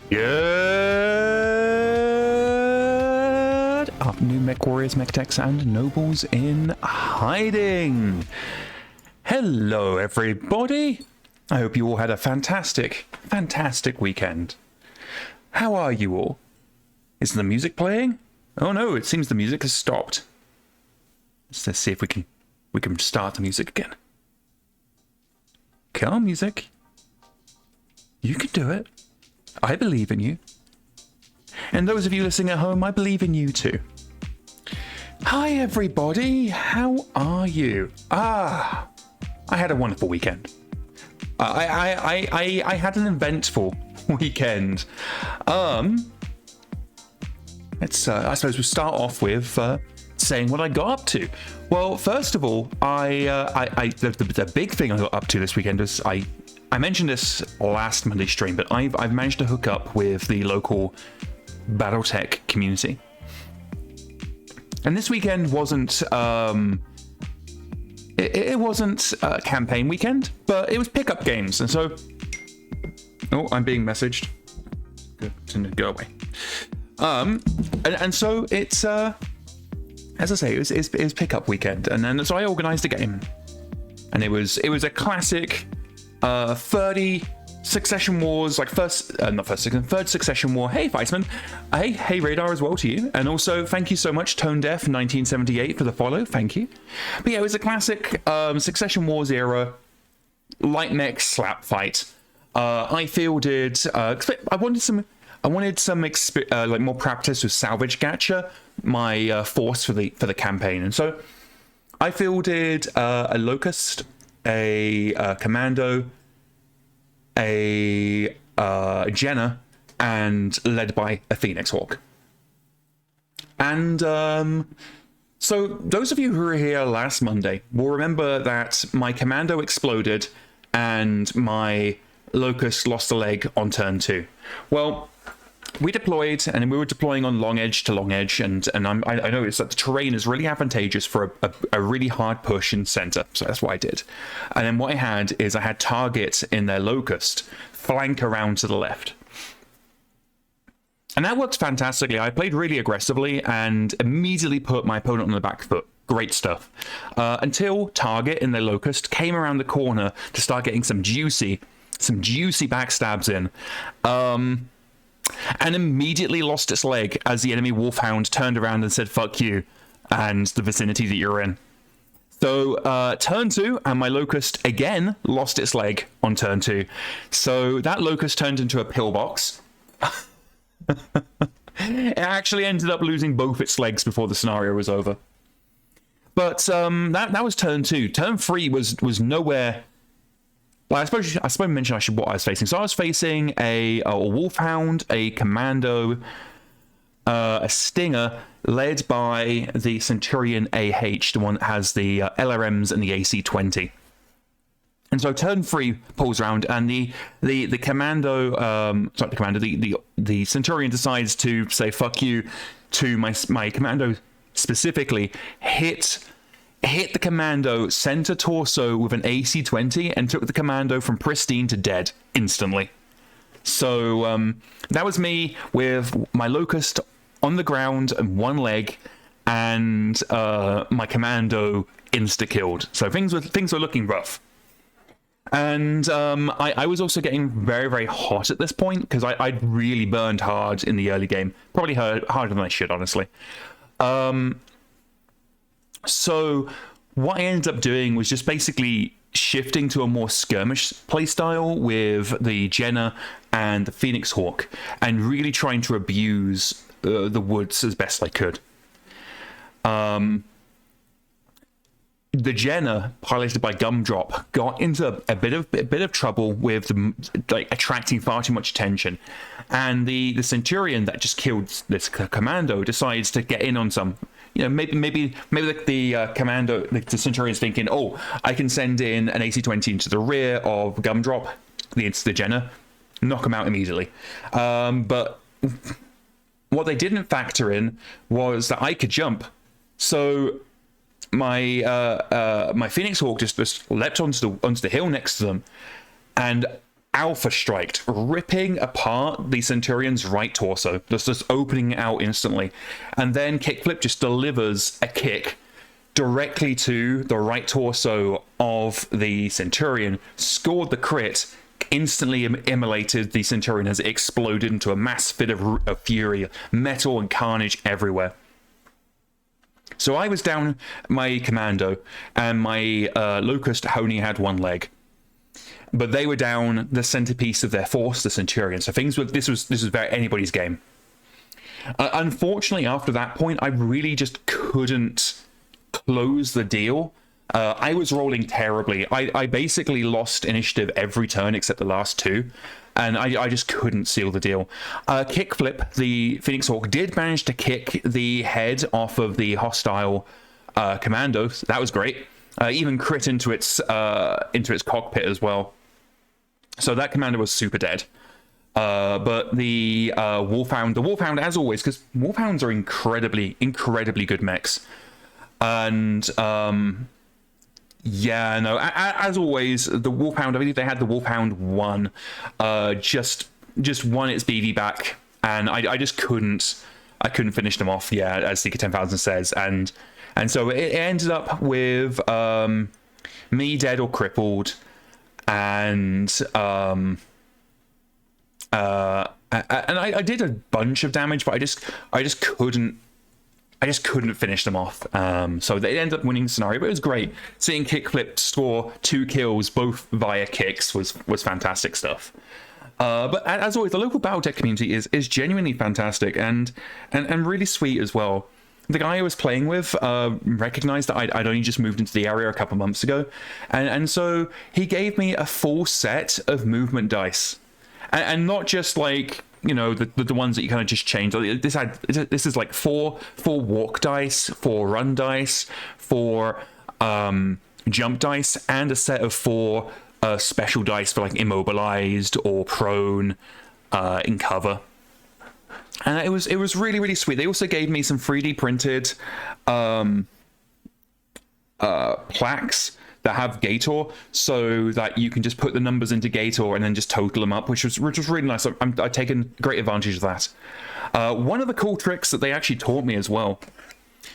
Good afternoon, mech warriors, mech techs, and nobles in hiding. Hello, everybody. I hope you all had a fantastic weekend. How are you all? Is the music playing? Oh no, it seems the music has stopped. Let's see if we can start the music again. Come on, music. You can do it. I believe in you. And those of you listening at home, I believe in you too. Hi everybody, how are you? I had a wonderful weekend. I had an eventful weekend. I suppose we'll start off with saying what I got up to. Well, first of all, the big thing I got up to this weekend is I mentioned this last Monday stream, but I've managed to hook up with the local BattleTech community. And this weekend wasn't it wasn't a campaign weekend, but it was pickup games. And so, oh, I'm being messaged. Good to go away. And so it's as I say, it was pickup weekend, and then so I organised a game, and it was a classic 30 Succession Wars, like third Succession War. Hey Weissman, hey Radar as well to you, and also thank you so much Tone Deaf 1978 for the follow, thank you. But yeah, it was a classic Succession Wars era light mech slap fight. I fielded I wanted some like more practice with salvage gacha, my force for the campaign, and so I fielded a locust, a commando, a Jenna, and led by a Phoenix Hawk. And so those of you who were here last Monday will remember that my commando exploded and my locust lost a leg on turn 2. Well, we deployed, and we were deploying on long edge to long edge, and I noticed that the terrain is really advantageous for a really hard push in center, so that's what I did. And then what I had target in their locust flank around to the left. And that worked fantastically. I played really aggressively and immediately put my opponent on the back foot. Great stuff. Until target in their locust came around the corner to start getting some juicy backstabs in. And immediately lost its leg as the enemy wolfhound turned around and said, fuck you, and the vicinity that you're in. So turn 2, and my locust again lost its leg on turn 2. So that locust turned into a pillbox. It actually ended up losing both its legs before the scenario was over. But that was turn 2. Turn 3 was nowhere. Well, I suppose I mentioned what I was facing. So I was facing a wolfhound, a commando, a stinger, led by the Centurion AH, the one that has the LRMs and the AC-20. And so turn 3 pulls around, and the Centurion decides to say fuck you to my commando specifically, hit the commando center torso with an AC-20 and took the commando from pristine to dead instantly. So that was me with my locust on the ground and one leg, and my commando insta-killed. So things were looking rough. And I was also getting very, very hot at this point, because I'd really burned hard in the early game. Probably harder than I should, honestly. So what I ended up doing was just basically shifting to a more skirmish playstyle with the Jenna and the Phoenix Hawk, and really trying to abuse the woods as best I could. The Jenna, piloted by Gumdrop, got into a bit of trouble with attracting far too much attention, and the Centurion that just killed this commando decides to get in on some. You know, maybe the commando, the Centurion's thinking, oh, I can send in an AC-20 into the rear of Gumdrop, the Jenna, knock him out immediately. But what they didn't factor in was that I could jump. So my Phoenix Hawk just leapt onto the hill next to them, and alpha striked, ripping apart the Centurion's right torso, just opening it out instantly. And then Kickflip just delivers a kick directly to the right torso of the Centurion, scored the crit, instantly immolated the Centurion as it exploded into a mass fit of fury, metal and carnage everywhere. So I was down my Commando, and my Locust only had one leg. But they were down the centerpiece of their force, the Centurion. So things were, this was very anybody's game. Unfortunately, after that point, I really just couldn't close the deal. I was rolling terribly. I basically lost initiative every turn except the last two, and I just couldn't seal the deal. Kickflip, the Phoenix Hawk, did manage to kick the head off of the hostile commando. That was great. Even crit into its cockpit as well. So that commander was super dead. But the Wolfhound, as always, because Wolfhounds are incredibly good mechs. And yeah, no, as always, the Wolfhound, I believe they had the Wolfhound 1, just won its BV back, and I just couldn't finish them off, yeah, as Seeker 10,000 says, and so it ended up with me dead or crippled, and I did a bunch of damage, but I just couldn't finish them off. So they ended up winning the scenario, but it was great. Seeing Kickflip score 2 kills, both via kicks, was fantastic stuff. But as always, the local BattleTech community is genuinely fantastic and really sweet as well. The guy I was playing with recognized that I'd only just moved into the area a couple months ago, and so he gave me a full set of movement dice, and not just like, you know, the ones that you kind of just change. This is like four walk dice, 4 run dice, 4 jump dice, and a set of 4 special dice for like immobilized or prone in cover. And it was really, really sweet. They also gave me some 3D printed plaques that have Gator, so that you can just put the numbers into Gator and then just total them up, which was really nice. I've taken great advantage of that. One of the cool tricks that they actually taught me as well,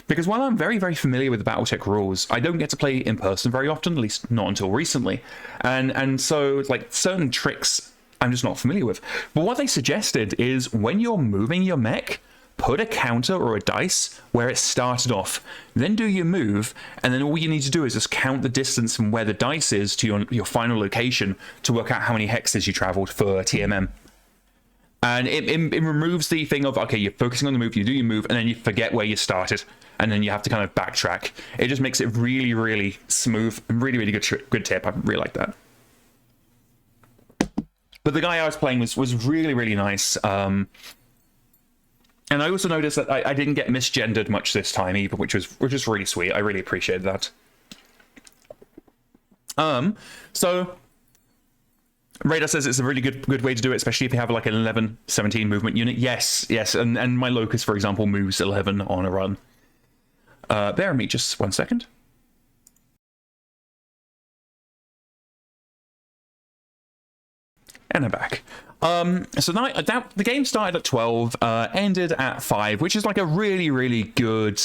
because while I'm very, very familiar with the BattleTech rules, I don't get to play in person very often, at least not until recently. And so like certain tricks I'm just not familiar with. But what they suggested is when you're moving your mech, put a counter or a dice where it started off, then do your move, and then all you need to do is just count the distance from where the dice is to your final location to work out how many hexes you traveled for TMM. And it removes the thing of, okay, you're focusing on the move, you do your move, and then you forget where you started, and then you have to kind of backtrack. It just makes it really, really smooth, really, really good tip. I really like that. But the guy I was playing was really, really nice. And I also noticed that I didn't get misgendered much this time either, which was really sweet. I really appreciated that. So Radar says it's a really good way to do it, especially if you have like an 11-17 movement unit. Yes, and my Locust, for example, moves 11 on a run. Bear with me just 1 second. And I'm back. So now the game started at 12, ended at 5, which is like a really, really good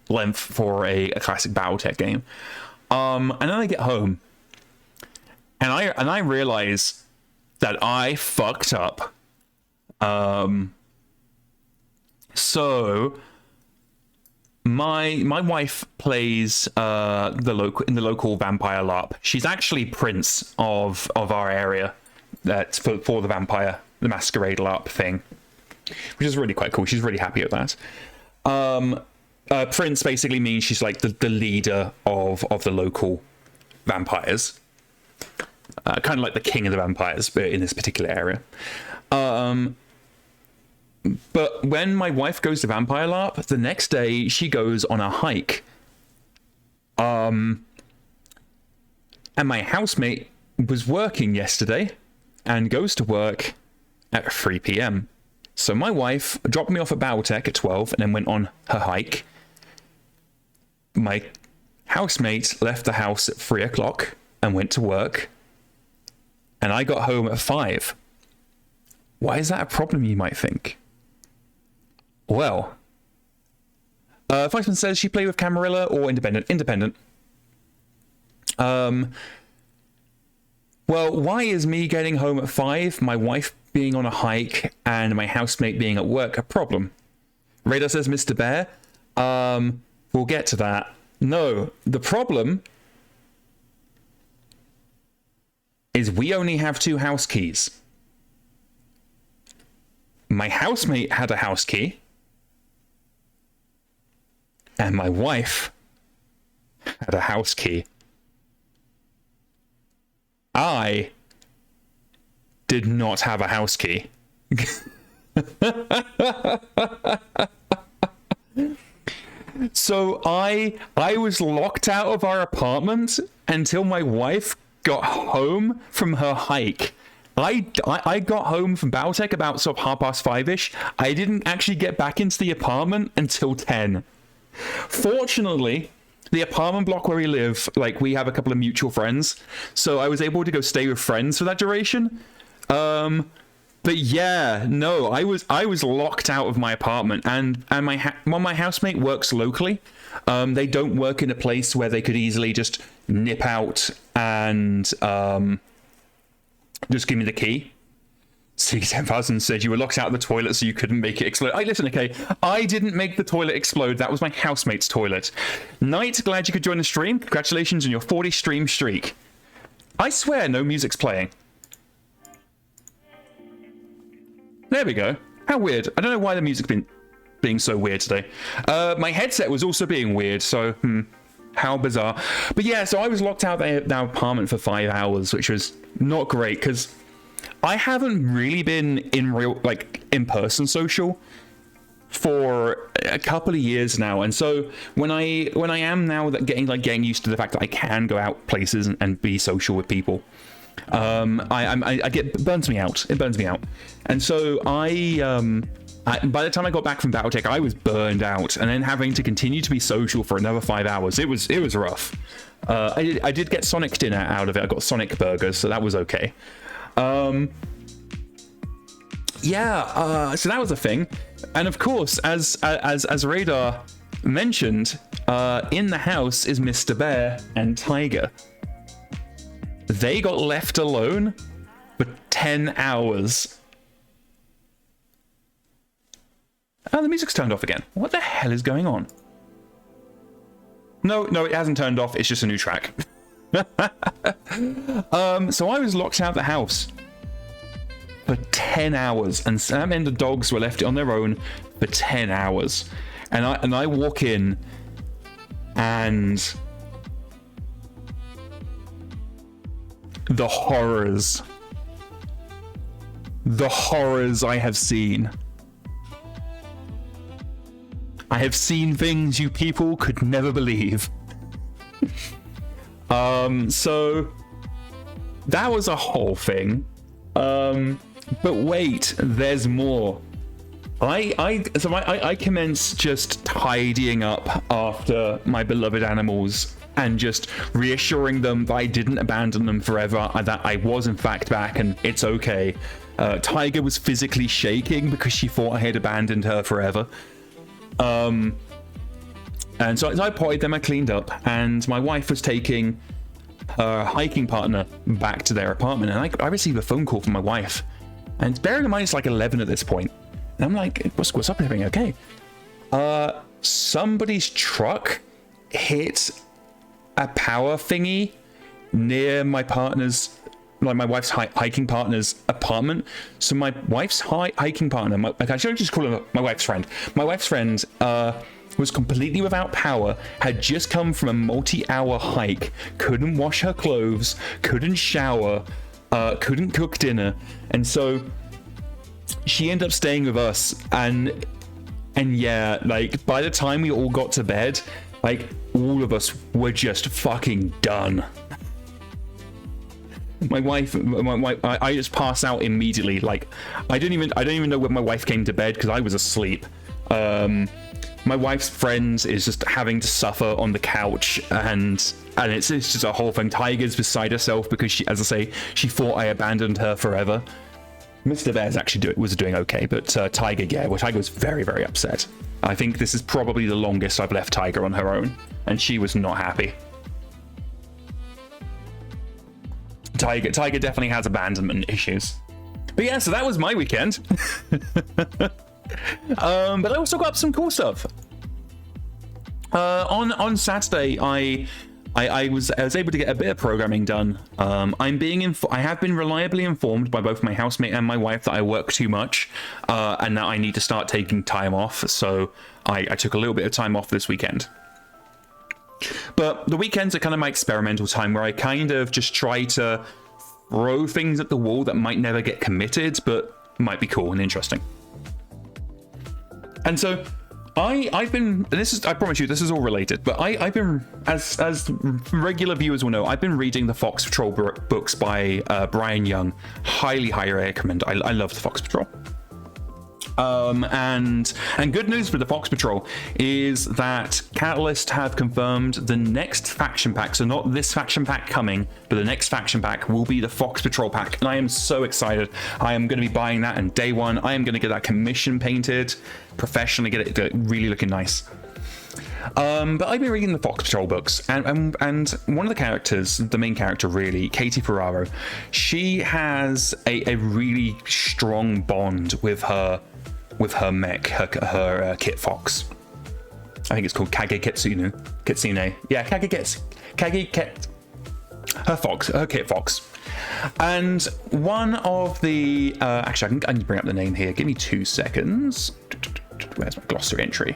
length for a classic BattleTech game. And then I get home, and I realize that I fucked up. So my wife plays in the local vampire LARP. She's actually Prince of our area. That's for the vampire, the masquerade LARP thing, which is really quite cool. She's really happy with that. Prince basically means she's like the leader of the local vampires, kind of like the king of the vampires, but in this particular area. But when my wife goes to vampire LARP, the next day she goes on a hike. And my housemate was working yesterday and goes to work at 3 p.m. So my wife dropped me off at BattleTech at 12 and then went on her hike. My housemate left the house at 3 o'clock and went to work. and I got home at 5. Why is that a problem, you might think? Well, Feisman says she played with Camarilla or independent. Independent. Well, why is me getting home at 5, my wife being on a hike, and my housemate being at work a problem? Radar says, Mr. Bear, we'll get to that. No, the problem is we only have 2 house keys. My housemate had a house key, and my wife had a house key. I did not have a house key. So I was locked out of our apartment until my wife got home from her hike. I got home from BattleTech about sort of 5:30-ish. I didn't actually get back into the apartment until 10. Fortunately, the apartment block where we live, like, we have a couple of mutual friends, so I was able to go stay with friends for that duration. But yeah, no, I was locked out of my apartment, and my housemate works locally. They don't work in a place where they could easily just nip out and just give me the key. C10,000 said you were locked out of the toilet so you couldn't make it explode. Listen, okay, I didn't make the toilet explode. That was my housemate's toilet. Knight, glad you could join the stream. Congratulations on your 40 stream streak. I swear no music's playing. There we go. How weird. I don't know why the music's been being so weird today. My headset was also being weird, so how bizarre. But yeah, so I was locked out of the apartment for 5 hours, which was not great because I haven't really been in real, like, in-person social for a couple of years now, and so when I am now getting used to the fact that I can go out places and be social with people, it burns me out. It burns me out, and so by the time I got back from BattleTech, I was burned out, and then having to continue to be social for another 5 hours, it was rough. I did get Sonic dinner out of it. I got Sonic burgers, so that was okay. So that was a thing, and of course, as Radar mentioned, in the house is Mr. Bear and Tiger. They got left alone for 10 hours. Oh, the music's turned off again. What the hell is going on? No, it hasn't turned off. It's just a new track. So I was locked out of the house for 10 hours, and Sam and the dogs were left on their own for 10 hours. And I walk in, and the horrors I have seen. I have seen things you people could never believe. So that was a whole thing. But wait, there's more. I commenced just tidying up after my beloved animals and just reassuring them that I didn't abandon them forever, and that I was in fact back and it's okay. Tiger was physically shaking because she thought I had abandoned her forever. And so I potted them, I cleaned up, and my wife was taking her hiking partner back to their apartment, and I received a phone call from my wife, and bearing in mind it's like 11 at this point, and I'm like, what's up, everything okay? Somebody's truck hit a power thingy near my partner's, like my wife's hiking partner's apartment. So my wife's hiking partner, I should just call her my wife's friend. My wife's friend was completely without power, had just come from a multi-hour hike, couldn't wash her clothes, couldn't shower, couldn't cook dinner, and so she ended up staying with us. And yeah, like by the time we all got to bed, like all of us were just fucking done. My wife, I just passed out immediately. Like I don't even know when my wife came to bed because I was asleep. My wife's friend is just having to suffer on the couch, and it's just a whole thing. Tiger's beside herself because she, as I say, she thought I abandoned her forever. Mr. Bear's actually was doing okay, but Tiger, yeah, well, Tiger was very, very upset. I think this is probably the longest I've left Tiger on her own, and she was not happy. Tiger definitely has abandonment issues. But yeah, so that was my weekend. But I also got up some cool stuff. On Saturday, I was able to get a bit of programming done. I have been reliably informed by both my housemate and my wife that I work too much, and that I need to start taking time off. So I took a little bit of time off this weekend. But the weekends are kind of my experimental time where I kind of just try to throw things at the wall that might never get committed, but might be cool and interesting. And so I've been, and this is, I promise you, this is all related, but I've been, as regular viewers will know, I've been reading the Fox Patrol books by Brian Young. Highly recommend. I love the Fox Patrol. And good news for the Fox Patrol is that Catalyst have confirmed the next faction pack. So not this faction pack coming, but the next faction pack will be the Fox Patrol pack. And I am so excited. I am going to be buying that on day one. I am going to get that commission painted professionally, get it really looking nice. But I've been reading the Fox Patrol books, and one of the characters, the main character really, Katie Ferraro, she has a really strong bond with her mech, her Kit Fox. I think it's called Kage Kitsune. Yeah, her Kit Fox. And one of the actually, I can bring up the name here. Give me 2 seconds. Where's my glossary entry?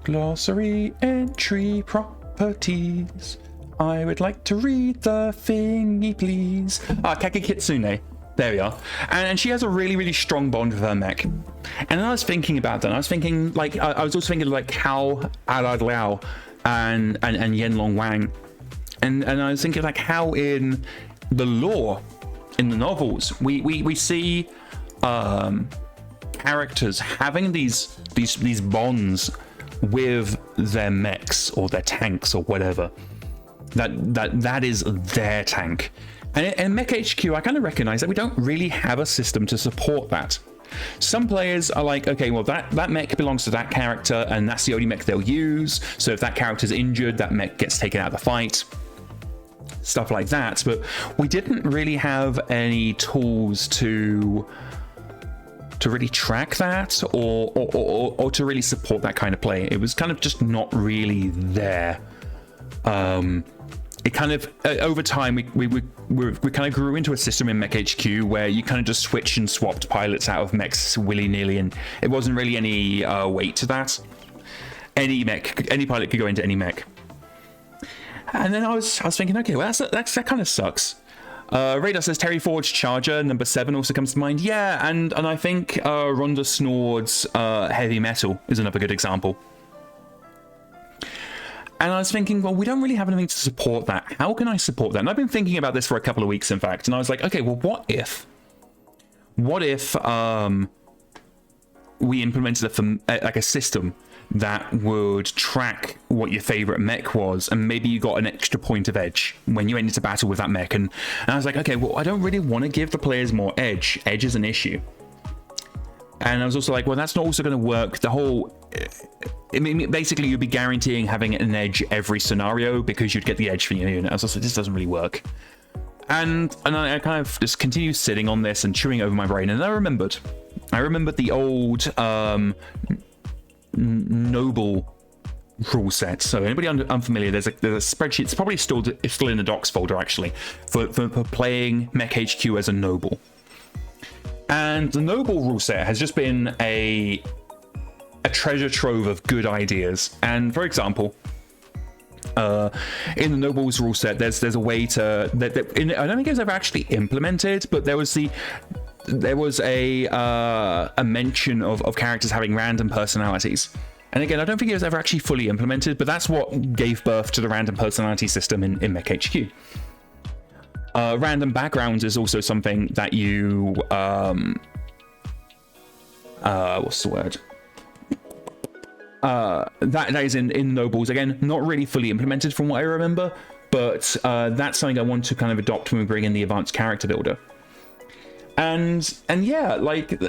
Glossary entry properties. I would like to read the thingy, please. Kage Kitsune. There we are. And she has a really, really strong bond with her mech. And then I was thinking about that. I was thinking, like, I was also thinking, like, how Alad Liao and Yenlong Wang. And I was thinking, like, how in the lore, in the novels, we see characters having these bonds with their mechs or their tanks or whatever. That is their tank. And in MekHQ, I kind of recognize that we don't really have a system to support that. Some players are like, okay, well, that mech belongs to that character, and that's the only mech they'll use. So if that character's injured, that mech gets taken out of the fight. Stuff like that. But we didn't really have any tools to really track that or to really support that kind of play. It was kind of just not really there. It kind of over time we kind of grew into a system in MekHQ where you kind of just switch and swapped pilots out of mechs willy-nilly, and it wasn't really any weight to that. Any pilot could go into any mech. And then I was thinking, okay, well that kind of sucks. Radar says Terry Forge Charger number 7 also comes to mind. Yeah, and I think Rhonda Snord's Heavy Metal is another good example. And I was thinking, well, we don't really have anything to support that. How can I support that? And I've been thinking about this for a couple of weeks, in fact. And I was like, okay, well, what if we implemented a system that would track what your favorite mech was, and maybe you got an extra point of edge when you went into battle with that mech. And I was like, okay, well, I don't really want to give the players more edge. Edge is an issue. And I was also like, well, that's not also going to work. I mean, basically, you'd be guaranteeing having an edge every scenario because you'd get the edge for your unit. I was also like, this doesn't really work. And I kind of just continued sitting on this and chewing over my brain. And I remembered the old Noble rule set. So anybody unfamiliar, there's a spreadsheet. It's probably still in the docs folder, actually, for playing MekHQ as a Noble. And the Noble rule set has just been a treasure trove of good ideas. And for example, in the Nobles rule set, there's a way to I don't think it was ever actually implemented, but there was a mention of characters having random personalities. And again, I don't think it was ever actually fully implemented, but that's what gave birth to the random personality system in MekHQ. Random backgrounds is also something that you what's the word? That is in nobles. Again, not really fully implemented from what I remember, but that's something I want to kind of adopt when we bring in the advanced character builder. And yeah, like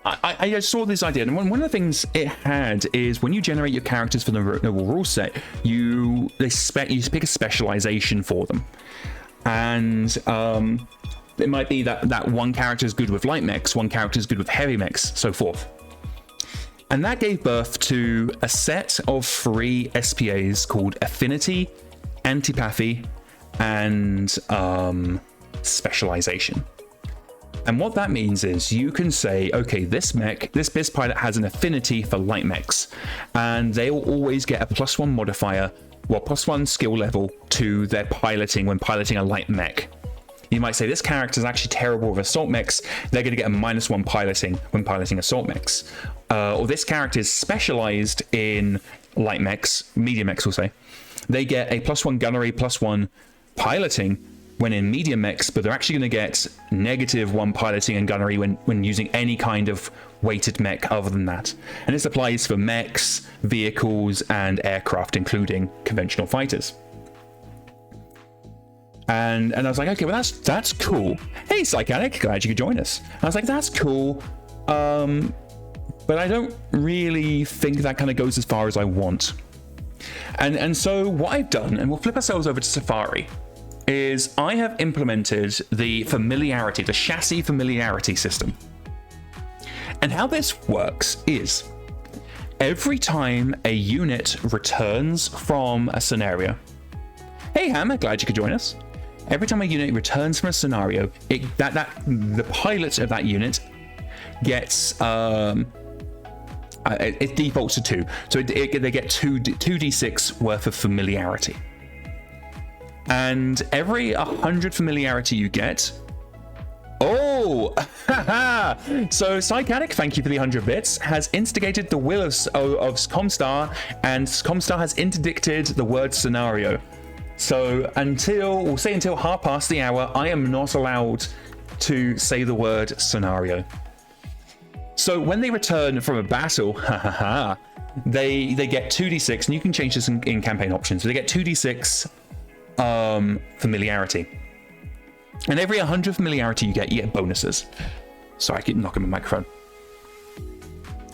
I just saw this idea, and one of the things it had is when you generate your characters for the noble rule set, you pick a specialization for them, and it might be that one character is good with light mechs, one character is good with heavy mechs, so forth. And that gave birth to a set of 3 SPAs called Affinity, Antipathy, and Specialization. And what that means is you can say, okay, this pilot has an affinity for light mechs, and they will always get a +1 modifier, well, +1 skill level to their piloting when piloting a light mech. You might say this character is actually terrible with assault mechs, they're going to get a -1 piloting when piloting assault mechs. Or this character is specialized in light mechs, medium mechs we'll say. They get a +1 gunnery, +1 piloting when in medium mechs, but they're actually going to get -1 piloting and gunnery when using any kind of weighted mech other than that. And this applies for mechs, vehicles, and aircraft, including conventional fighters. And I was like, okay, well that's cool. Hey, Psychotic, glad you could join us. I was like, that's cool, but I don't really think that kind of goes as far as I want. And so what I've done, and we'll flip ourselves over to Safari, is I have implemented the familiarity, the chassis familiarity system. And how this works is every time a unit returns from a scenario, hey Hammer, glad you could join us. Every time a unit returns from a scenario, the pilot of that unit gets it defaults to 2, so they get 2d6 worth of familiarity. And every 100 familiarity you get, so Psychotic, thank you for the 100 bits, has instigated the will of Comstar, and Comstar has interdicted the word scenario. So until 1/2 I am not allowed to say the word scenario. So when they return from a battle, they get 2d6, and you can change this in campaign options. So they get 2d6 familiarity. And every 100 familiarity you get bonuses. Sorry, I keep knocking my microphone.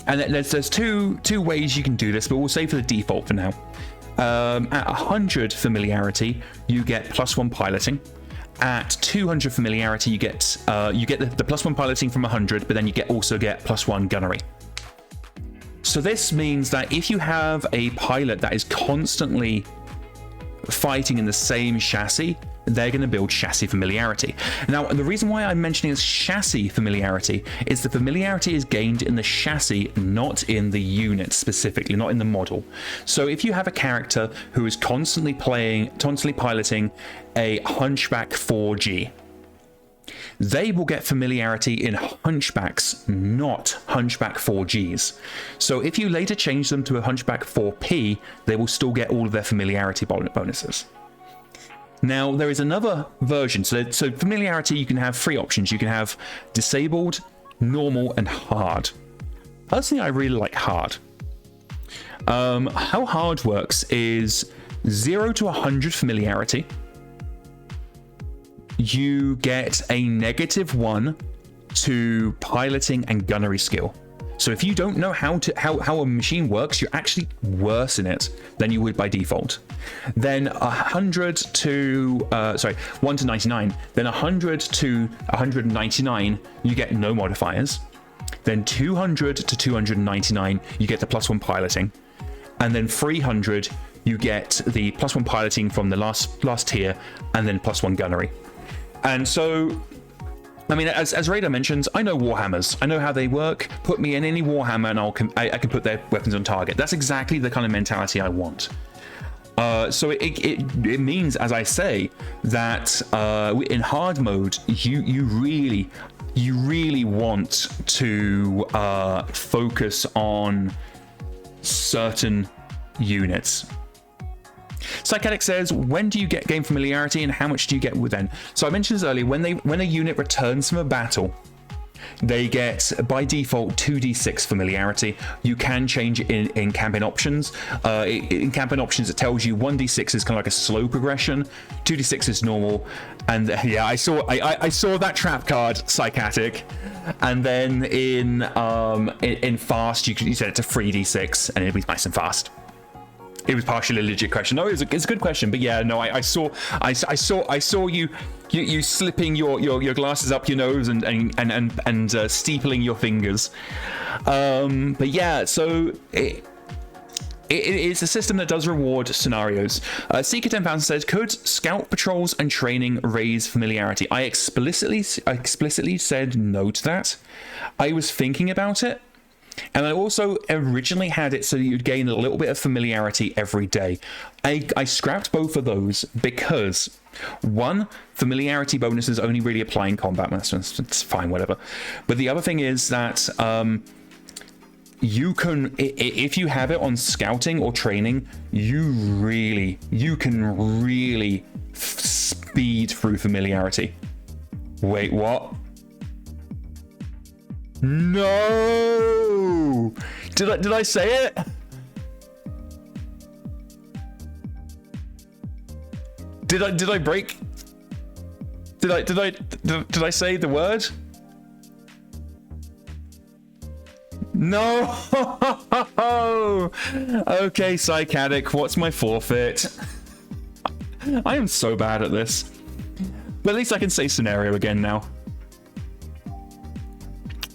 And there's two ways you can do this, but we'll say for the default for now. At 100 familiarity, you get +1 piloting. At 200 familiarity, you get the +1 piloting from 100, but then you also get +1 gunnery. So this means that if you have a pilot that is constantly fighting in the same chassis, they're going to build chassis familiarity. Now, the reason why I'm mentioning this chassis familiarity is the familiarity is gained in the chassis, not in the unit specifically, not in the model. So if you have a character who is constantly piloting a Hunchback 4G, they will get familiarity in Hunchbacks, not Hunchback 4Gs. So if you later change them to a Hunchback 4P, they will still get all of their familiarity bonuses. Now, there is another version. So familiarity, you can have 3 options. You can have disabled, normal, and hard. Personally, I really like hard. How hard works is 0 to 100 familiarity. You get a -1 to piloting and gunnery skill. So if you don't know how a machine works, you're actually worse in it than you would by default. Then 1 to 99. Then 100 to 199, you get no modifiers. Then 200 to 299, you get the +1 piloting. And then 300, you get the +1 piloting from the last tier, and then +1 gunnery. And so, I mean, as Radar mentions, I know Warhammers. I know how they work. Put me in any Warhammer and I can put their weapons on target. That's exactly the kind of mentality I want. So it means, as I say, that in hard mode, you really want to focus on certain units. Psychotic says, when do you get game familiarity and how much do you get with then? So I mentioned this earlier, when a unit returns from a battle, they get by default 2d6 familiarity. You can change it in campaign options. In campaign options, it tells you 1d6 is kind of like a slow progression, 2d6 is normal, and yeah, I saw that trap card, Psychatic, and then in fast, you set it to 3d6, and it'll be nice and fast. It was partially a legit question. No, it's a good question, but yeah, no, I saw you slipping your glasses up your nose and steepling your fingers. But yeah, so it is a system that does reward scenarios. Seeker 10,000 says, could scout patrols and training raise familiarity? I explicitly said no to that. I was thinking about it. And I also originally had it so you'd gain a little bit of familiarity every day. I scrapped both of those because, one, familiarity bonuses only really apply in combat. It's fine, whatever. But the other thing is that you can, if you have it on scouting or training, you can really speed through familiarity. Wait, what? No! Did I say it? Did I break? Did I say the word? No! Okay, Psychatic, what's my forfeit? I am so bad at this. But at least I can say scenario again now.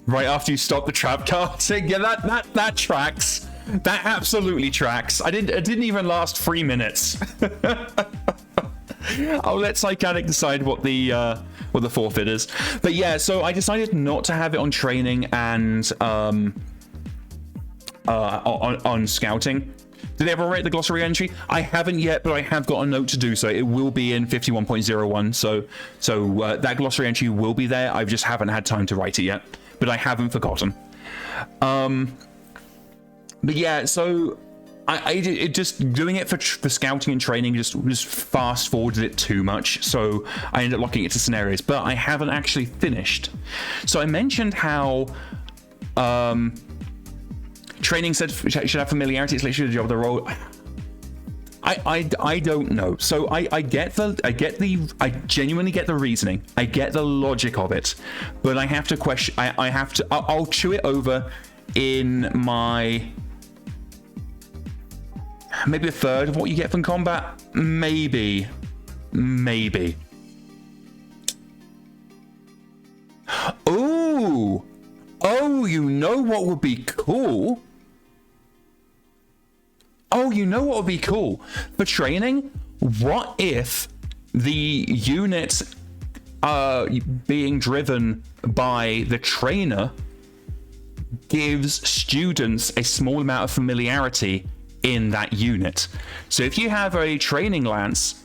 Right after you stop the trap card. Yeah, that tracks. That absolutely tracks. I didn't even last 3 minutes. I'll let Psychatic decide what the forfeit is. But yeah, so I decided not to have it on training and on scouting. Did they ever write the glossary entry? I haven't yet, but I have got a note to do so. It will be in 51.01, so that glossary entry will be there. I just haven't had time to write it yet. But I haven't forgotten. But yeah, so I just doing it for scouting and training just fast forwarded it too much. So I ended up locking it to scenarios, but I haven't actually finished. So I mentioned how training said should have familiarity. It's literally the job of the role. I don't know. So I genuinely get the reasoning. I get the logic of it, but I have to question. I'll chew it over in my maybe a third of what you get from combat. Maybe. Oh, you know what would be cool? Oh, you know what would be cool? For training, what if the unit being driven by the trainer gives students a small amount of familiarity in that unit? So if you have a training lance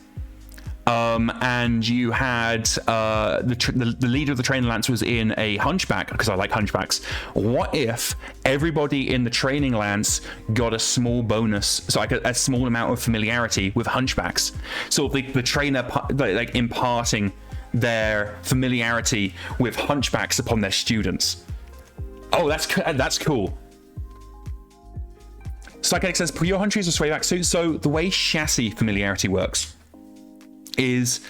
and you had the leader of the training lance was in a hunchback, because I like hunchbacks, what if everybody in the training lance got a small bonus, so like a small amount of familiarity with hunchbacks, so the trainer like imparting their familiarity with hunchbacks upon their students? Oh, that's cool. Psychic says pure huntries or swayback suits. So the way chassis familiarity works is,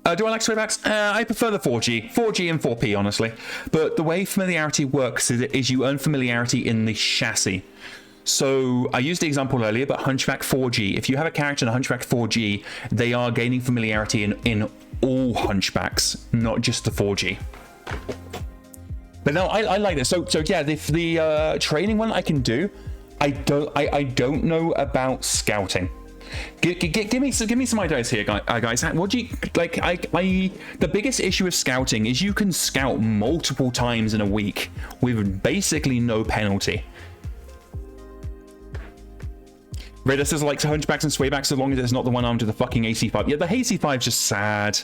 do I like swaybacks? I prefer the 4G and 4P, honestly. But the way familiarity works is you earn familiarity in the chassis. So I used the example earlier, but Hunchback 4G, if you have a character in a Hunchback 4G, they are gaining familiarity in all Hunchbacks, not just the 4G. But no, I like this. So yeah, the training one I can do. I don't know about scouting. Give me some ideas here, guys. What do you like? The biggest issue with scouting is you can scout multiple times in a week with basically no penalty. Raider says likes hunchbacks and swaybacks so long as it's not the one armed with the fucking AC5. Yeah, the AC5 is just sad.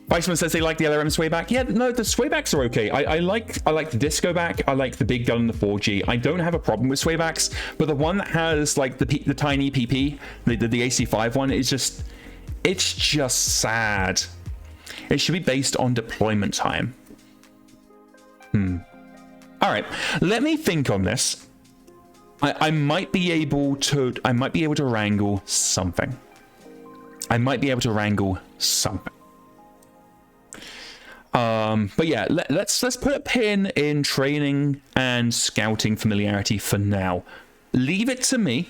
Weissman says they like the LRM swayback. Yeah, no, the swaybacks are okay. I like the disco back. I like the big gun and the 4G. I don't have a problem with swaybacks, but the one that has like the tiny PP, the AC5 one, it's just sad. It should be based on deployment time. All right, let me think on this. I might be able to wrangle something. But yeah, let's put a pin in training and scouting familiarity for now. Leave it to me.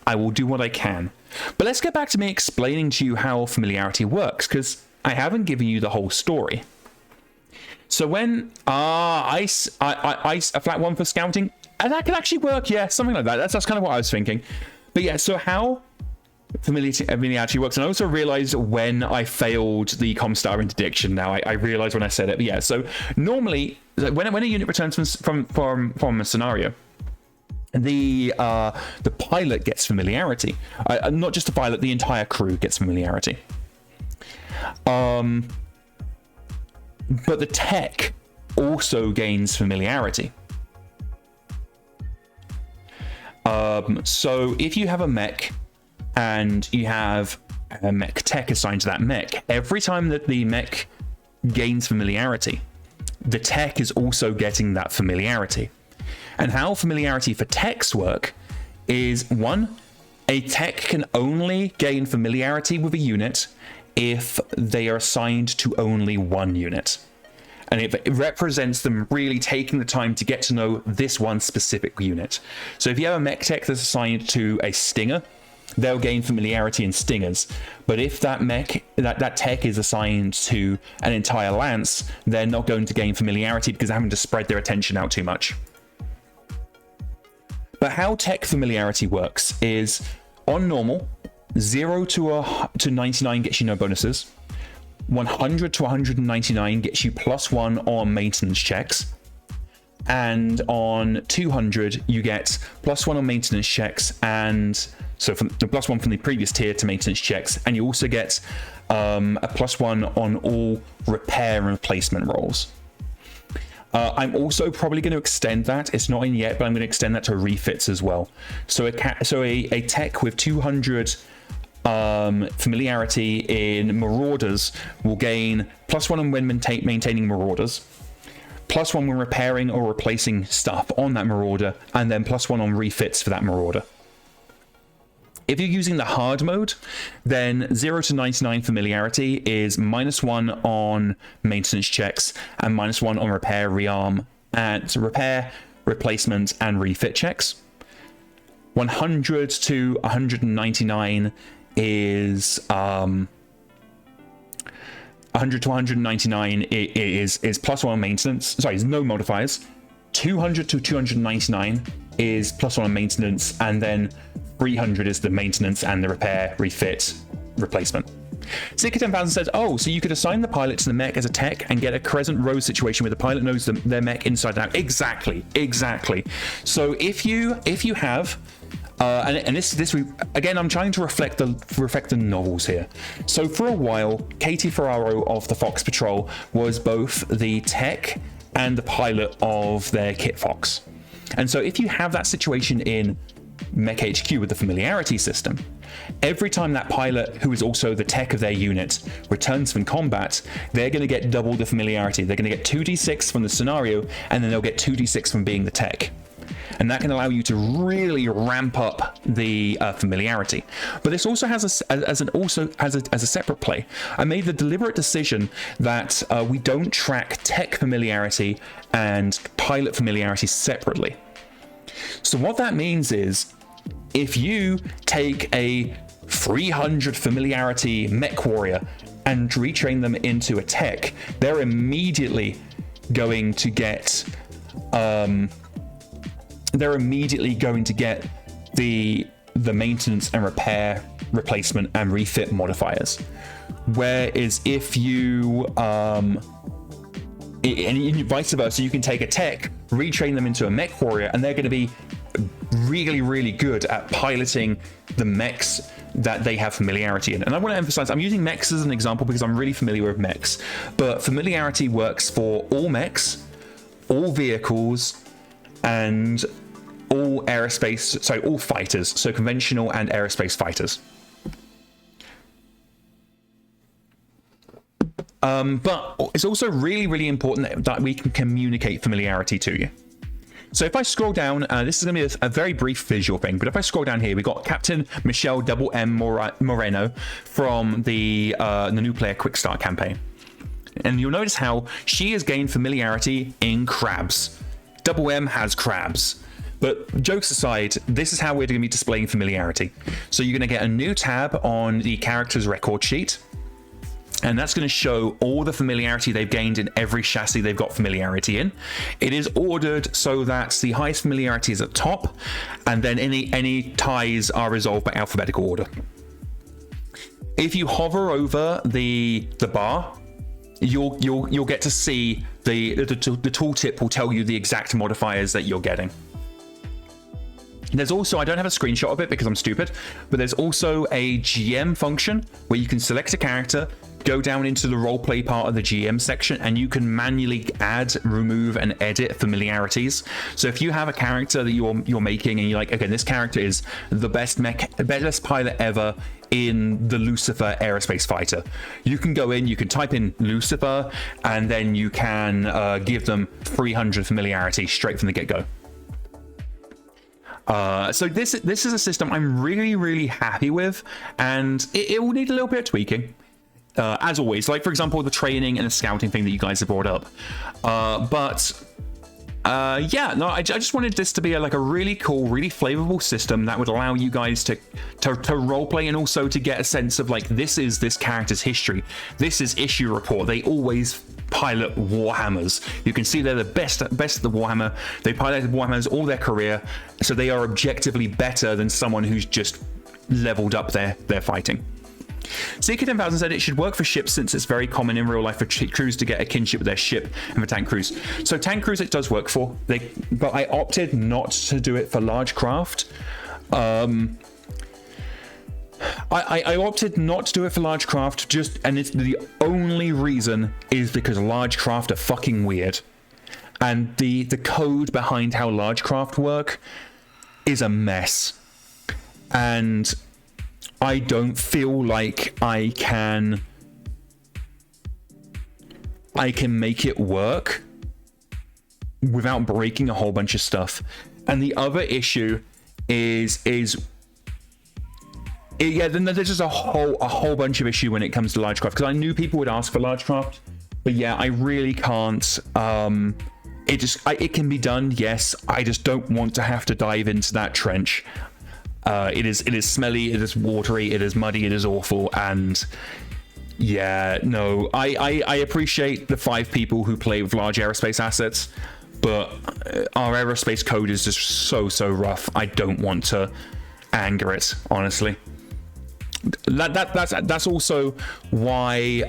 I will do what I can. But let's get back to me explaining to you how familiarity works, because I haven't given you the whole story. So when ice, a flat one for scouting, and that can actually work, yeah, something like that. That's kind of what I was thinking. But yeah, so how familiarity works, and I also realized when I failed the Comstar interdiction. Now I realized when I said it. But yeah, so normally when a unit returns from a scenario, the pilot gets familiarity. Not just the pilot, the entire crew gets familiarity. But the tech also gains familiarity. So if you have a mech and you have a mech tech assigned to that mech, every time that the mech gains familiarity, the tech is also getting that familiarity. And how familiarity for techs work is, one, a tech can only gain familiarity with a unit if they are assigned to only one unit. And it represents them really taking the time to get to know this one specific unit. So if you have a mech tech that's assigned to a stinger, they'll gain familiarity in stingers. But if that mech, that tech is assigned to an entire lance, they're not going to gain familiarity because they're having to spread their attention out too much. But how tech familiarity works is, on normal, 0 to 99 gets you no bonuses. 100 to 199 gets you +1 on maintenance checks. And on 200, you get +1 on maintenance checks, and so from the +1 from the previous tier to maintenance checks, and you also get a +1 on all repair and replacement rolls. I'm also probably going to extend that. It's not in yet, but I'm going to extend that to refits as well. So a tech with 200 familiarity in Marauders will gain +1 when maintaining Marauders, +1 when repairing or replacing stuff on that Marauder, and then +1 on refits for that Marauder. If you're using the hard mode, then 0 to 99 familiarity is -1 on maintenance checks and -1 on repair, rearm, and repair, replacement, and refit checks. 100 to 199 is 100 to 199 is +1 on maintenance. Sorry, there's no modifiers. 200 to 299 is +1 on maintenance, and then 300 is the maintenance and the repair, refit, replacement. Sika 10,000 says, oh, so you could assign the pilot to the mech as a tech and get a Crescent Row situation where the pilot knows their mech inside out. Exactly. So if you have, and this again, I'm trying to reflect the novels here. So for a while, Katie Ferraro of the Fox Patrol was both the tech and the pilot of their Kit Fox. And so if you have that situation in MekHQ with the familiarity system, every time that pilot, who is also the tech of their unit, returns from combat, they're going to get double the familiarity. They're going to get 2d6 from the scenario, and then they'll get 2d6 from being the tech. And that can allow you to really ramp up the familiarity. But this also has a separate play. I made the deliberate decision that we don't track tech familiarity and pilot familiarity separately. So what that means is, if you take a 300 familiarity mech warrior and retrain them into a tech, they're immediately going to get the maintenance and repair, replacement, and refit modifiers. Whereas if you and vice versa, you can take a tech, retrain them into a mech warrior, and they're going to be really, really good at piloting the mechs that they have familiarity in. And I want to emphasize, I'm using mechs as an example because I'm really familiar with mechs, but familiarity works for all mechs, all vehicles, and all all fighters, so conventional and aerospace fighters. But it's also really, really important that we can communicate familiarity to you. So if I scroll down, this is going to be a very brief visual thing, but if I scroll down here, we've got Captain Michelle M. Moreno from the new player Quick Start campaign. And you'll notice how she has gained familiarity in crabs. M has crabs. But jokes aside, this is how we're going to be displaying familiarity. So you're going to get a new tab on the character's record sheet. And that's going to show all the familiarity they've gained in every chassis they've got familiarity in. It is ordered so that the highest familiarity is at top, and then any ties are resolved by alphabetical order. If you hover over the bar, you'll get to see the tooltip will tell you the exact modifiers that you're getting. There's also, I don't have a screenshot of it because I'm stupid, but there's also a GM function where you can select a character, go down into the roleplay part of the GM section, and you can manually add, remove, and edit familiarities. So if you have a character that you're making and you're like, okay, this character is the best pilot ever in the Lucifer aerospace fighter, you can go in, you can type in Lucifer, and then you can give them 300 familiarity straight from the get-go. So this is a system I'm really, really happy with, and it will need a little bit of tweaking. As always, like for example, the training and the scouting thing that you guys have brought up. Yeah, no, I just wanted this to be a really cool, really flavorful system that would allow you guys to roleplay, and also to get a sense of like, this is this character's history. This is issue report. They always pilot Warhammers. You can see they're the best at the Warhammer. They piloted Warhammers all their career, so they are objectively better than someone who's just leveled up their fighting. Seeker 10,000 said it should work for ships since it's very common in real life for crews to get a kinship with their ship, and for tank crews. So tank crews it does work for, but I opted not to do it for large craft. I opted not to do it for large craft, and it's the only reason is because large craft are fucking weird. And the code behind how large craft work is a mess. And I don't feel like I can make it work without breaking a whole bunch of stuff. And the other issue is then there's just a whole bunch of issue when it comes to large craft, because I knew people would ask for large craft, but yeah, I really can't. It can be done, yes. I just don't want to have to dive into that trench. It is smelly, it is watery, it is muddy, it is awful, and yeah, no. I appreciate the 5 people who play with large aerospace assets, but our aerospace code is just so rough. I don't want to anger it, honestly. That's also why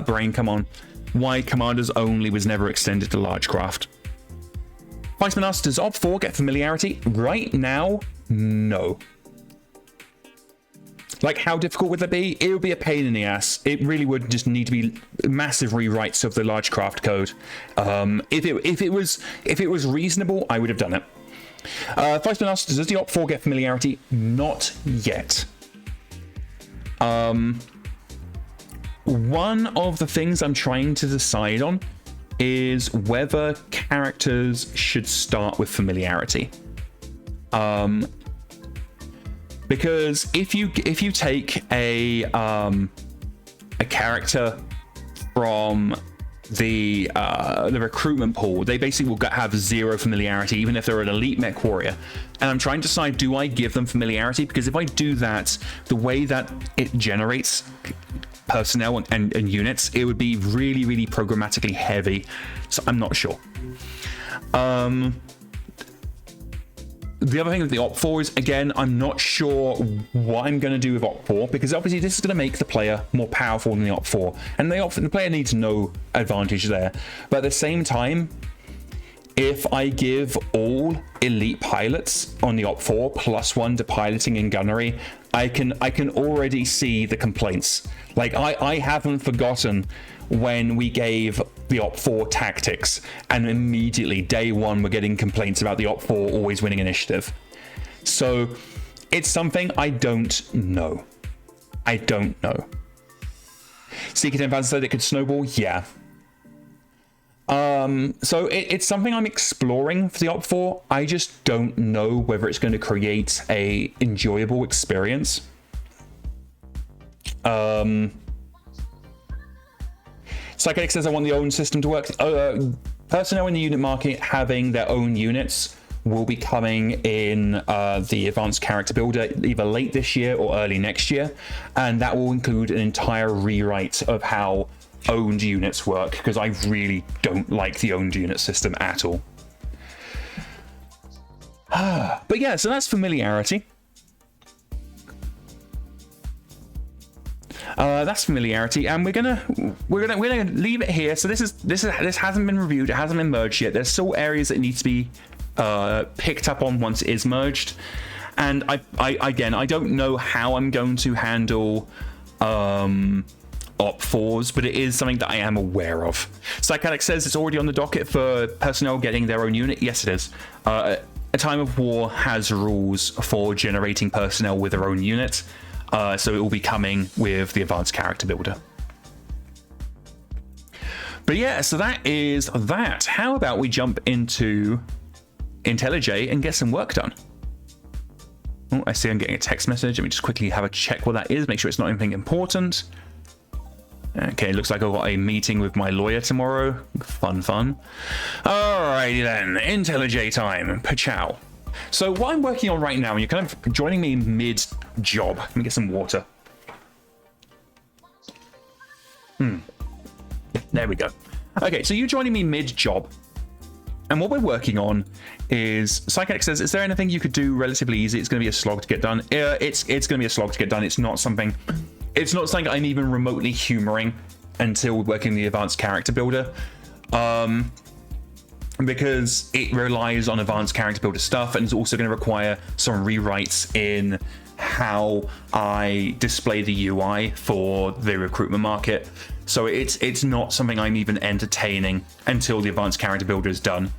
brain, come on, why Commanders Only was never extended to large craft. Viceman asks, does Op 4 get familiarity? Right now, no. Like, how difficult would that be? It would be a pain in the ass. It really would just need to be massive rewrites of the large craft code. If it was reasonable, I would have done it. Viceman asks, does the Op 4 get familiarity? Not yet. One of the things I'm trying to decide on is whether characters should start with familiarity. Because if you take a character from the recruitment pool, they basically will have 0 familiarity, even if they're an elite mech warrior. And I'm trying to decide, do I give them familiarity? Because if I do that, the way that it generates personnel and units, it would be really, really programmatically heavy. So I'm not sure. The other thing with the Op 4 is, again, I'm not sure what I'm going to do with Op 4, because obviously this is going to make the player more powerful than the Op 4, and the player needs no advantage there. But at the same time, if I give all elite pilots on the Op 4 +1 to piloting and gunnery, I can already see the complaints. Like, I haven't forgotten when we gave the Op 4 tactics, and immediately day 1 we're getting complaints about the Op 4 always winning initiative. So it's something I don't know. I don't know. Seeker 10,000 said it could snowball. Yeah. So it's something I'm exploring for the Op 4. I just don't know whether it's going to create a enjoyable experience. Psychic says I want the own system to work. Personnel in the unit market having their own units will be coming in the advanced character builder either late this year or early next year, and that will include an entire rewrite of how owned units work, because I really don't like the owned unit system at all. But yeah, so that's familiarity. That's familiarity, and we're gonna leave it here. So this hasn't been reviewed, it hasn't been merged yet. There's still areas that need to be picked up on once it is merged, and I don't know how I'm going to handle Op 4s, but it is something that I am aware of. Psychotic says it's already on the docket for personnel getting their own unit. Yes, it is. A Time of War has rules for generating personnel with their own unit, so it will be coming with the advanced character builder. But yeah, so that is that. How about we jump into IntelliJ and get some work done? Oh, I see I'm getting a text message. Let me just quickly have a check what that is, make sure it's not anything important. Okay, looks like I've got a meeting with my lawyer tomorrow. Fun. Alrighty then, IntelliJ time. Pachow. So what I'm working on right now, and you're kind of joining me mid-job. Let me get some water. There we go. Okay, so you're joining me mid-job. And what we're working on is, Psychic says, is there anything you could do relatively easy? It's going to be a slog to get done. It's going to be a slog to get done. It's not something I'm even remotely humoring until working the advanced character builder. Because it relies on advanced character builder stuff, and it's also going to require some rewrites in how I display the UI for the recruitment market. So it's not something I'm even entertaining until the advanced character builder is done.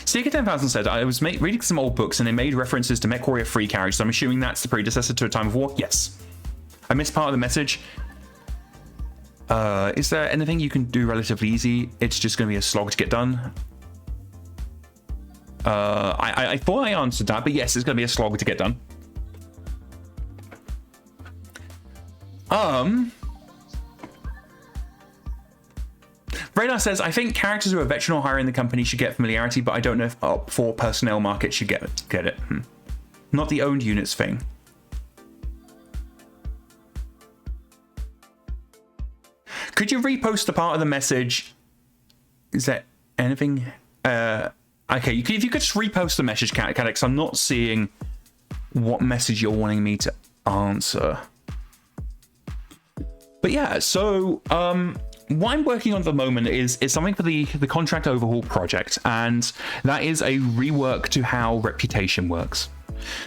Seeker 10,000 said, I was reading some old books and they made references to MechWarrior 3 characters. I'm assuming that's the predecessor to A Time of War? Yes. I missed part of the message. Is there anything you can do relatively easy? It's just going to be a slog to get done. I thought I answered that, but yes, it's going to be a slog to get done. Radar says, I think characters who are veteran or higher in the company should get familiarity, but I don't know if Op 4 personnel market should get it. Not the owned units thing. Could you repost the part of the message? Is there anything? Okay, if you could just repost the message, Cadix. I'm not seeing what message you're wanting me to answer. But yeah, so what I'm working on at the moment is something for the Contract Overhaul Project, and that is a rework to how reputation works.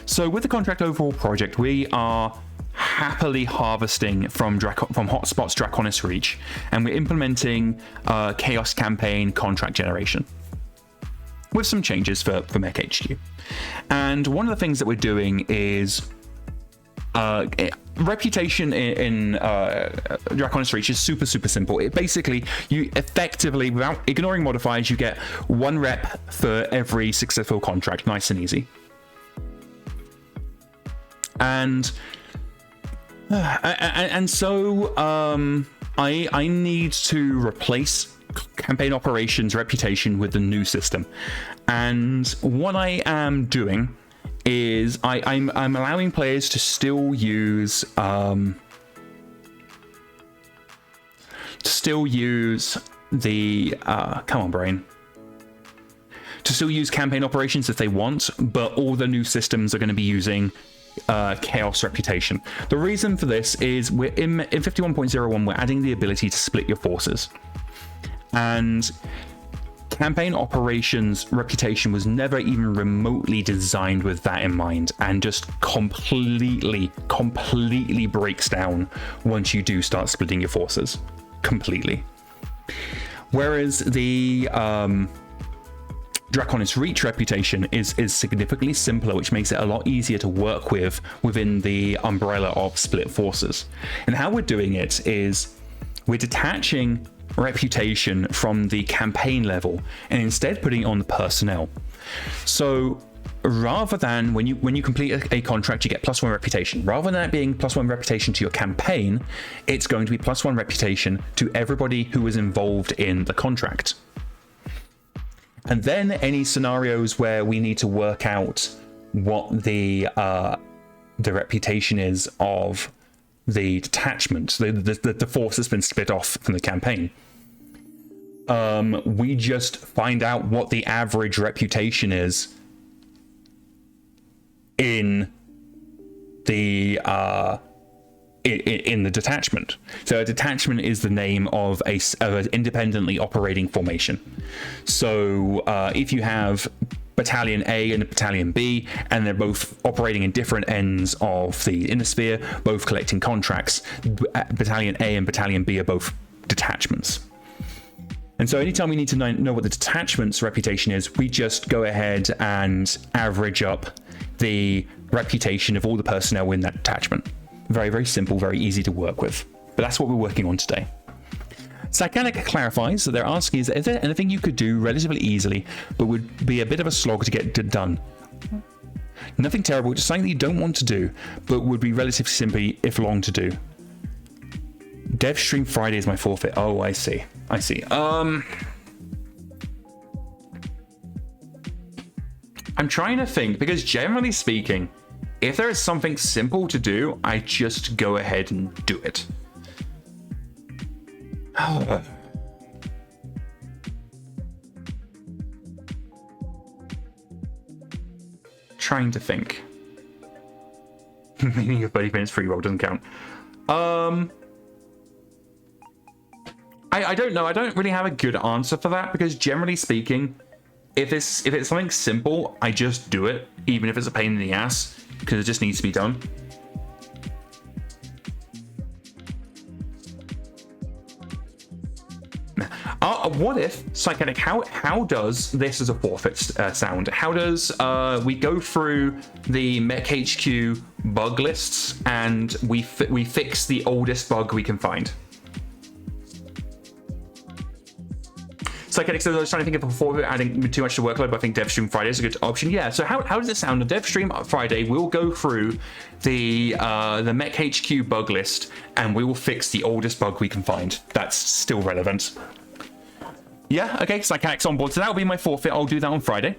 So with the Contract Overhaul Project, we are happily harvesting from Hotspot's Draconis Reach, and we're implementing Chaos Campaign contract generation with some changes for MekHQ. And one of the things that we're doing is reputation in Draconis Reach is super simple. It basically, you effectively, without ignoring modifiers, you get 1 rep for every successful contract. Nice and easy. And so I need to replace campaign operations reputation with the new system. And what I am doing is I'm allowing players to still use the come on brain, to still use campaign operations if they want, but all the new systems are going to be using chaos reputation. The reason for this is we're in 51.01, we're adding the ability to split your forces, and campaign operations reputation was never even remotely designed with that in mind, and just completely breaks down once you do start splitting your forces completely. Whereas the Draconis Reach reputation is significantly simpler, which makes it a lot easier to work with within the umbrella of Split Forces. And how we're doing it is we're detaching reputation from the campaign level and instead putting it on the personnel. So rather than when you complete a contract, you get +1 reputation. Rather than that being +1 reputation to your campaign, it's going to be +1 reputation to everybody who was involved in the contract. And then any scenarios where we need to work out what the reputation is of the detachment, the force that's been split off from the campaign, we just find out what the average reputation is in the in the detachment. So a detachment is the name of an independently operating formation. So if you have Battalion A and Battalion B, and they're both operating in different ends of the Innisphere, both collecting contracts, Battalion A and Battalion B are both detachments. And so anytime we need to know what the detachment's reputation is, we just go ahead and average up the reputation of all the personnel in that detachment. Very, very simple, very easy to work with. But that's what we're working on today. Psychanic clarifies that they're asking, is there anything you could do relatively easily, but would be a bit of a slog to get done? Nothing terrible, just something that you don't want to do, but would be relatively simple if long to do. Dev stream Friday is my forfeit. Oh, I see. I see. I'm trying to think, because generally speaking, if there is something simple to do, I just go ahead and do it. Trying to think. Meaning of 30 minutes free roll doesn't count. I don't know. I don't really have a good answer for that, because generally speaking, if it's something simple, I just do it, even if it's a pain in the ass, because it just needs to be done. What if, Psychic, how does this as a forfeit sound? How does we go through the MekHQ bug lists and we fix the oldest bug we can find? Psychic says, I was trying to think of before adding too much to workload, but I think DevStream Friday is a good option. Yeah, so how does it sound? On DevStream Friday, we'll go through the MekHQ bug list and we will fix the oldest bug we can find. That's still relevant. Yeah, okay, Psychic's on board. So that'll be my forfeit. I'll do that on Friday.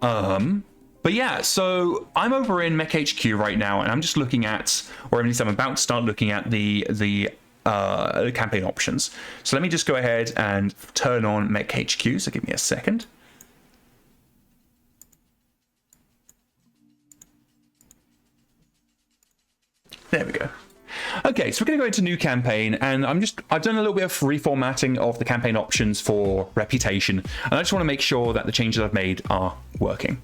But yeah, so I'm over in MekHQ right now, and I'm just looking at, or at least I'm about to start looking at the campaign options. So let me just go ahead and turn on MekHQ. So give me a second. There we go. Okay, so we're going to go into new campaign, and I've done a little bit of reformatting of the campaign options for reputation, and I just want to make sure that the changes I've made are working.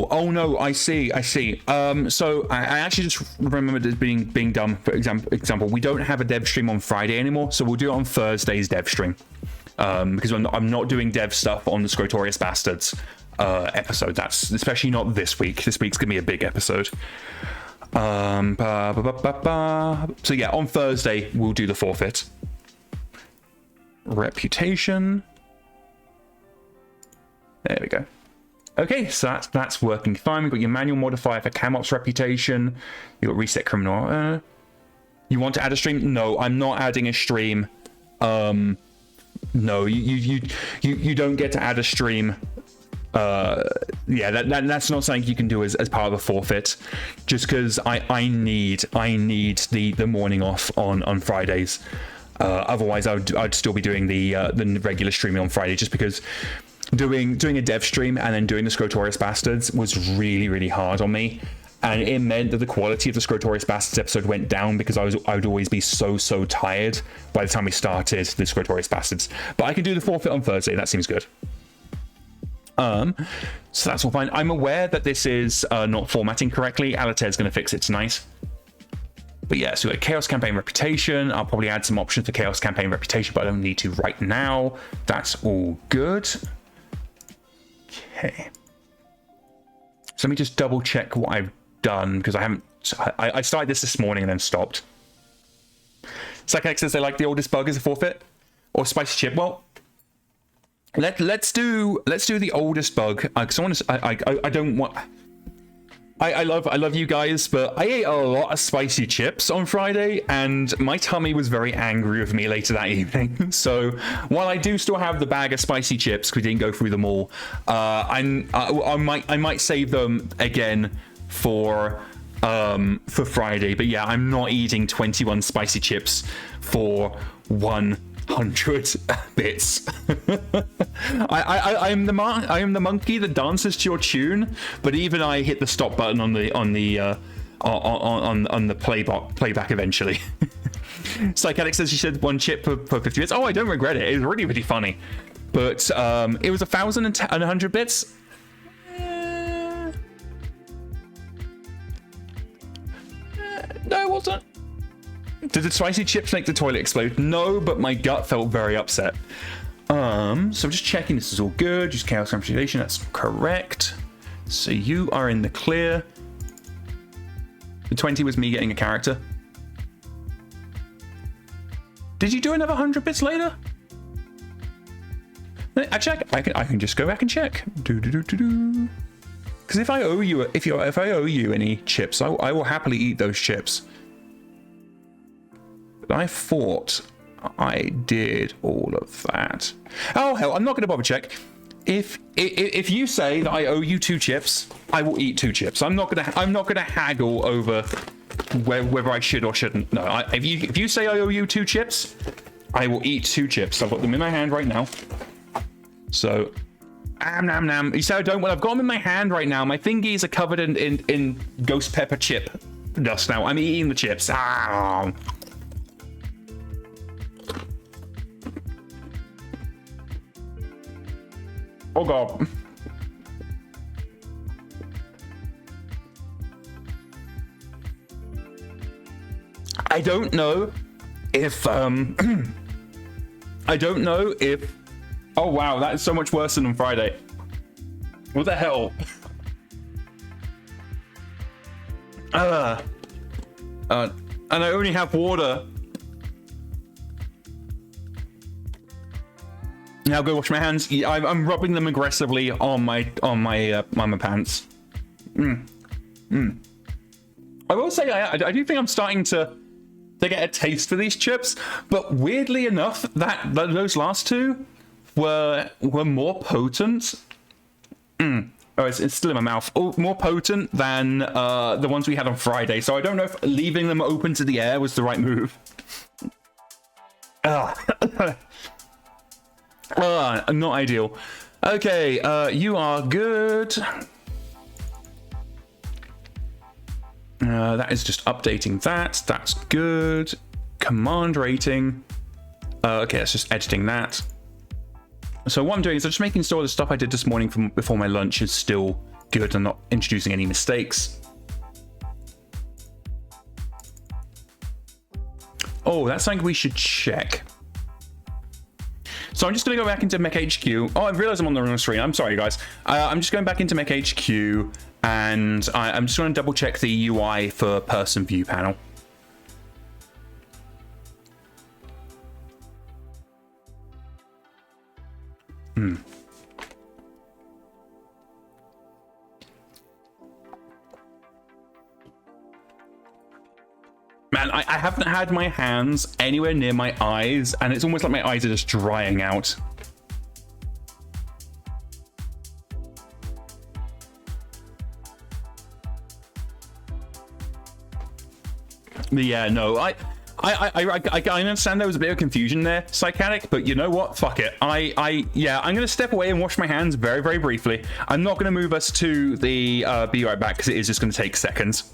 Oh no, I see. So I actually just remembered it being done. For example, we don't have a dev stream on Friday anymore, so we'll do it on Thursday's dev stream. Because I'm not doing dev stuff on the Scrotorious Bastards episode. That's especially not this week. This week's gonna be a big episode. So yeah, on Thursday we'll do the forfeit. Reputation. There we go. Okay, so that's working fine. We've got your manual modifier for CamOps reputation. You've got reset criminal. You want to add a stream? No, I'm not adding a stream. No, you don't get to add a stream. Yeah, that's not something you can do as part of a forfeit. Just because I need the morning off on Fridays. Otherwise, I'd still be doing the regular streaming on Friday, just because doing a dev stream and then doing the Scrotorious Bastards was really hard on me, and it meant that the quality of the Scrotorious Bastards episode went down because I would always be so tired by the time we started the Scrotorious Bastards. But I can do the forfeit on Thursday. That seems good. So that's all fine. I'm aware that this is not formatting correctly. IllianiDev's going to fix it tonight. But yeah, so we got Chaos Campaign Reputation. I'll probably add some options for Chaos Campaign Reputation, but I don't need to right now. That's all good. Okay. So let me just double check what I've done, because I started this morning and then stopped. Psychic says they like the oldest bug as a forfeit or spicy chip. Well, let's do the oldest bug. Because I don't want. I love you guys, but I ate a lot of spicy chips on Friday, and my tummy was very angry with me later that evening. So while I do still have the bag of spicy chips, because we didn't go through them all, I might save them again for Friday. But yeah, I'm not eating 21 spicy chips for 100 bits. I am the monkey that dances to your tune, but even I hit the stop button on the playback eventually. Psychedelic says she said 1 chip per 50 bits. Oh, I don't regret it. It was really funny, but it was 1,100 bits. No, it wasn't. Did the spicy chips make the toilet explode? No, but my gut felt very upset. So I'm just checking this is all good. Just chaos computation, that's correct. So you are in the clear. The 20 was me getting a character. Did you do another 100 bits later? Actually, I can just go back and check. Because if I owe you any chips, I will happily eat those chips. But I thought I did all of that. Oh hell, I'm not going to bother check. If you say that I owe you 2 chips, I will eat 2 chips. I'm not gonna haggle over whether I should or shouldn't. No, if you say I owe you 2 chips, I will eat 2 chips. I've got them in my hand right now. So, nam nam. You say I don't? Well, I've got them in my hand right now. My fingies are covered in ghost pepper chip dust now. I'm eating the chips. Ah. Oh god. I don't know if I don't know if oh wow, that is so much worse than on Friday. What the hell? And I only have water. Now go wash my hands. I'm rubbing them aggressively on my pants. I will say I do think I'm starting to get a taste for these chips, but weirdly enough, those last 2 were more potent. Oh, it's still in my mouth. Oh, more potent than the ones we had on Friday. So I don't know if leaving them open to the air was the right move. Not ideal. Okay, you are good. That is just updating that. That's good. Command rating. Okay, that's just editing that. So what I'm doing is I'm just making sure the stuff I did this morning from before my lunch is still good and not introducing any mistakes. Oh, that's something we should check. So I'm just going to go back into MekHQ. Oh, I realized I'm on the wrong screen. I'm sorry, guys. I'm just going back into MekHQ, and I'm just going to double check the UI for person view panel. Man, I haven't had my hands anywhere near my eyes, and it's almost like my eyes are just drying out. But yeah, no, I understand there was a bit of confusion there, Psychotic, but you know what? Fuck it. Yeah, I'm gonna step away and wash my hands very, very briefly. I'm not gonna move us to the be right back because it is just gonna take seconds.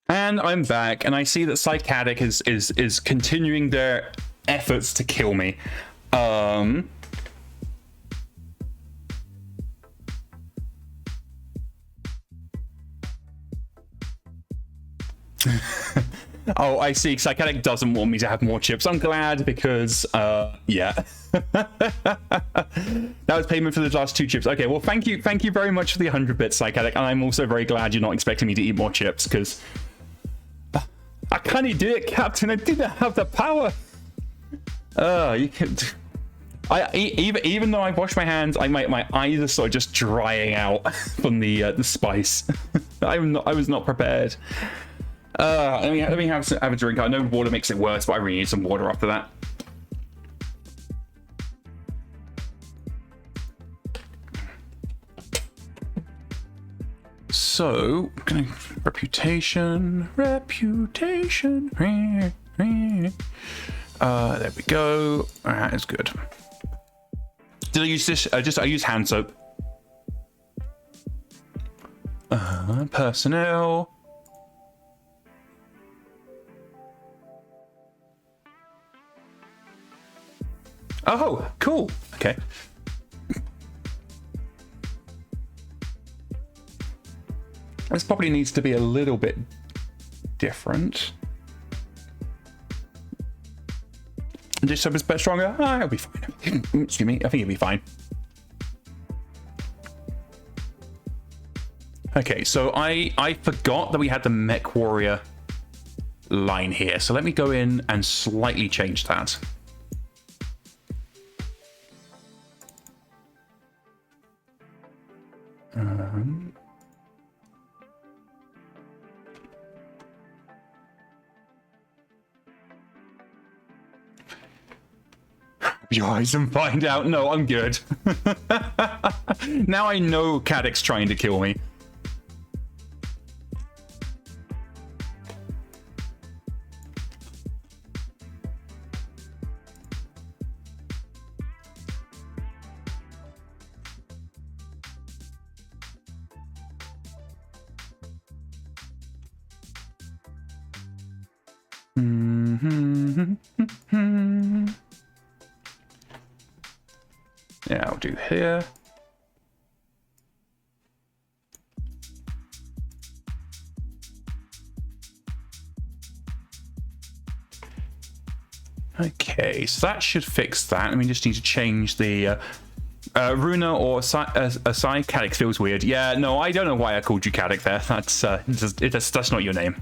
And I'm back, and I see that Psychotic is continuing their efforts to kill me. Oh, I see. Psychotic doesn't want me to have more chips. I'm glad because, yeah. That was payment for the last 2 chips. Okay, well, thank you very much for the 100 bits, Psychotic. And I'm also very glad you're not expecting me to eat more chips because I can't do it, Captain. I didn't have the power. You can. Even though I wash my hands, my eyes are sort of just drying out from the spice. I was not prepared. Let me have a drink. I know water makes it worse, but I really need some water after that. So, reputation. There we go. That is good. Did I use this? I use hand soap. Personnel. Oh, cool. Okay. This probably needs to be a little bit different. This sub is a bit stronger. It'll be fine. Excuse me. I think it'll be fine. Okay, so I forgot that we had the Mech Warrior line here. So let me go in and slightly change that. Your eyes and find out. No, I'm good. Now I know Cadic's trying to kill me. Yeah, I'll do here. Okay, so that should fix that. And we just need to change the Runa or Asai. Caddic feels weird. Yeah, no, I don't know why I called you Caddic there. That's that's not your name.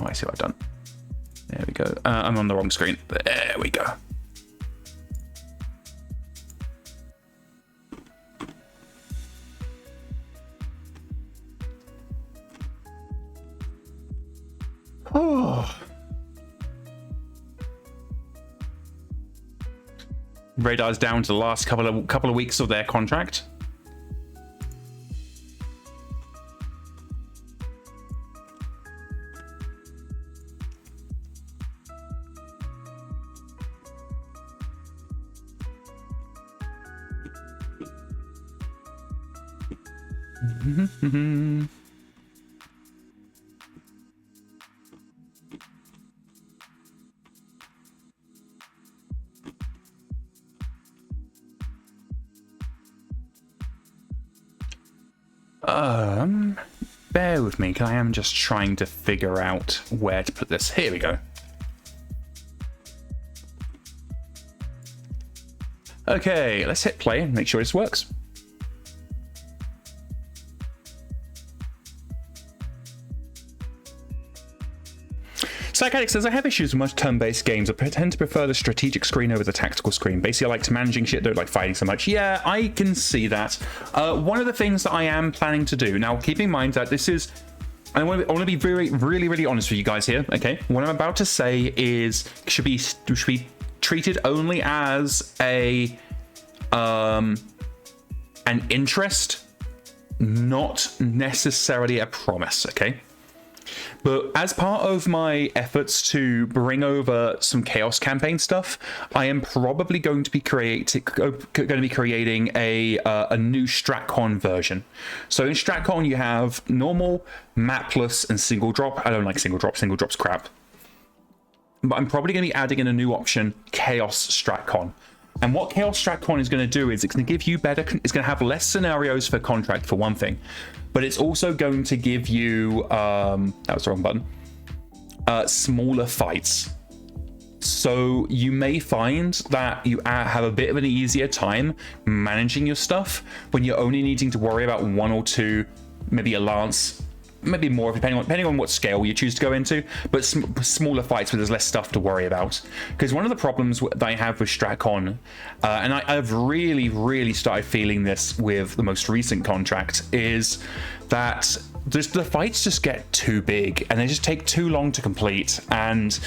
Oh, I see what I've done. There we go. I'm on the wrong screen. There we go. Oh. Radar's down to the last couple of weeks of their contract. Bear with me, because I am just trying to figure out where to put this. Here we go. Okay, let's hit play and make sure this works. Psychotic says, I have issues with most turn-based games. I tend to prefer the strategic screen over the tactical screen. Basically, I like to managing shit, don't like fighting so much. Yeah, I can see that. One of the things that I am planning to do, now keep in mind that this is, I want to be really honest with you guys here, okay? What I'm about to say should be treated only as an interest, not necessarily a promise, okay? But as part of my efforts to bring over some Chaos campaign stuff, I am probably going to be creating a new StratCon version. So in StratCon you have normal, mapless, and single drop. I don't like single drop. Single drop's crap. But I'm probably going to be adding in a new option, Chaos StratCon. And what Chaos StratCon is going to do is it's going to give you better. It's going to have less scenarios for contract for one thing. But it's also going to give you, that was the wrong button, smaller fights. So you may find that you have a bit of an easier time managing your stuff when you're only needing to worry about one or two, maybe a lance, maybe more, depending on what scale you choose to go into, but smaller fights where there's less stuff to worry about. Because one of the problems that I have with StratCon, and I've really started feeling this with the most recent contract, is that the fights just get too big and they just take too long to complete. And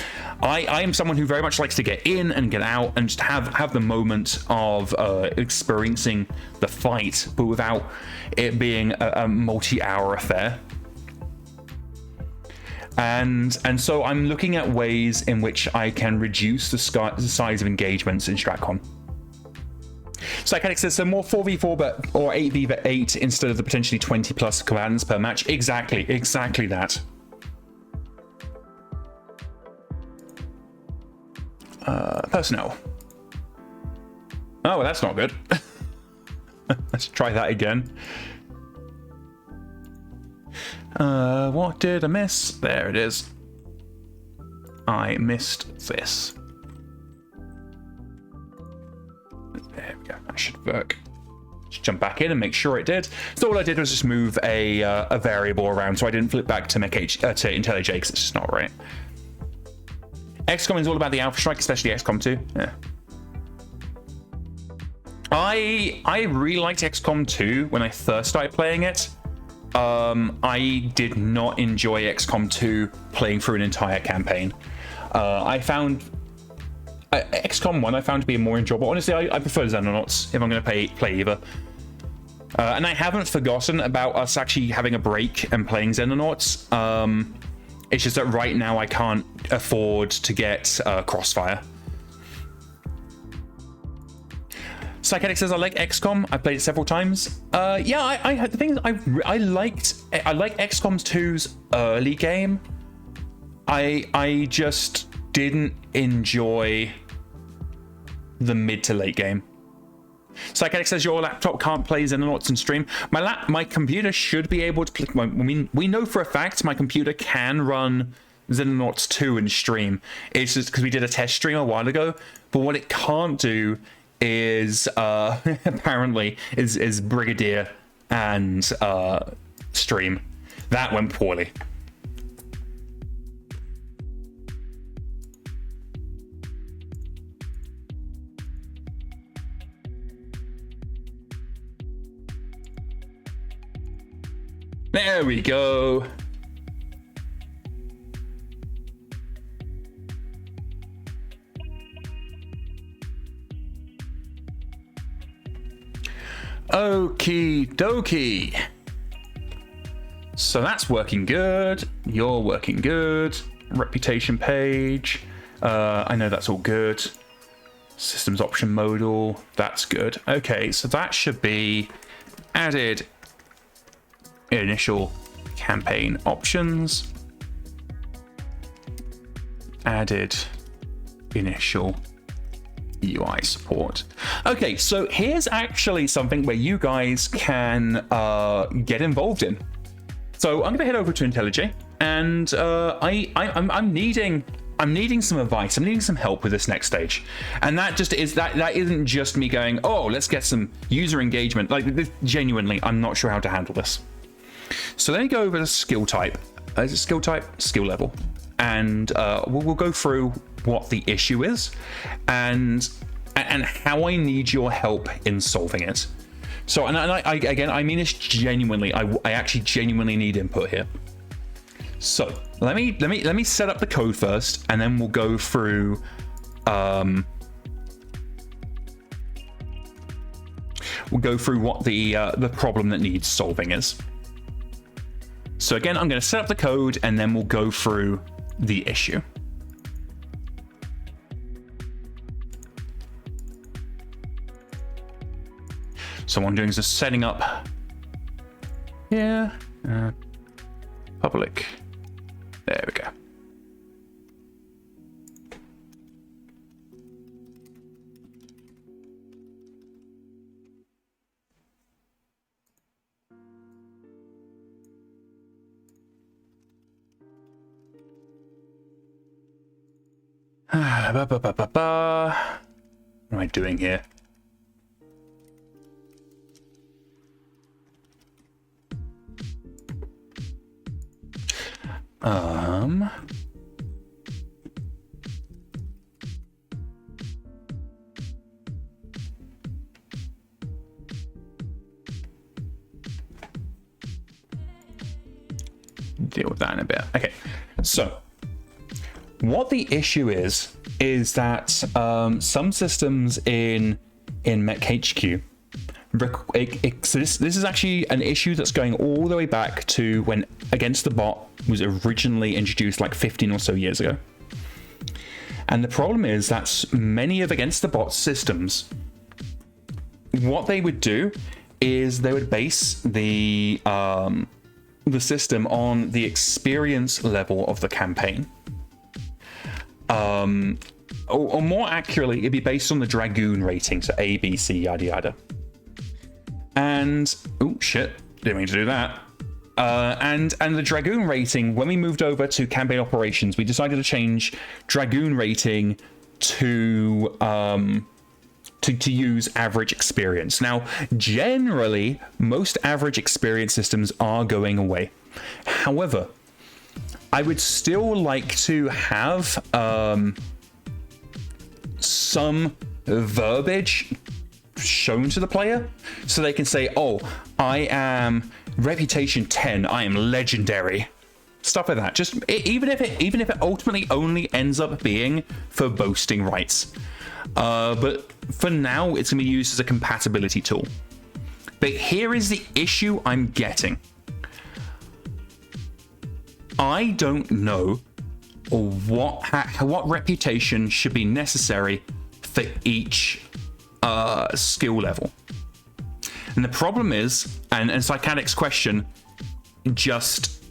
I am someone who very much likes to get in and get out and just have the moment of experiencing the fight, but without it being a multi-hour affair. And so I'm looking at ways in which I can reduce the size of engagements in StratCon. Psychotic says, so more 4v4 or 8v8 instead of the potentially 20 plus combatants per match. Exactly that. Personnel. Oh, well, that's not good. Let's try that again. What did I miss? There it is. I missed this. There we go. That should work. Just jump back in and make sure it did. So all I did was just move a variable around, so I didn't flip back to MekHQ to IntelliJ because it's just not right. XCOM is all about the Alpha Strike, especially XCOM 2. Yeah. I really liked XCOM 2 when I first started playing it. I did not enjoy XCOM 2 playing through an entire campaign. I found XCOM 1 I found to be more enjoyable. Honestly, I prefer Xenonauts if I'm going to play either. And I haven't forgotten about us actually having a break and playing Xenonauts. It's just that right now I can't afford to get Crossfire. Psychotic says, I like XCOM. I played it several times. Yeah, the thing is, I like XCOM 2's early game. I just didn't enjoy the mid to late game. Psychotic says, your laptop can't play Xenonauts and stream. My computer should be able to play. I mean, we know for a fact my computer can run Xenonauts 2 and stream. It's just because we did a test stream a while ago. But what it can't do is apparently is Brigadier and stream. That went poorly. There we go. Okie dokie. So that's working good. You're working good. Reputation page. I know that's all good. Systems option modal. That's good. Okay, so that should be added initial campaign options, added initial UI support. Okay, so here's actually something where you guys can get involved in. So I'm gonna head over to IntelliJ, and I'm needing some advice. I'm needing some help with this next stage, and that isn't just me going, oh, let's get some user engagement. Like this, genuinely, I'm not sure how to handle this. So let me go over to skill type. Is it skill type? Skill level, and we'll go through what the issue is, and how I need your help in solving it. So, and I again, I mean this genuinely. I actually genuinely need input here. So let me set up the code first, and then we'll go through. We'll go through what the problem that needs solving is. So again, I'm going to set up the code, and then we'll go through the issue. So what I'm doing is just setting up here, public. There we go. What am I doing here? Deal with that in a bit. Okay, so what the issue is that some systems in MekHQ, so this is actually an issue that's going all the way back to when Against the Bot was originally introduced like 15 or so years ago. And the problem is that many of Against the Bot systems, what they would do is they would base the system on the experience level of the campaign. Or more accurately, it'd be based on the Dragoon rating, so A, B, C, yada yada. And oh shit, didn't mean to do that. And the Dragoon rating, when we moved over to campaign operations, we decided to change Dragoon rating to use average experience. Now, generally, most average experience systems are going away. However, I would still like to have some verbiage shown to the player so they can say, oh, I am reputation 10, I am legendary, stuff like that. Just even if it ultimately only ends up being for boasting rights, but for now it's gonna be used as a compatibility tool. But here is the issue I'm getting. I don't know what reputation should be necessary for each skill level. And the problem is, and Psychatic's question just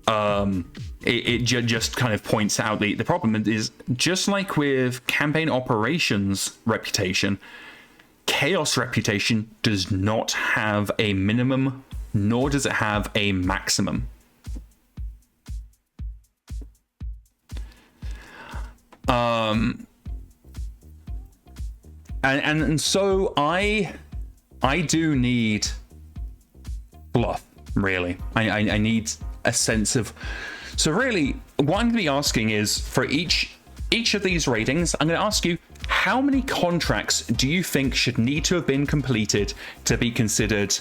just kind of points out the problem is, just like with campaign operations reputation, chaos reputation does not have a minimum, nor does it have a maximum. And so I do need fluff, really. I need a sense of. So really, what I'm going to be asking is, for each of these ratings, I'm going to ask you, how many contracts do you think should need to have been completed to be considered?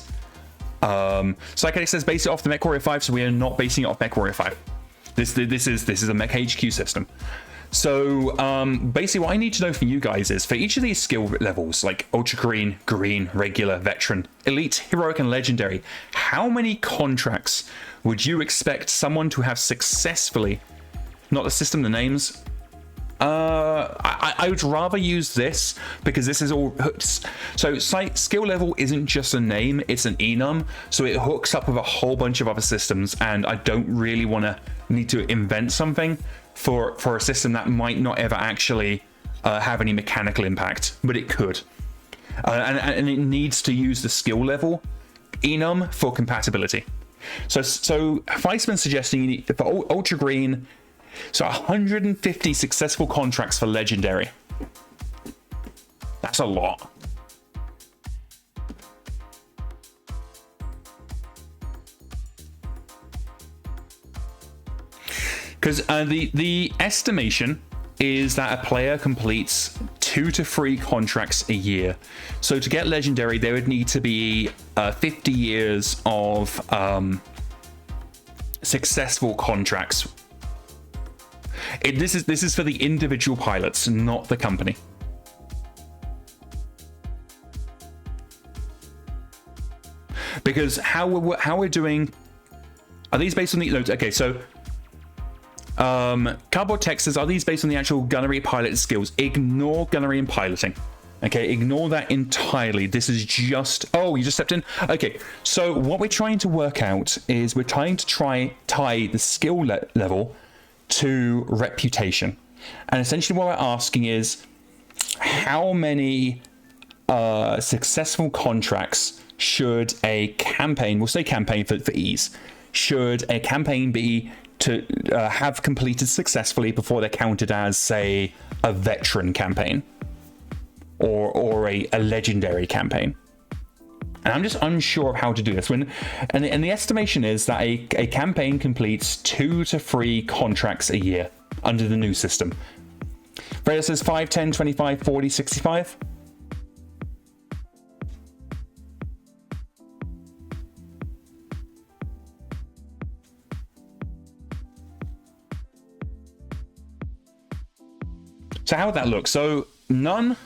Psychic says base it off the MechWarrior 5, so we are not basing it off MechWarrior 5. This is a MekHQ system. So basically what I need to know from you guys is, for each of these skill levels, like Ultra Green, Green, Regular, Veteran, Elite, Heroic, and Legendary, how many contracts would you expect someone to have successfully, not the system, the names, I would rather use this because this is all so site skill level isn't just a name, it's an enum, so it hooks up with a whole bunch of other systems, and I don't really want to need to invent something for a system that might not ever actually have any mechanical impact, but it could, and it needs to use the skill level enum for compatibility. So Feisman's suggesting you need, for Ultra Green, so 150 successful contracts for Legendary. That's a lot. Because the estimation is that a player completes 2 to 3 contracts a year. So to get Legendary, there would need to be 50 years of successful contracts. This is for the individual pilots, not the company. Because how we're doing, are these based on the loads? Okay, so Cardboard Texas, are these based on the actual gunnery pilot skills? Ignore gunnery and piloting. Okay, ignore that entirely. This is just, oh, you just stepped in. Okay, so what we're trying to work out is we're trying to tie the skill level to reputation. And essentially what we're asking is how many successful contracts should a campaign, we'll say campaign for ease, should a campaign be to have completed successfully before they're counted as, say, a veteran campaign or a legendary campaign. And I'm just unsure of how to do this. And the estimation is that a campaign completes 2 to 3 contracts a year under the new system. Raider says 5, 10, 25, 40, 65. So how would that look? So none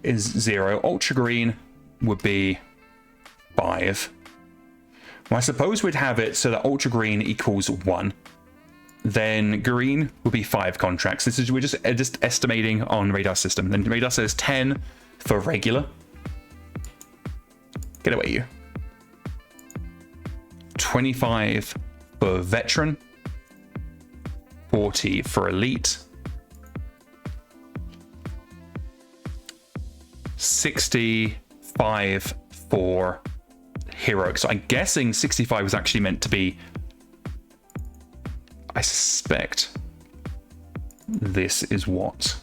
is 0. Ultra Green would be 5. Well, I suppose we'd have it so that Ultra Green equals 1. Then green would be 5 contracts. This is, we're just estimating on radar system. Then radar says 10 for regular. Get away, you. 25 for veteran. 40 for elite. 65 for heroic. So I'm guessing 65 was actually meant to be, I suspect this is what.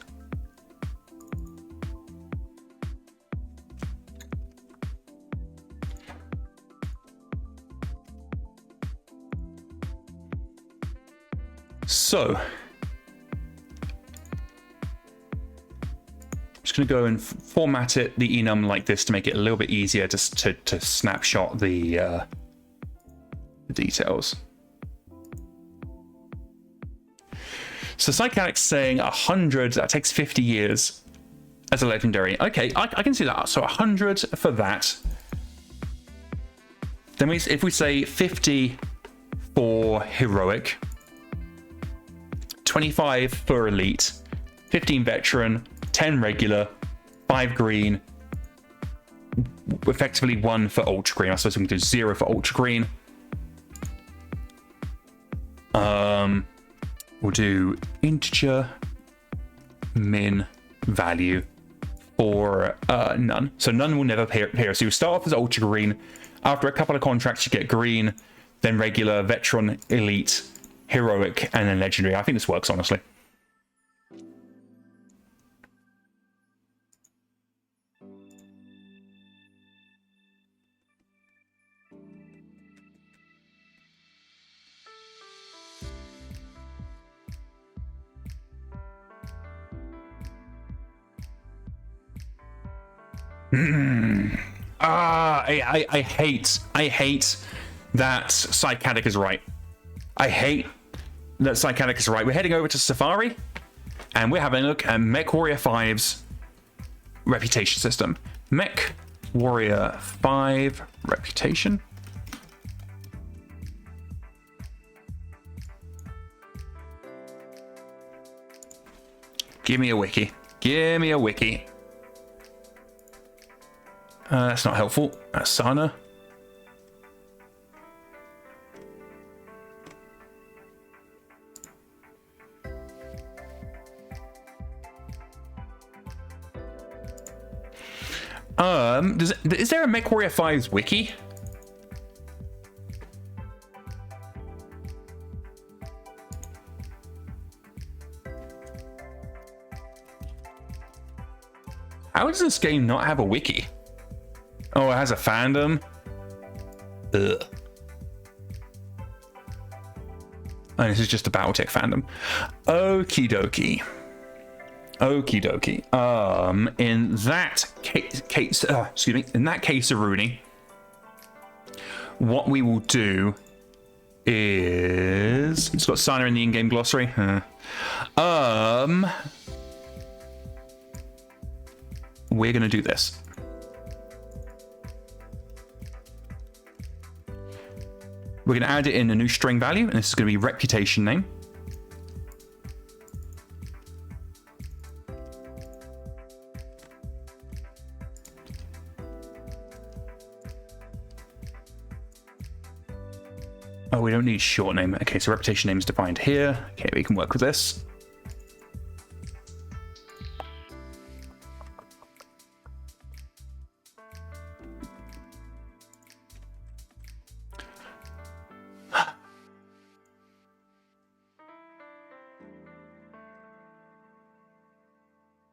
So going to go and format it, the enum, like this to make it a little bit easier to snapshot the details. So Psychotic's saying 100, that takes 50 years as a legendary. Okay, I can see that. So 100 for that. Then if we say 50 for heroic, 25 for elite, 15 veteran, 10 regular, 5 green, effectively 1 for ultra green. I suppose we can do 0 for ultra green. We'll do integer min value for none. So none will never appear. So you start off as ultra green. After a couple of contracts, you get green, then regular, veteran, elite, heroic, and then legendary. I think this works, honestly. I hate that Psychotic is right. I hate that Psychotic is right. We're heading over to Safari, and we're having a look at Mech Warrior 5's reputation system. Mech Warrior 5 reputation. Give me a wiki. Give me a wiki. That's not helpful. That's Sana. Is there a MechWarrior 5's wiki? How does this game not have a wiki? Oh, it has a fandom? Ugh. And this is just a BattleTech fandom. Okie dokie. Okie dokie. In that case, excuse me. In that case, Aruni, what we will do is it's got Sana in the in-game glossary. We're gonna do this. We're gonna add it in a new string value, and this is gonna be reputation name. Oh, we don't need short name. Okay, so reputation name is defined here. Okay, we can work with this.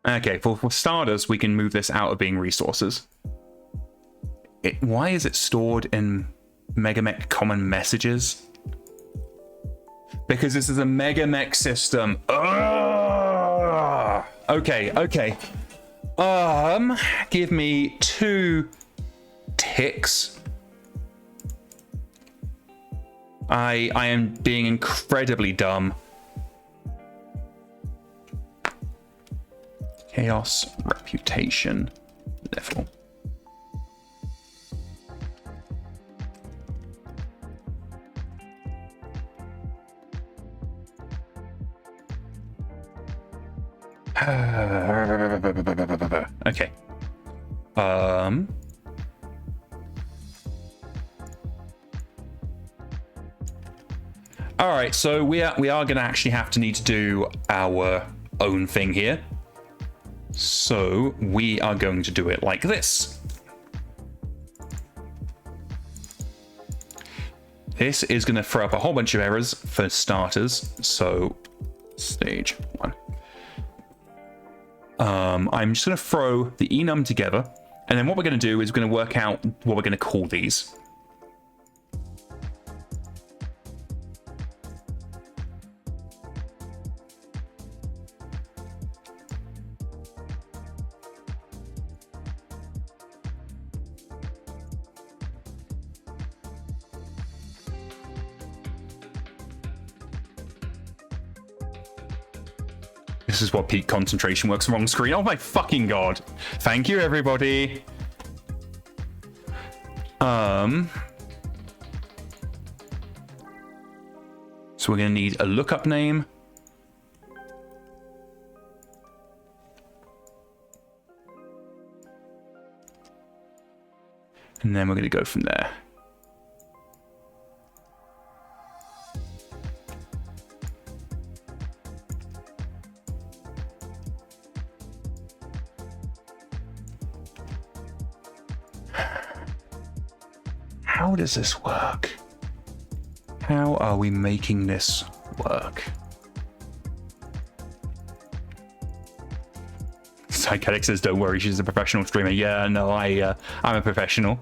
Okay, for starters, we can move this out of being resources. Why is it stored in MegaMek common messages? Because this is a MegaMek system. Ugh! Okay. Give me 2 ticks. I am being incredibly dumb. Chaos reputation level. Okay. All right, so we are going to actually have to need to do our own thing here. So we are going to do it like this. This is going to throw up a whole bunch of errors for starters. So stage 1. I'm just going to throw the enum together, and then what we're going to do is we're going to work out what we're going to call these. This is what peak concentration works wrong screen. Oh my fucking god. Thank you, everybody. So we're going to need a lookup name. And then we're going to go from there. How does this work? How are we making this work? Psychedelic says, don't worry, she's a professional streamer. Yeah, no, I'm a professional.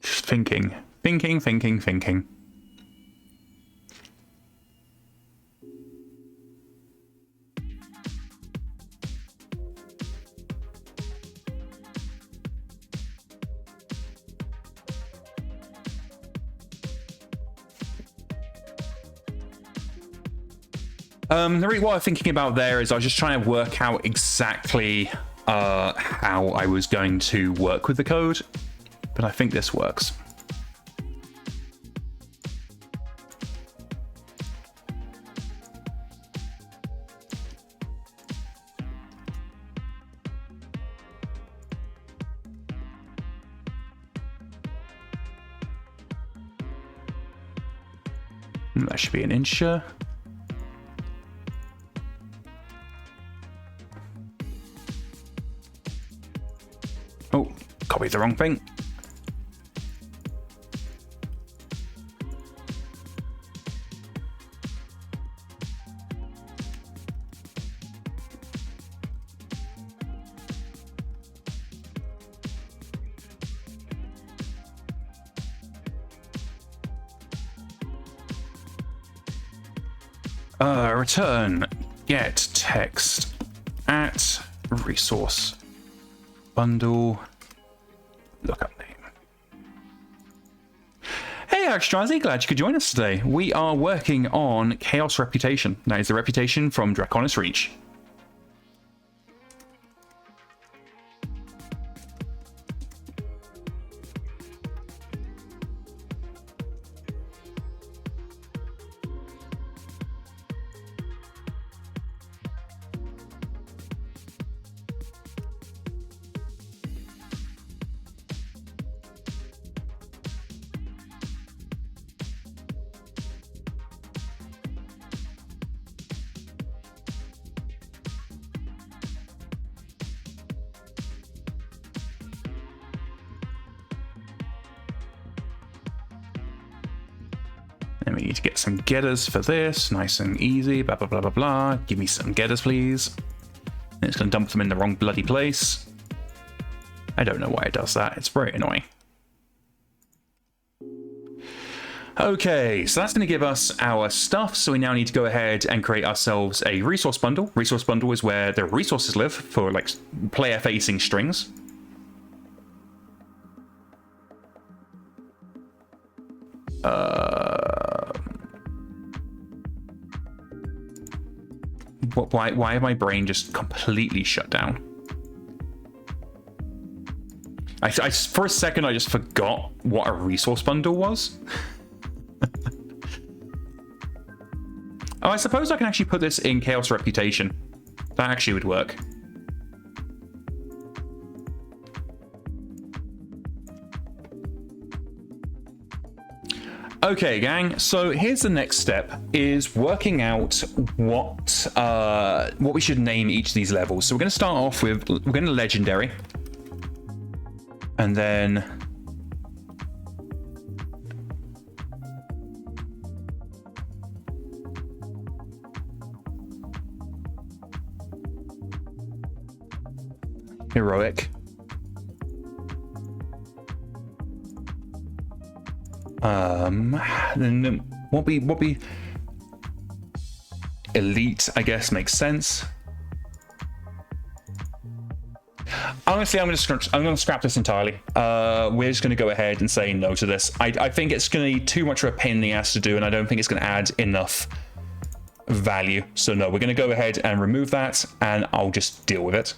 Just thinking. What I'm thinking about there is I was just trying to work out exactly how I was going to work with the code, but I think this works. That should be an insure. Oh, copied the wrong thing. Return get text at resource bundle lookup name. Hey Archstrazi, glad you could join us today. We are working on Chaos Reputation. That is the reputation from Draconis Reach. And we need to get some getters for this, nice and easy, blah, blah, blah, blah, blah. Give me some getters, please. And it's going to dump them in the wrong bloody place. I don't know why it does that. It's very annoying. Okay, so that's going to give us our stuff. So we now need to go ahead and create ourselves a resource bundle. Resource bundle is where the resources live for like player-facing strings. Why my brain just completely shut down? For a second, I just forgot what a resource bundle was. Oh, I suppose I can actually put this in Chaos Reputation. That actually would work. Okay, gang, so here's the next step, is working out what we should name each of these levels. So we're going to start off with, we're going to Legendary. And then... Heroic. Then what be elite, I guess, makes sense. Honestly, I'm going to scrap this entirely. We're just going to go ahead and say no to this. I think it's going to be too much of a pain in the ass to do, and I don't think it's going to add enough value. So no, we're going to go ahead and remove that, and I'll just deal with it.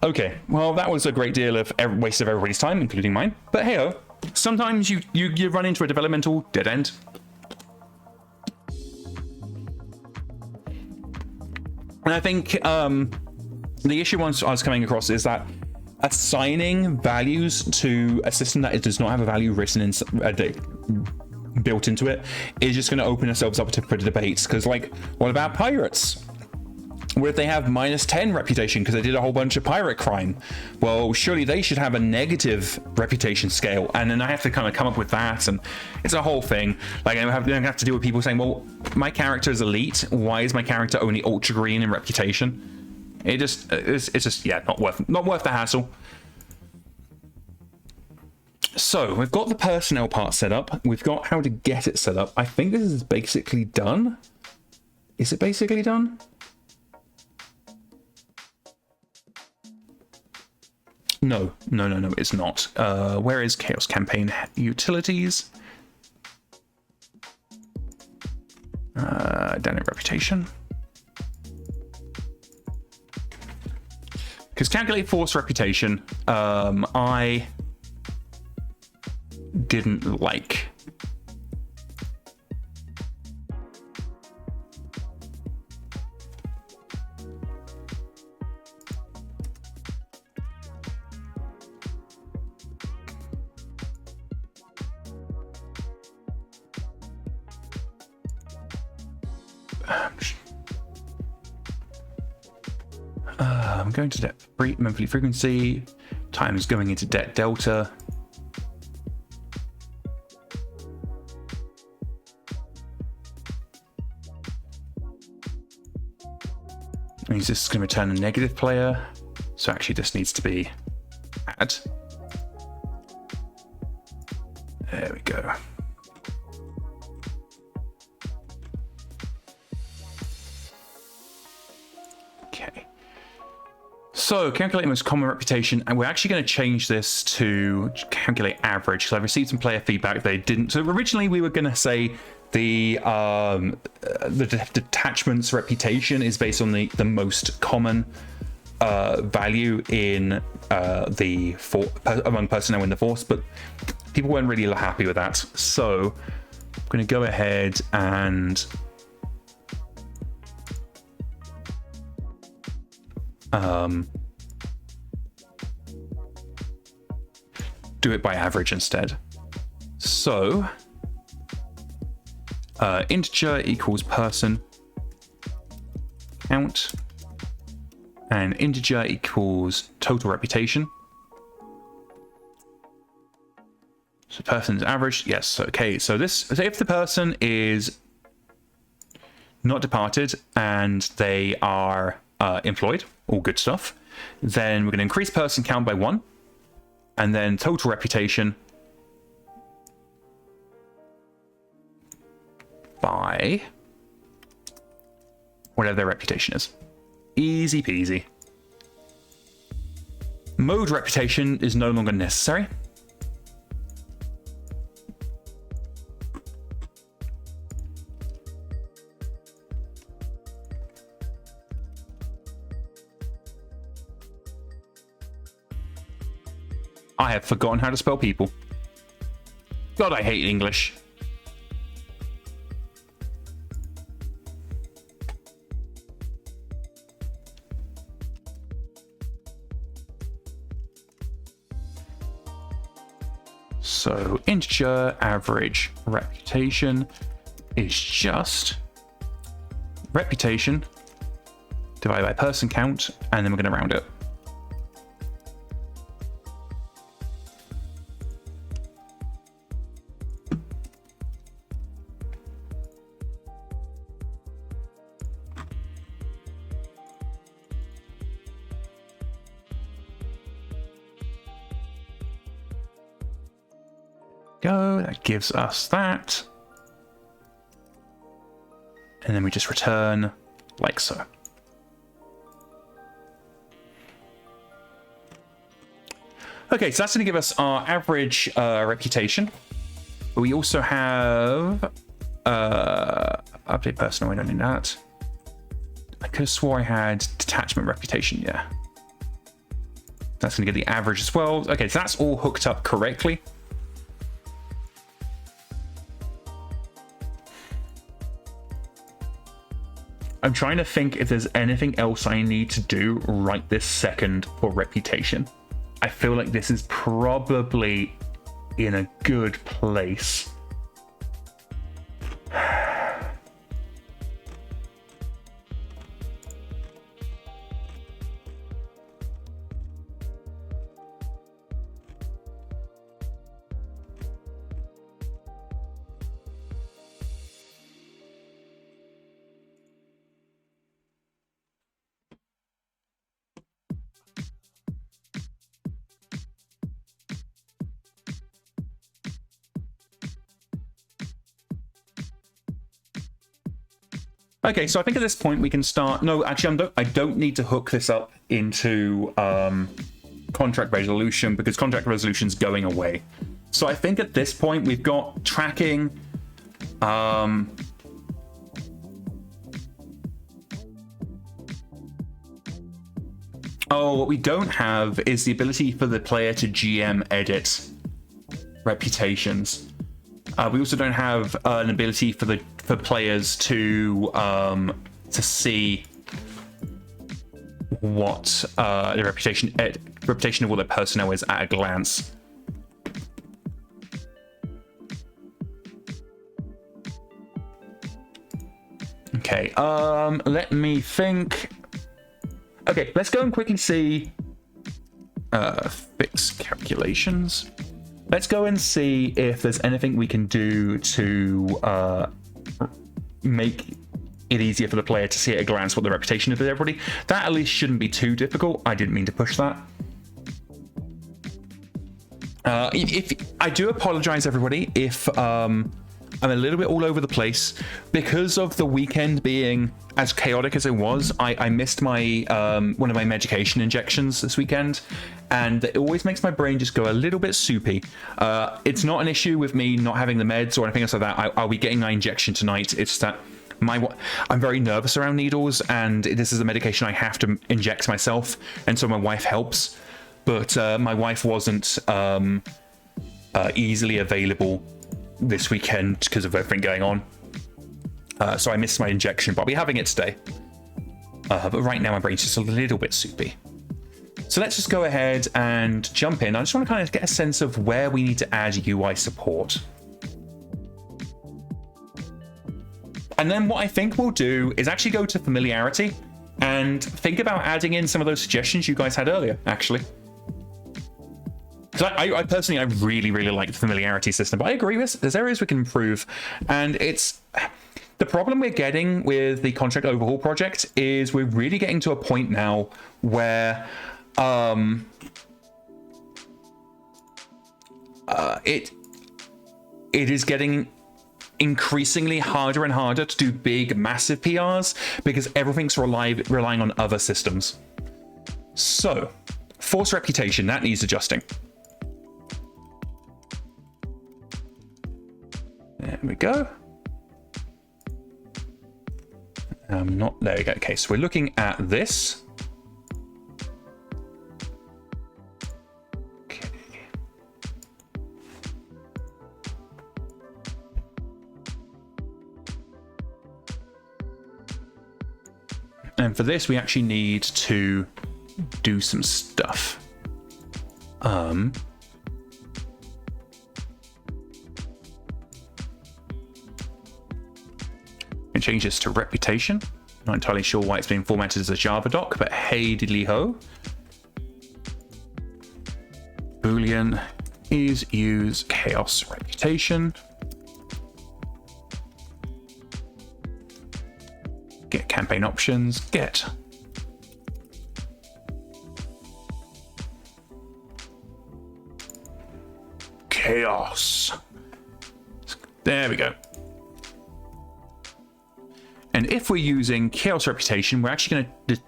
Okay, well, that was a great deal of waste of everybody's time, including mine. But hey-ho, sometimes you run into a developmental dead end. And I think the issue I was coming across is that assigning values to a system that does not have a value written in, built into it is just going to open ourselves up to pretty debates. Because, like, what about pirates? What if they have -10 reputation because they did a whole bunch of pirate crime? Well, surely they should have a negative reputation scale, and then I have to kind of come up with that, and it's a whole thing. Like, I have to deal with people saying, well, my character is elite, why is my character only ultra green in reputation? It's just yeah, not worth the hassle. So we've got the personnel part set up, we've got how to get it set up. I think this is basically done. Is it basically done? No, it's not. Where is Chaos Campaign Utilities? Dynamic reputation. Because calculate force reputation, I didn't like. I'm going to debt monthly frequency. Time is going into debt delta. Means this is going to return a negative player. So actually this needs to be add. There we go. Okay. So calculate most common reputation, and we're actually going to change this to calculate average because I've received some player feedback they didn't. So originally we were going to say the detachment's reputation is based on the most common value in among personnel in the force, but people weren't really happy with that. So I'm going to go ahead and do it by average instead. So integer equals person count, and integer equals total reputation. So person's average, yes, okay. So if the person is not departed and they are employed, all good stuff, then we're going to increase person count by 1, and then total reputation by whatever their reputation is. Easy peasy. Mode reputation is no longer necessary. I have forgotten how to spell people. God, I hate English. So integer average reputation is just reputation divided by person count, and then we're going to round it. Go, that gives us that. And then we just return like so. Okay, so that's going to give us our average reputation. But we also have update personal, I don't need that. I could have swore I had detachment reputation, yeah. That's going to get the average as well. Okay, so that's all hooked up correctly. I'm trying to think if there's anything else I need to do right this second for reputation. I feel like this is probably in a good place. Okay, so I think at this point we can start. No, actually, I don't need to hook this up into contract resolution because contract resolution is going away. So I think at this point we've got tracking, Oh, what we don't have is the ability for the player to GM edit reputations. We also don't have an ability for players to see what the reputation of all their personnel is at a glance. Okay, let me think. Okay, let's go and quickly see fix calculations. Let's go and see if there's anything we can do to make it easier for the player to see at a glance what the reputation is of everybody. That at least shouldn't be too difficult. I didn't mean to push that. If I do apologize, everybody, if I'm a little bit all over the place because of the weekend being as chaotic as it was. I missed my one of my medication injections this weekend, and it always makes my brain just go a little bit soupy. It's not an issue with me not having the meds or anything else like that. I'll be getting my injection tonight. It's that I'm very nervous around needles, and this is a medication I have to inject myself, and so my wife helps. But my wife wasn't easily available this weekend because of everything going on. So I missed my injection, but I'll be having it today. But right now my brain's just a little bit soupy. So let's just go ahead and jump in. I just want to kind of get a sense of where we need to add UI support. And then what I think we'll do is actually go to familiarity and think about adding in some of those suggestions you guys had earlier, actually. Because I personally, I really, really like the familiarity system, but I agree with there's areas we can improve. And it's the problem we're getting with the Contract Overhaul Project is we're really getting to a point now where it is getting increasingly harder and harder to do big, massive PRs because everything's relying on other systems. So, force reputation, that needs adjusting. There we go. There we go. Okay, so we're looking at this. Okay. And for this, we actually need to do some stuff. Change this to reputation. Not entirely sure why it's being formatted as a Java doc, but hey diddly ho. Boolean is use chaos reputation. Get campaign options, get. Chaos. There we go. And if we're using chaos reputation, we're actually going to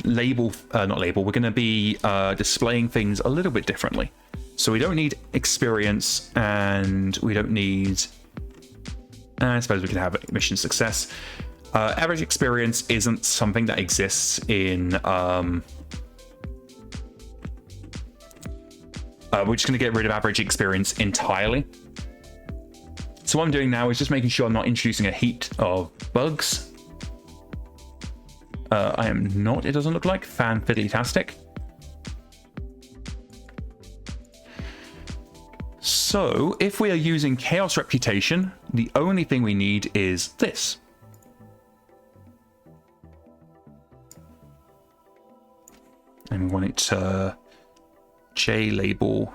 we're going to be displaying things a little bit differently. So we don't need experience, and we don't need, I suppose we can have mission success. Average experience isn't something that exists in, we're just going to get rid of average experience entirely. So what I'm doing now is just making sure I'm not introducing a heap of bugs. I am not, it doesn't look like, fan-fiddly-tastic. So, if we are using chaos reputation, the only thing we need is this. And we want it to JLabel.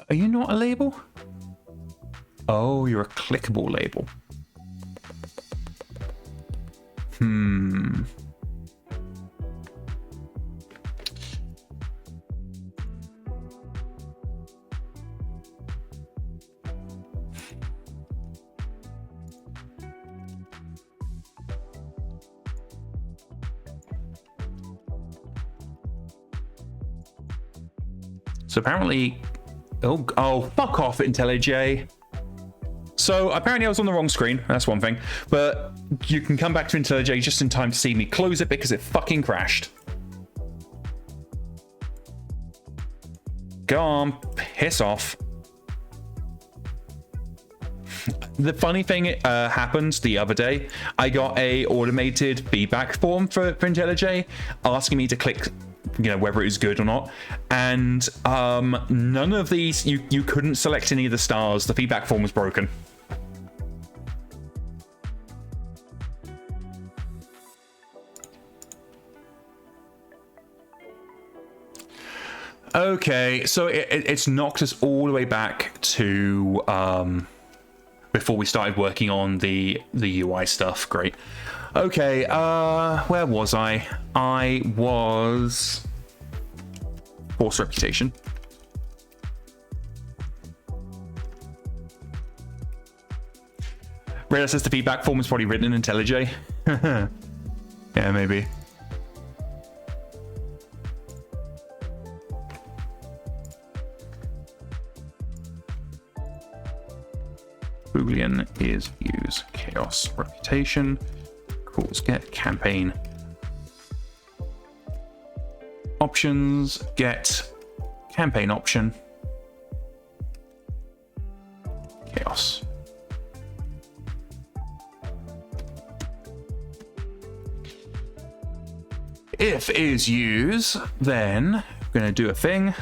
Are you not a label? Oh, you're a clickable label. So apparently, oh, fuck off, IntelliJ. So apparently I was on the wrong screen. That's one thing. But you can come back to IntelliJ just in time to see me close it because it fucking crashed. Go on, piss off. The funny thing happened the other day. I got a automated feedback form for IntelliJ asking me to click, whether it was good or not. And none of these, you couldn't select any of the stars. The feedback form was broken. Okay, so it's knocked us all the way back to before we started working on the UI stuff. Great. Okay, where was I? I was force reputation. Radar says the feedback form is probably written in IntelliJ. Yeah, maybe. Boolean is use chaos reputation equals get campaign options, get campaign option chaos. If is use, then we're going to do a thing.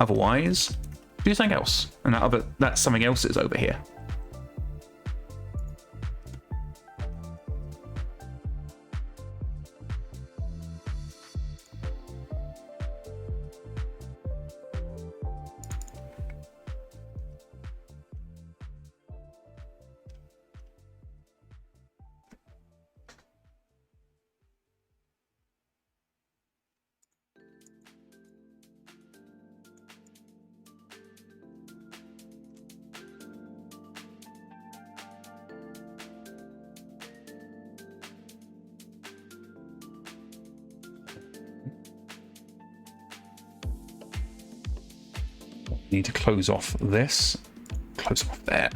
Otherwise, do something else. And that something else is over here. Need to close off this, close off there.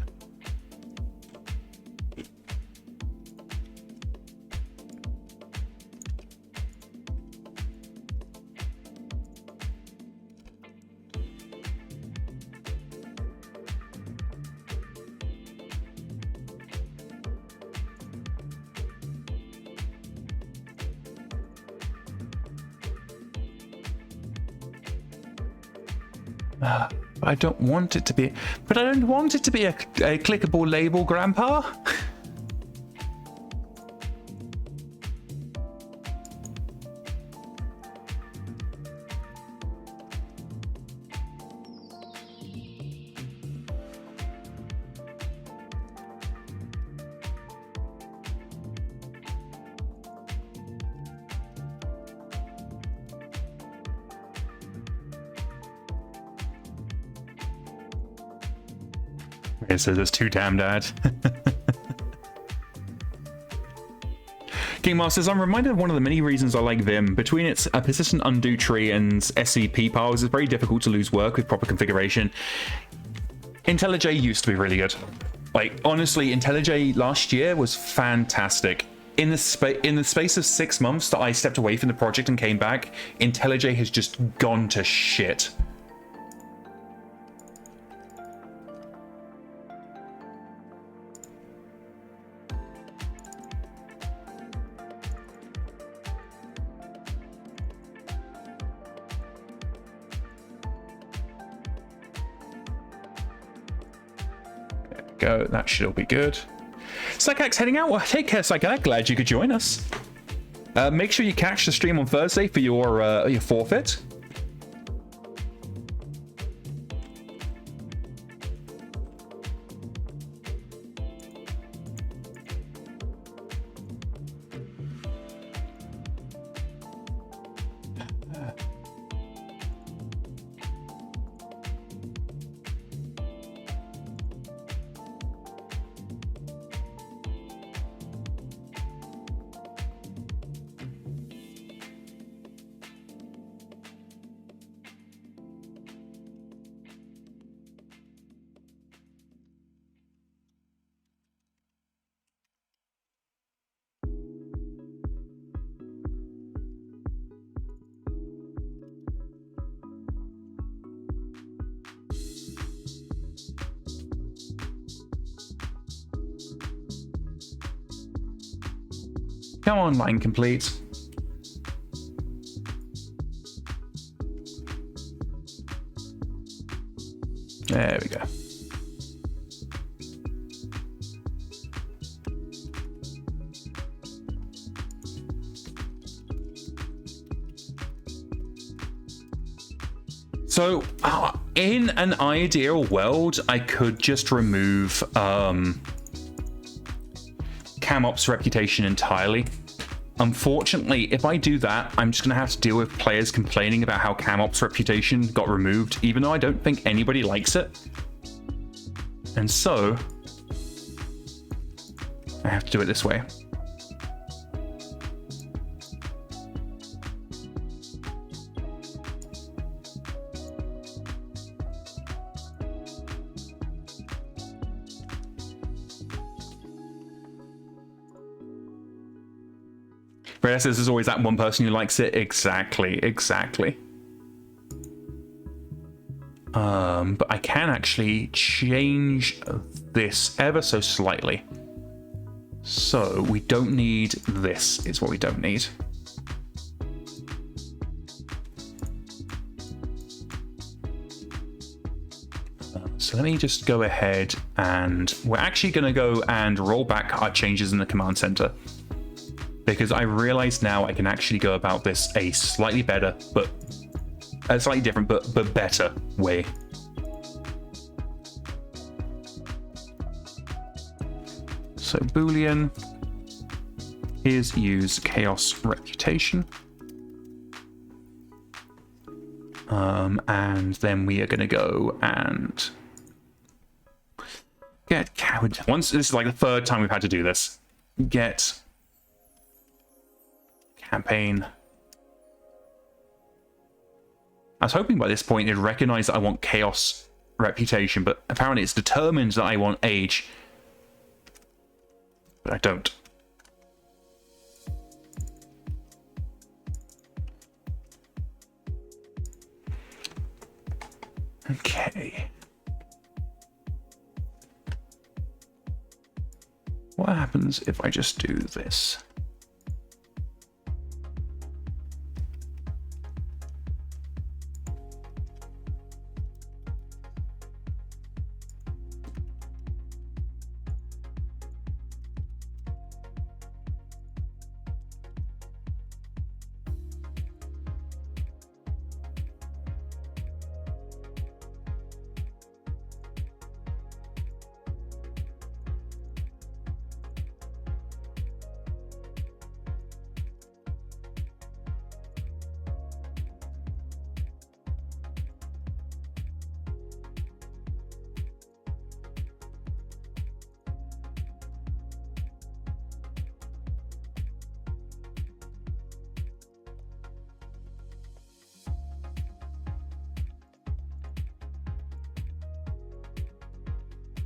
I don't want it to be, but I don't want it to be a clickable label, Grandpa. It says it's too damn dad. Kingmaster says, I'm reminded of one of the many reasons I like Vim. Between its persistent undo tree and SCP piles, it's very difficult to lose work with proper configuration. IntelliJ used to be really good. Like, honestly, IntelliJ last year was fantastic. In the space of 6 months that I stepped away from the project and came back, IntelliJ has just gone to shit. Go, that should all be good. Psychac's heading out. Well, take care, Psychac. Glad you could join us. Make sure you catch the stream on Thursday for your forfeit. Come on, line complete. There we go. So, in an ideal world, I could just remove CamOps reputation entirely. Unfortunately, if I do that, I'm just going to have to deal with players complaining about how CamOps reputation got removed, even though I don't think anybody likes it. And so, I have to do it this way. Yes, there's always that one person who likes it. Exactly. But I can actually change this ever so slightly. So we don't need this, is what we don't need. So let me just go ahead and we're actually going to go and roll back our changes in the command center. Because I realize now I can actually go about this a slightly better, but a slightly different, but better way. So Boolean is use chaos reputation. And then we are going to go and get coward. Once this is like the third time we've had to do this. Get campaign. I was hoping by this point it'd recognize that I want chaos reputation, but apparently it's determined that I want age. But I don't. Okay. What happens if I just do this?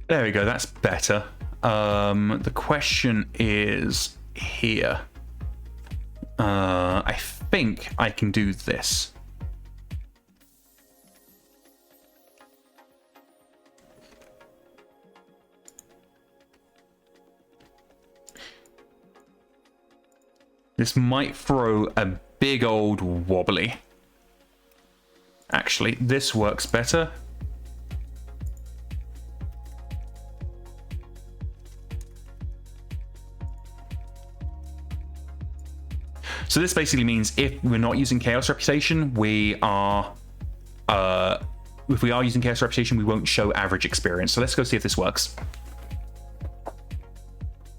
There we go, that's better. The question is here. I think I can do this. This might throw a big old wobbly. Actually, this works better. So this basically means if we're not using chaos reputation, we are if we are using chaos reputation, we won't show average experience. So let's go see if this works.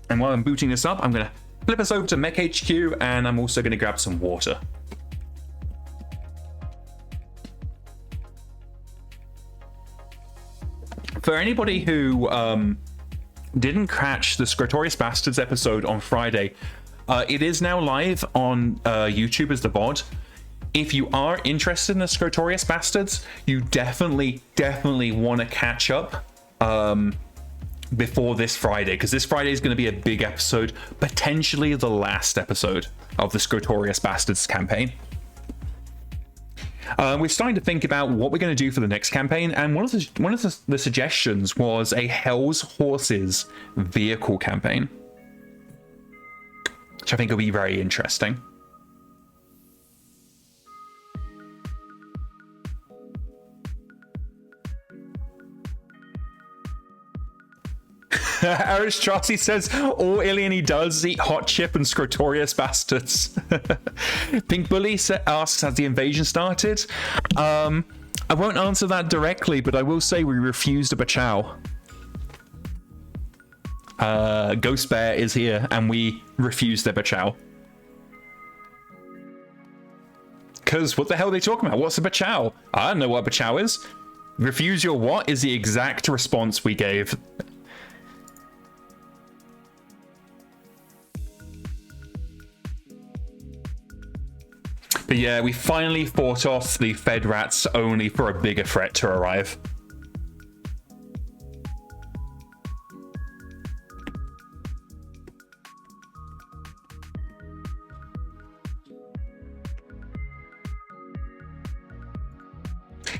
And while I'm booting this up, I'm going to flip us over to MekHQ, and I'm also going to grab some water. For anybody who didn't catch the Scrotorious Bastards episode on Friday, it is now live on YouTube as the VOD. If you are interested in the Scrotorious Bastards, you definitely want to catch up before this Friday, because this Friday is going to be a big episode, potentially the last episode of the Scrotorious Bastards campaign. We're starting to think about what we're going to do for the next campaign, and one of the suggestions was a Hell's Horses vehicle campaign. which I think will be very interesting. Aristrasi says, all Illiani does is eat hot chip and scrotorious bastards. Pink Bully asks, has the invasion started? I won't answer that directly, but I will say we refused a bachow. Ghost Bear is here, and we refused their bachow. Because what the hell are they talking about? What's a bachow? I don't know what a bachow is. Refuse your what is the exact response we gave. But yeah, we finally fought off the Fed rats only for a bigger threat to arrive.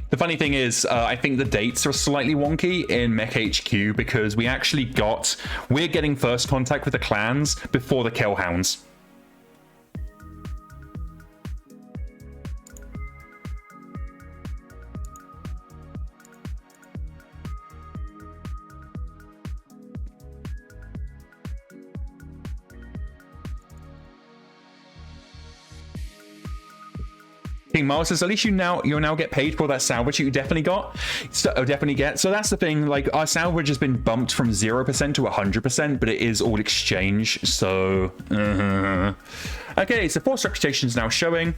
The funny thing is, I think the dates are slightly wonky in MekHQ because we're getting first contact with the clans before the Killhounds. King Miles says, at least you'll now get paid for that salvage you definitely got. Definitely get. So that's the thing, like our salvage has been bumped from 0% to 100%, but it is all exchange. So okay, so Force Reputation is now showing.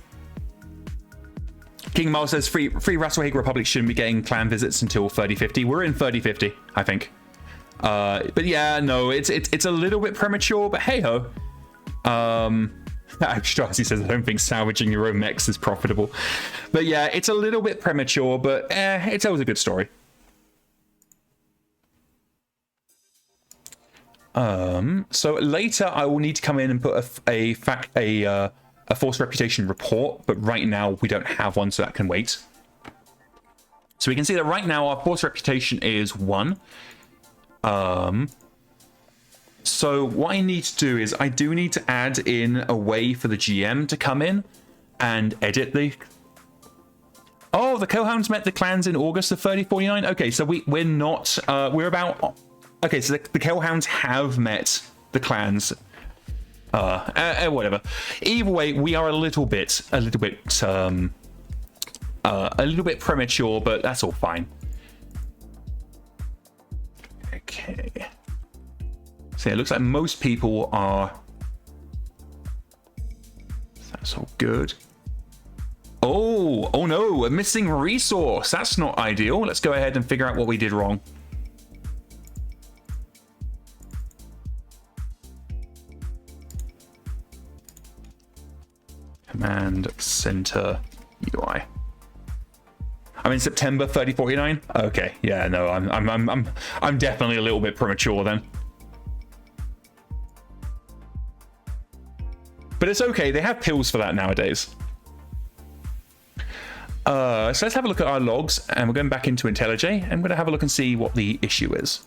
King Miles says free Rattlehague Republic shouldn't be getting clan visits until 3050. We're in 3050, I think. But yeah, no, it's a little bit premature, but hey ho. Strassi says, I don't think salvaging your own mechs is profitable. But yeah, it's a little bit premature, but it tells a good story. So later I will need to come in and put a Force Reputation report, but right now we don't have one, so that can wait. So we can see that right now our Force Reputation is 1. So what I need to do is I do need to add in a way for the GM to come in and edit the... Oh, the Killhounds met the clans in August of 3049. Okay, so we're not... we're about... Okay, so the Killhounds have met the clans. Whatever. Either way, we are a little bit premature, but that's all fine. Okay. So yeah, it looks like most people are... That's all good. Oh no, a missing resource. That's not ideal. Let's go ahead and figure out what we did wrong. Command Center UI. I'm in September 3049. Okay, yeah, no, I'm definitely a little bit premature then. But it's okay, they have pills for that nowadays. So let's have a look at our logs, and we're going back into IntelliJ, and we're going to have a look and see what the issue is.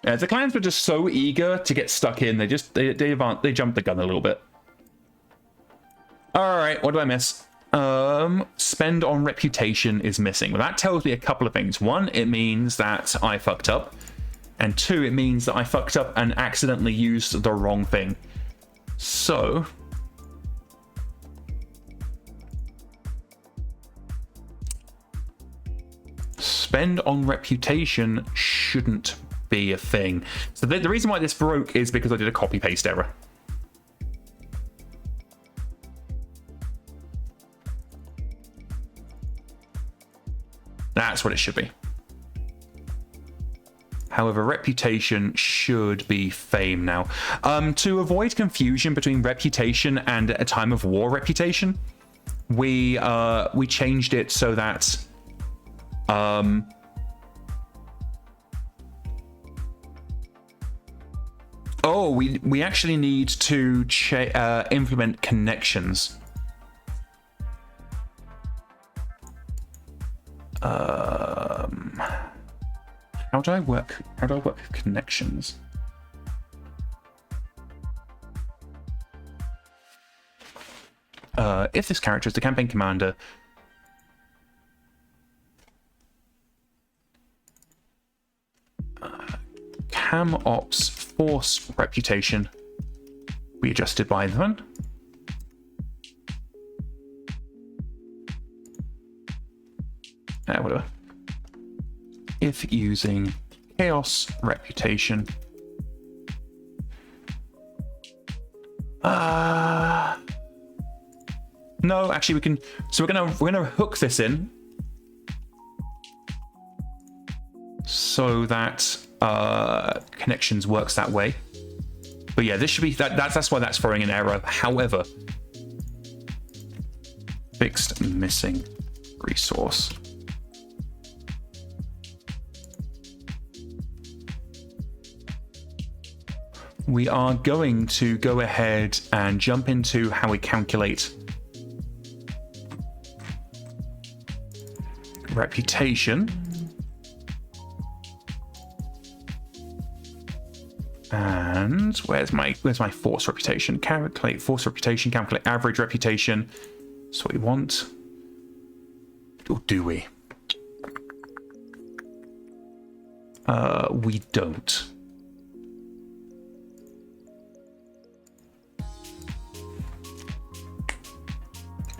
The clans were just so eager to get stuck in, they jumped the gun a little bit. All right, what do I miss? Spend on reputation is missing. Well, that tells me a couple of things. One, it means that I fucked up. And two, it means that I fucked up and accidentally used the wrong thing. So... spend on reputation shouldn't be a thing. So the reason why this broke is because I did a copy-paste error. That's what it should be. However, reputation should be fame now. To avoid confusion between reputation and a time of war reputation, we changed it so that Oh, we actually need to implement connections. How do I work? How do I work with connections? If this character is the campaign commander, Cam Ops Force reputation be adjusted by them. Whatever. If using Chaos reputation. No, actually we can. So we're gonna hook this in so that connections works that way. But yeah, this should be that's why that's throwing an error. However, fixed missing resource. We are going to go ahead and jump into how we calculate reputation. And where's my force reputation? Calculate force reputation, calculate average reputation. That's what we want. Or do we? We don't.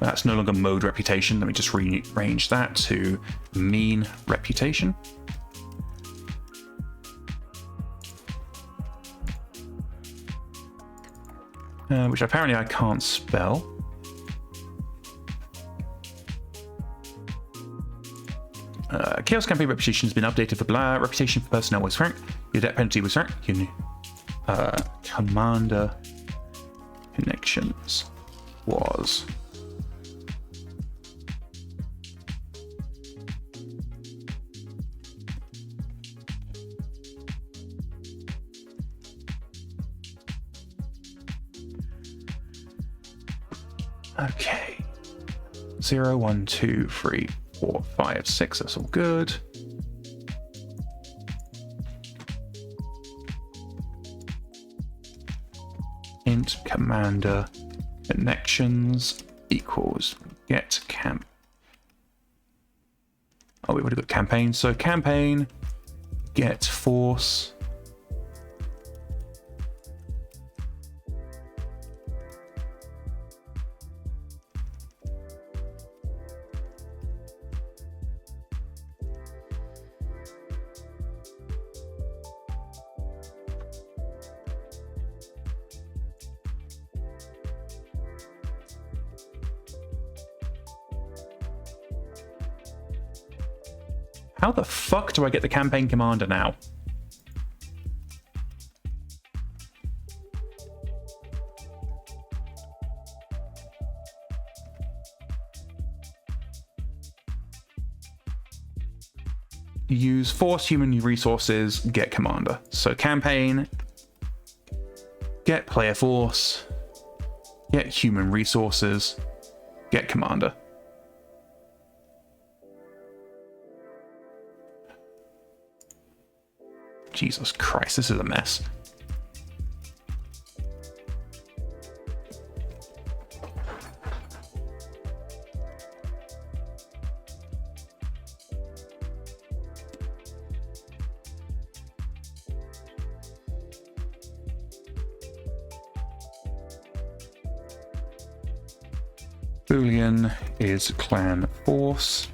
That's no longer mode reputation. Let me just rearrange that to mean reputation. Which apparently I can't spell. Chaos campaign reputation has been updated for blah. Reputation for personnel was rank. Your debt penalty was rank. Commander connections was. Okay. 0, 1, 2, 3, 4, 5, 6. That's all good. Int commander connections equals get camp. Oh, we've already got campaign. So campaign get force. How the fuck do I get the campaign commander now? Use force human resources, get commander. So campaign, get player force, get human resources, get commander. Jesus Christ, this is a mess. Boolean is clan force.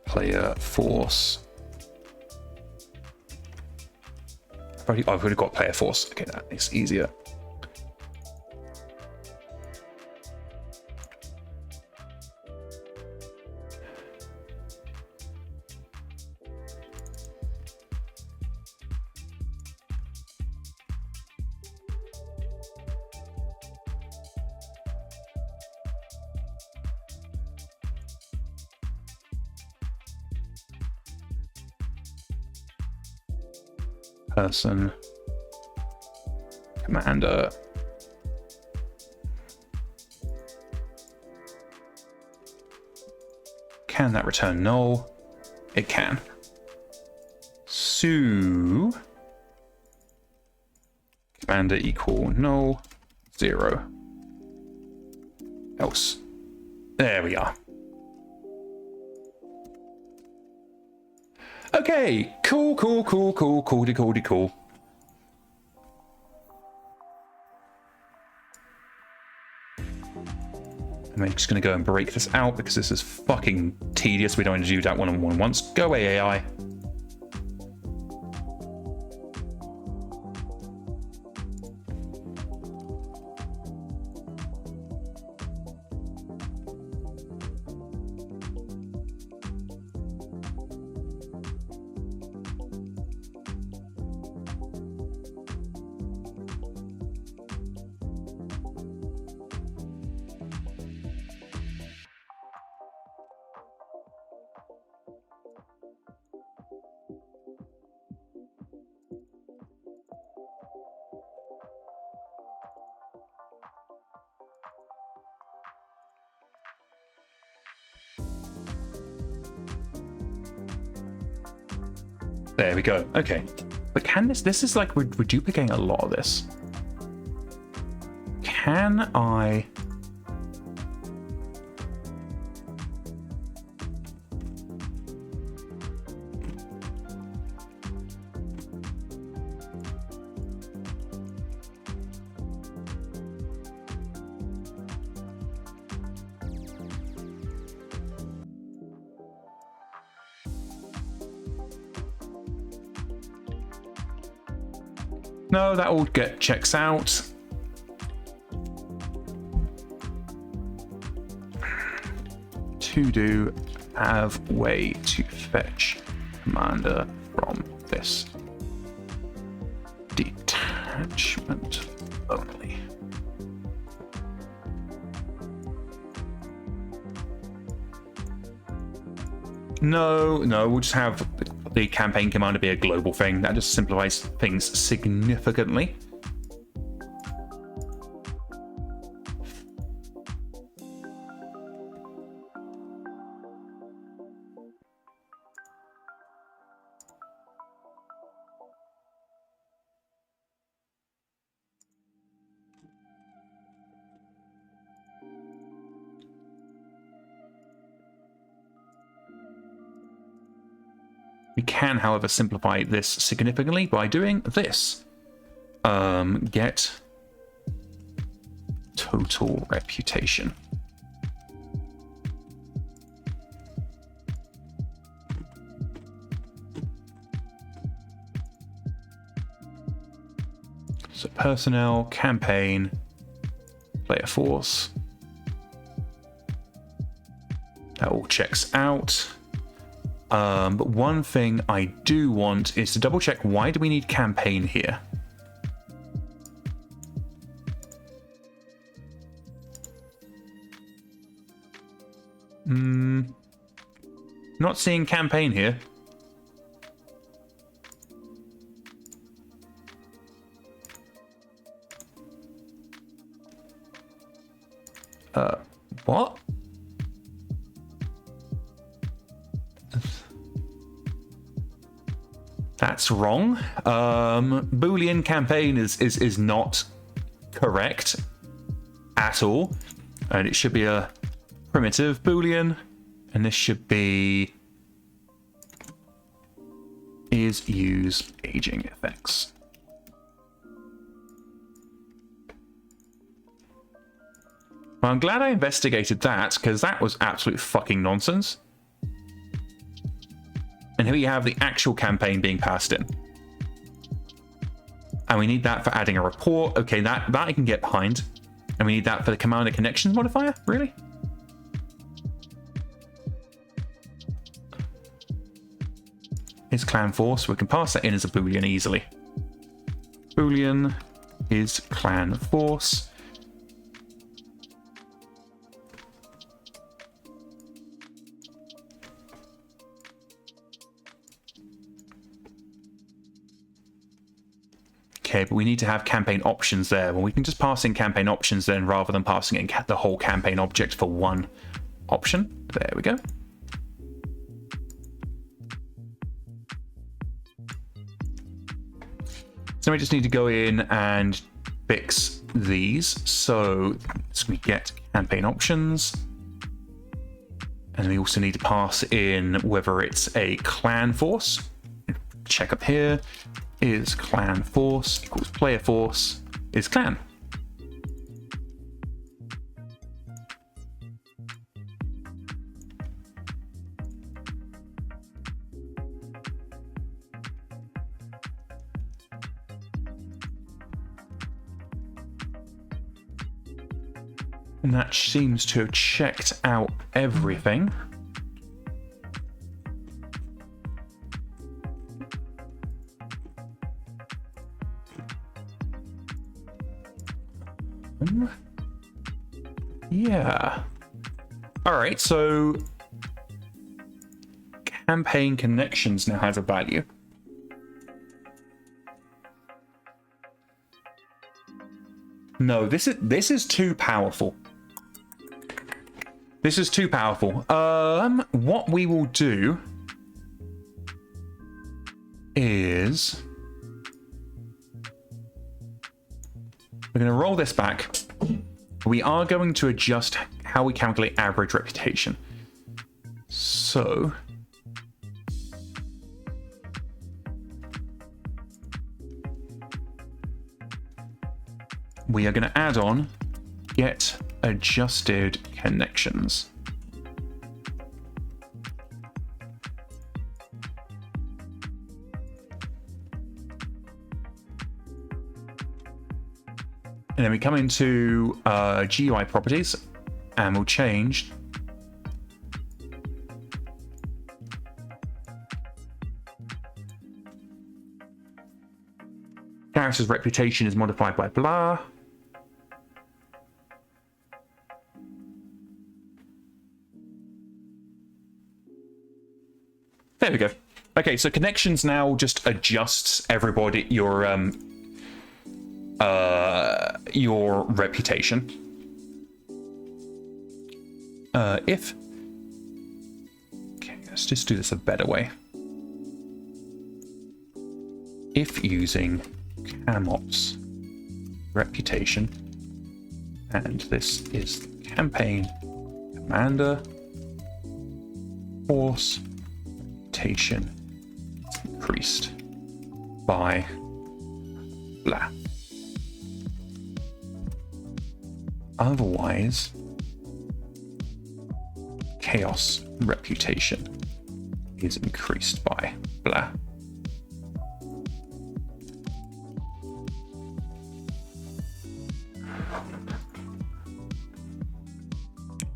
Player force. I've already got player force. Okay, that is easier. person commander can that return null? It can. So commander equal null 0 else. There we are. Okay, cool. I'm just going to go and break this out because this is fucking tedious. We don't want to do that one-on-one once. Go away, AI. There we go. Okay. But can this is like we're duplicating a lot of this. Can I... No, that all checks out. To do have way to fetch commander from this detachment only. No, we'll just have the campaign commander be a global thing. That just simplifies things significantly. We can, however, simplify this significantly by doing this. Get total reputation. So personnel, campaign, player force. That all checks out. But one thing I do want is to double check, why do we need campaign here? Not seeing campaign here. What? That's wrong. Boolean campaign is not correct at all. And it should be a primitive Boolean. And this should be is use aging effects. Well, I'm glad I investigated that, because that was absolute fucking nonsense. And here we have the actual campaign being passed in. And we need that for adding a report. Okay, that I can get behind. And we need that for the commander connections modifier? Really? Is clan force. We can pass that in as a Boolean easily. Boolean is clan force. Okay, but we need to have campaign options there. Well, we can just pass in campaign options then, rather than passing in the whole campaign object for one option. There we go. So we just need to go in and fix these. So we get campaign options. And we also need to pass in whether it's a clan force. Check up here. Is clan force equals player force is clan. And that seems to have checked out everything. Yeah. All right, so campaign connections now has a value. No, this is too powerful. This is too powerful. What we will do is we're going to roll this back. We are going to adjust how we calculate average reputation. So we are going to add on get adjusted connections. And then we come into GUI properties and we'll change character's reputation is modified by blah. There we go. Okay, so connections now just adjusts everybody your reputation. If okay, let's just do this a better way. If using camops reputation, and this is campaign commander force reputation increased by blah. Otherwise, chaos reputation is increased by blah.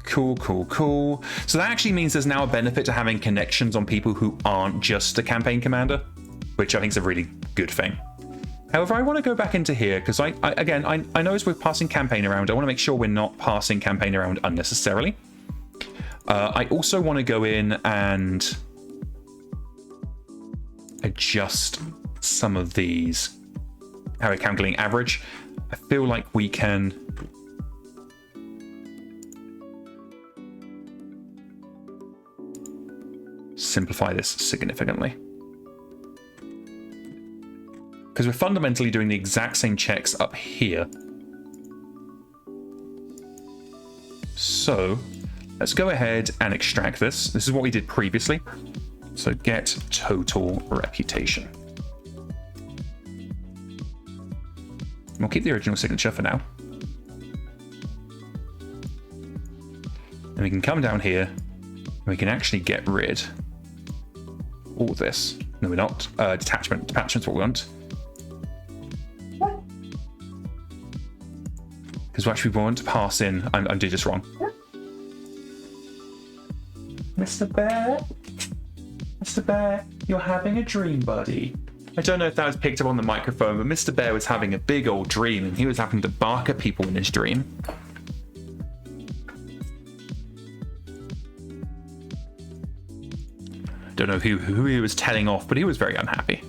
Cool. So that actually means there's now a benefit to having connections on people who aren't just a campaign commander, which I think is a really good thing. However, I want to go back into here because I know as we're passing campaign around, I want to make sure we're not passing campaign around unnecessarily. I also want to go in and adjust some of these, how we're calculating average. I feel like we can simplify this significantly. Because we're fundamentally doing the exact same checks up here. So let's go ahead and extract this. This is what we did previously. So get total reputation. We'll keep the original signature for now. And we can come down here and we can actually get rid of all this. No, we're not. Detachment. Detachment's what we want. Because actually we want to pass in. I did this wrong. Mr. Bear? Mr. Bear, you're having a dream, buddy. I don't know if that was picked up on the microphone, but Mr. Bear was having a big old dream and he was having to bark at people in his dream. Don't know who he was telling off, but he was very unhappy.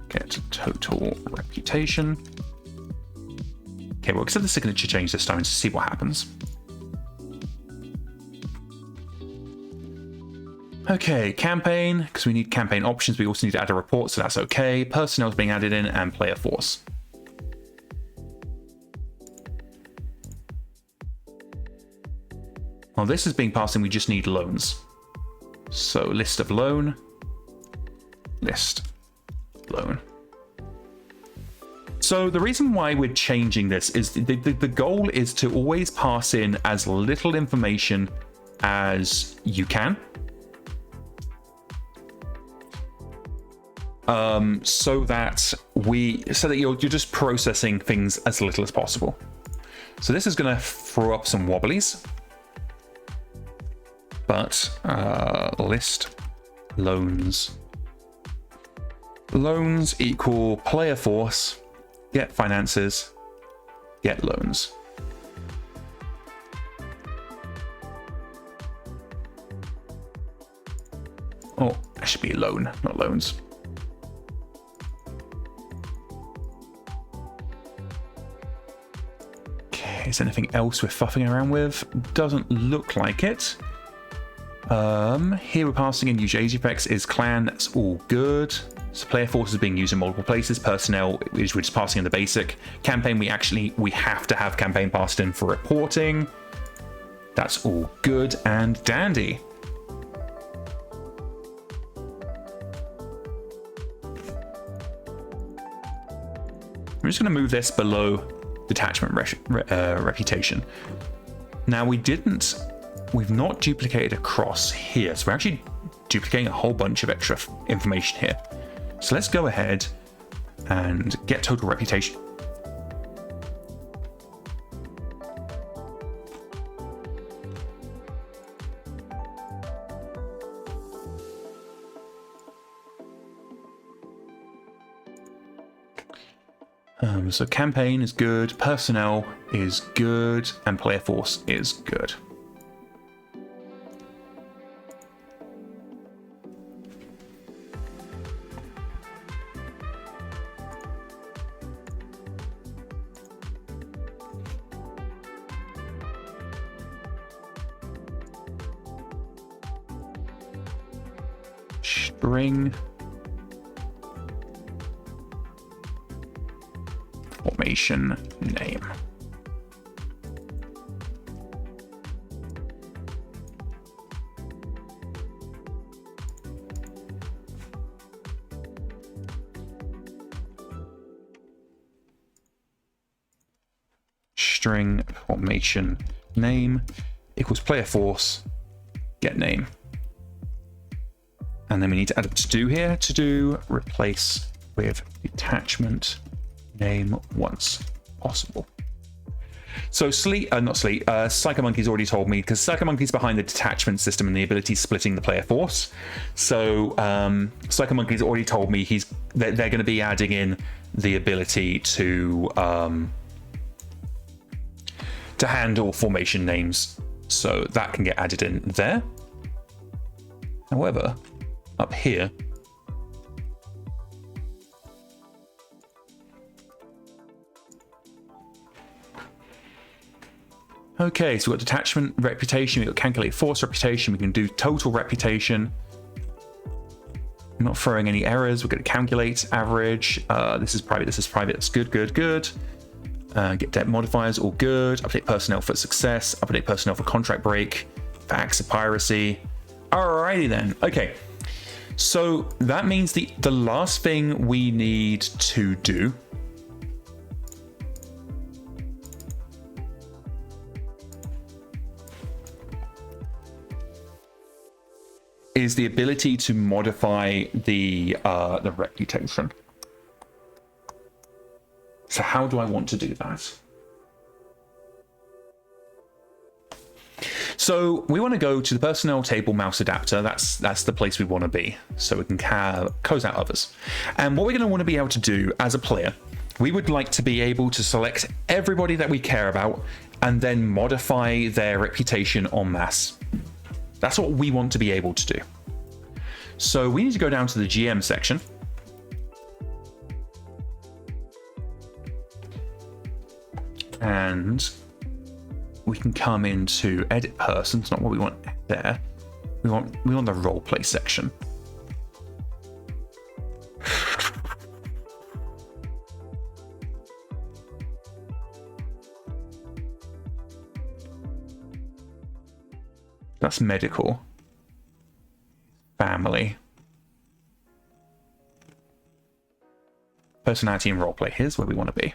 Get total reputation. Okay, we'll accept the signature change this time to see what happens. Okay, campaign, because we need campaign options. We also need to add a report, so that's okay. Personnel is being added in, and player force. While this is being passed in, we just need loans. So list of loan, list loan. So the reason why we're changing this is the goal is to always pass in as little information as you can. So that you're just processing things as little as possible. So this is going to throw up some wobblies, but list loans equal player force, get finances, get loans. Oh, that should be loan, not loans. Is anything else we're fuffing around with? Doesn't look like it. Here we're passing in user age effects is clan. That's all good. So player force is being used in multiple places. Personnel is we're just passing in the basic. Campaign we have to have campaign passed in for reporting. That's all good and dandy. I'm just going to move this below detachment reputation. Now we've not duplicated across here, so we're actually duplicating a whole bunch of extra information here. So let's go ahead and get total reputation. So campaign is good, personnel is good, and player force is good. String formation name. String formation name equals player force get name. And then we need to add a to-do here. To-do replace with detachment name once possible. So Psychomonkey's already told me, because Psychomonkey's behind the detachment system and the ability splitting the player force. So Psychomonkey's already told me they're going to be adding in the ability to handle formation names, so that can get added in there. However, up here, okay, so we've got detachment reputation, we've got calculate force reputation, we can do total reputation. I'm not throwing any errors, we're going to calculate average. This is private, that's good. Get debt modifiers, all good. Update personnel for success, update personnel for contract break, for acts of piracy. Alrighty then, okay. So that means the last thing we need to do is the ability to modify the reputation. So how do I want to do that? So we want to go to the personnel table mouse adapter. That's the place we want to be, so we can close out others. And what we're going to want to be able to do as a player, we would like to be able to select everybody that we care about and then modify their reputation en masse. That's what we want to be able to do. So we need to go down to the GM section. And we can come into edit person. It's not what we want there. We want the roleplay section. That's medical. Family. Personality and roleplay. Here's where we want to be.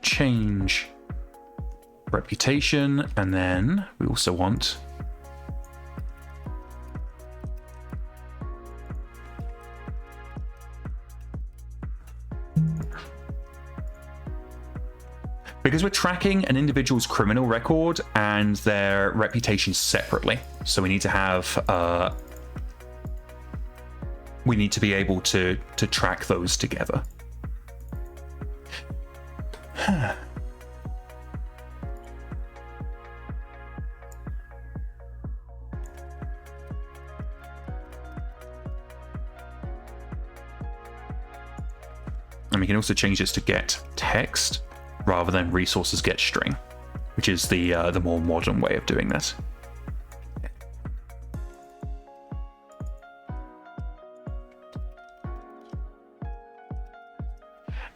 Change reputation, and then we also want because we're tracking an individual's criminal record and their reputation separately, so we need to have we need to be able to track those together. And we can also change this to get text rather than resources get string, which is the more modern way of doing this.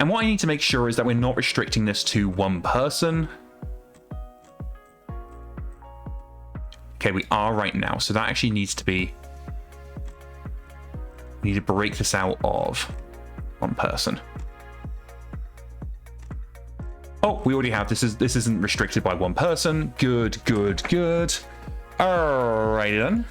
And what I need to make sure is that we're not restricting this to one person. Okay, we are right now, so that actually needs to be... We need to break this out of one person. Oh, we already have. This isn't restricted by one person. Good, good, good. Alrighty then.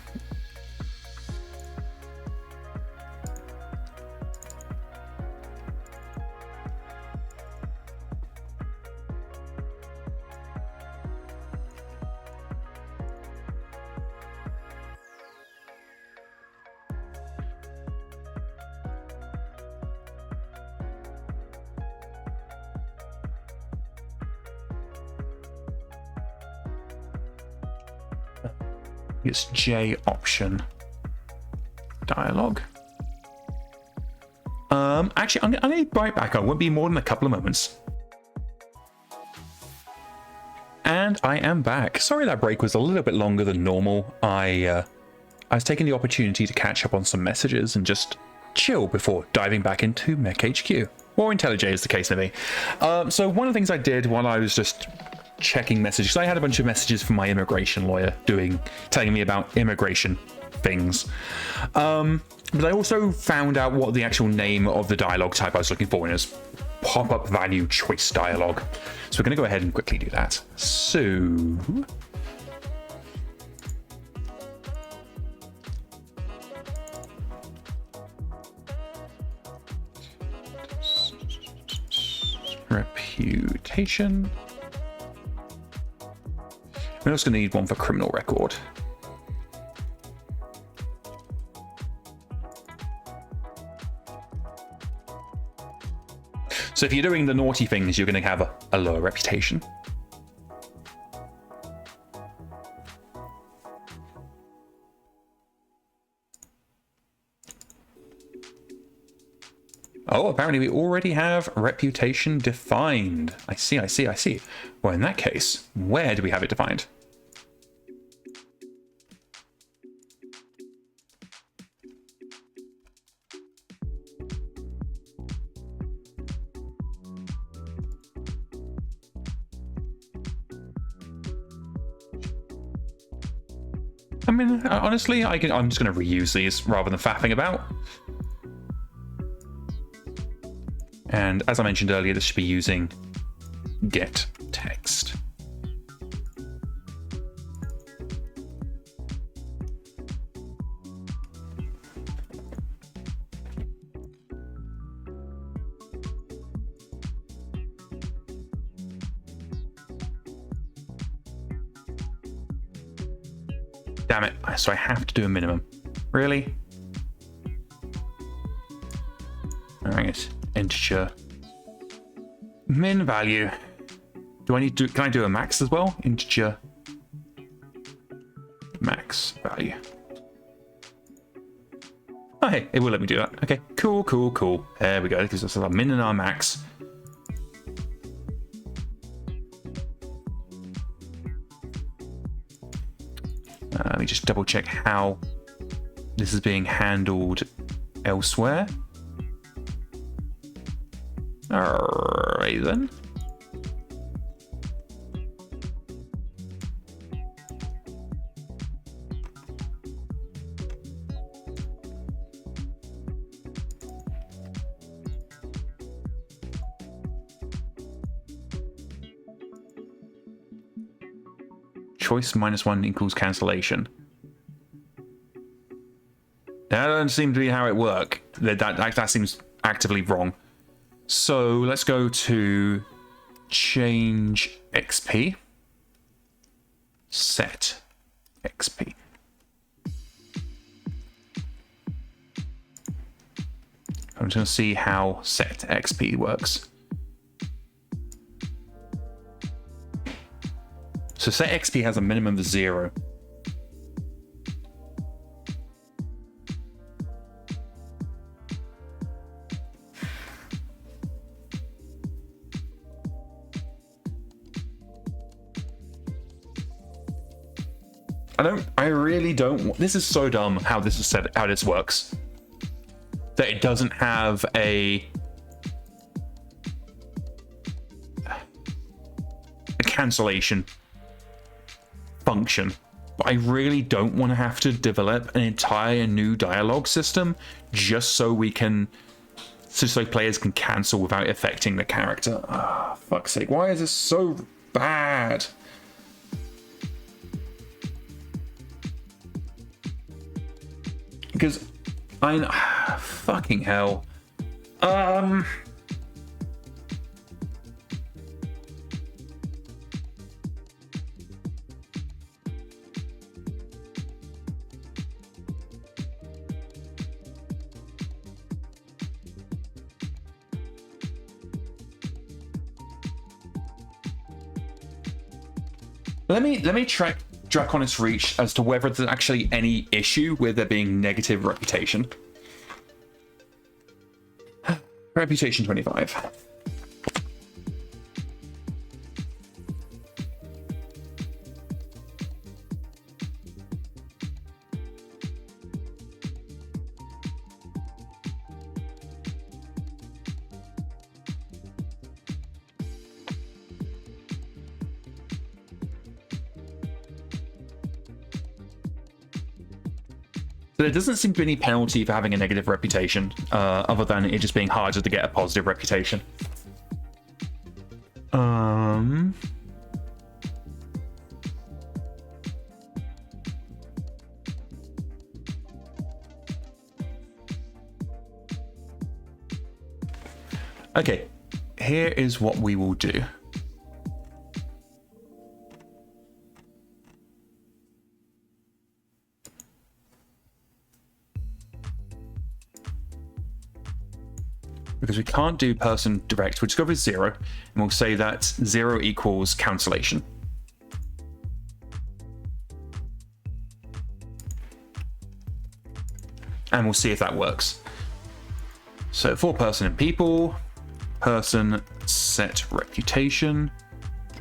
It's J option dialogue. Actually, I'm going to be right back. I won't be more than a couple of moments. And I am back. Sorry that break was a little bit longer than normal. I was taking the opportunity to catch up on some messages and just chill before diving back into MekHQ. Or IntelliJ, as the case may be. So one of the things I did while I was just checking messages, because I had a bunch of messages from my immigration lawyer telling me about immigration things. But I also found out what the actual name of the dialogue type I was looking for, and it's pop-up value choice dialogue. So we're going to go ahead and quickly do that. So reputation. We're also going to need one for criminal record. So if you're doing the naughty things, you're going to have a lower reputation. Oh, apparently we already have reputation defined. I see. Well, in that case, where do we have it defined? I mean, honestly, I'm just going to reuse these rather than faffing about. And as I mentioned earlier, this should be using get text. Damn it, so I have to do a minimum. Really? All right, integer. Min value. Do I need to, can I do a max as well? Integer. Max value. Oh, hey, it will let me do that. Okay, cool, cool, cool. There we go. That gives us our min and our max. Let me just double check how this is being handled elsewhere. Alright then. Choice -1 equals cancellation. That doesn't seem to be how it works. That seems actively wrong. So let's go to change XP. Set XP. I'm just going to see how set XP works. So set XP has a minimum of 0. I really don't. This is so dumb how this is set, how this works. That it doesn't have a cancellation function. But I really don't want to have to develop an entire new dialogue system just so we can, so players can cancel without affecting the character. Ah, fuck's sake! Why is this so bad? Because fucking hell. Let me track Draconis Reach as to whether there's actually any issue with there being negative reputation. Reputation 25. There doesn't seem to be any penalty for having a negative reputation, other than it just being harder to get a positive reputation. Okay, here is what we will do. Because we can't do person direct, we'll just go with 0, and we'll say that 0 equals cancellation. And we'll see if that works. So for person and people, person set reputation,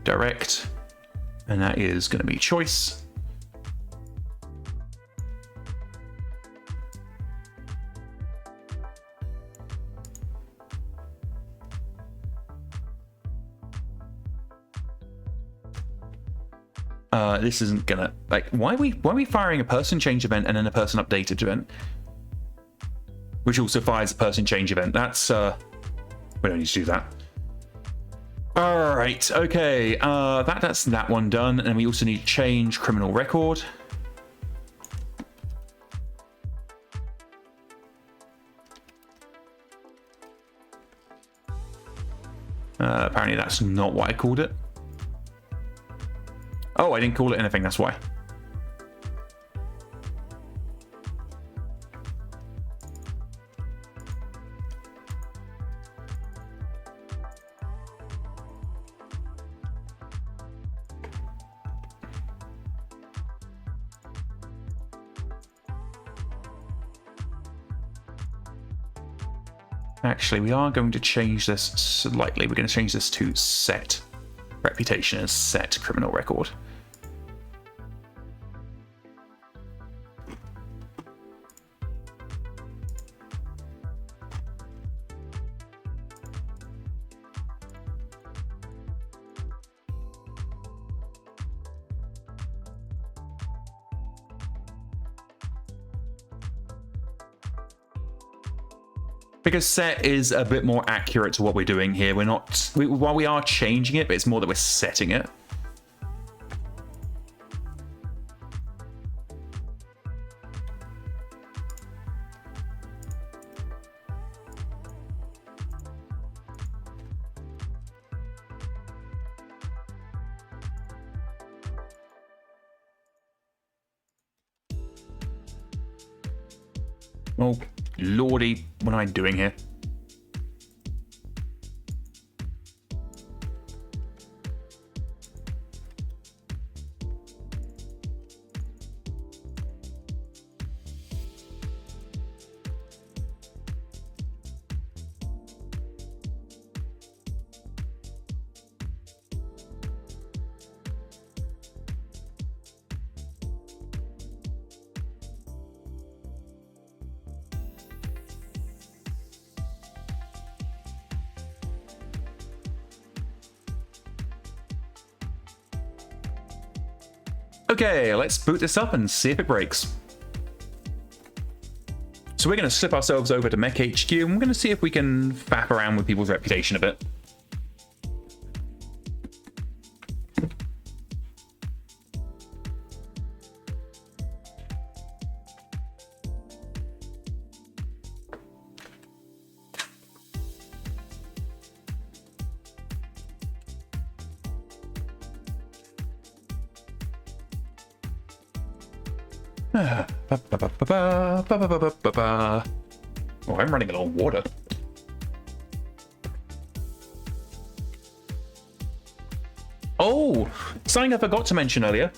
direct, and that is going to be choice. This isn't gonna, like, why are we firing a person change event and then a person updated event, which also fires a person change event? That's we don't need to do that. All right, okay, that's that one done, and we also need to change criminal record. Apparently that's not what I called it. Oh, I didn't call it anything, that's why. Actually, we are going to change this slightly. We're going to change this to set reputation and set criminal record. Because set is a bit more accurate to what we're doing here. We're not, while we are changing it, but it's more that we're setting it. Oh, lordy, what am I doing here? Okay, let's boot this up and see if it breaks. So we're going to slip ourselves over to MekHQ, and we're going to see if we can faff around with people's reputation a bit. Oh, I'm running low on water. Oh, something I forgot to mention earlier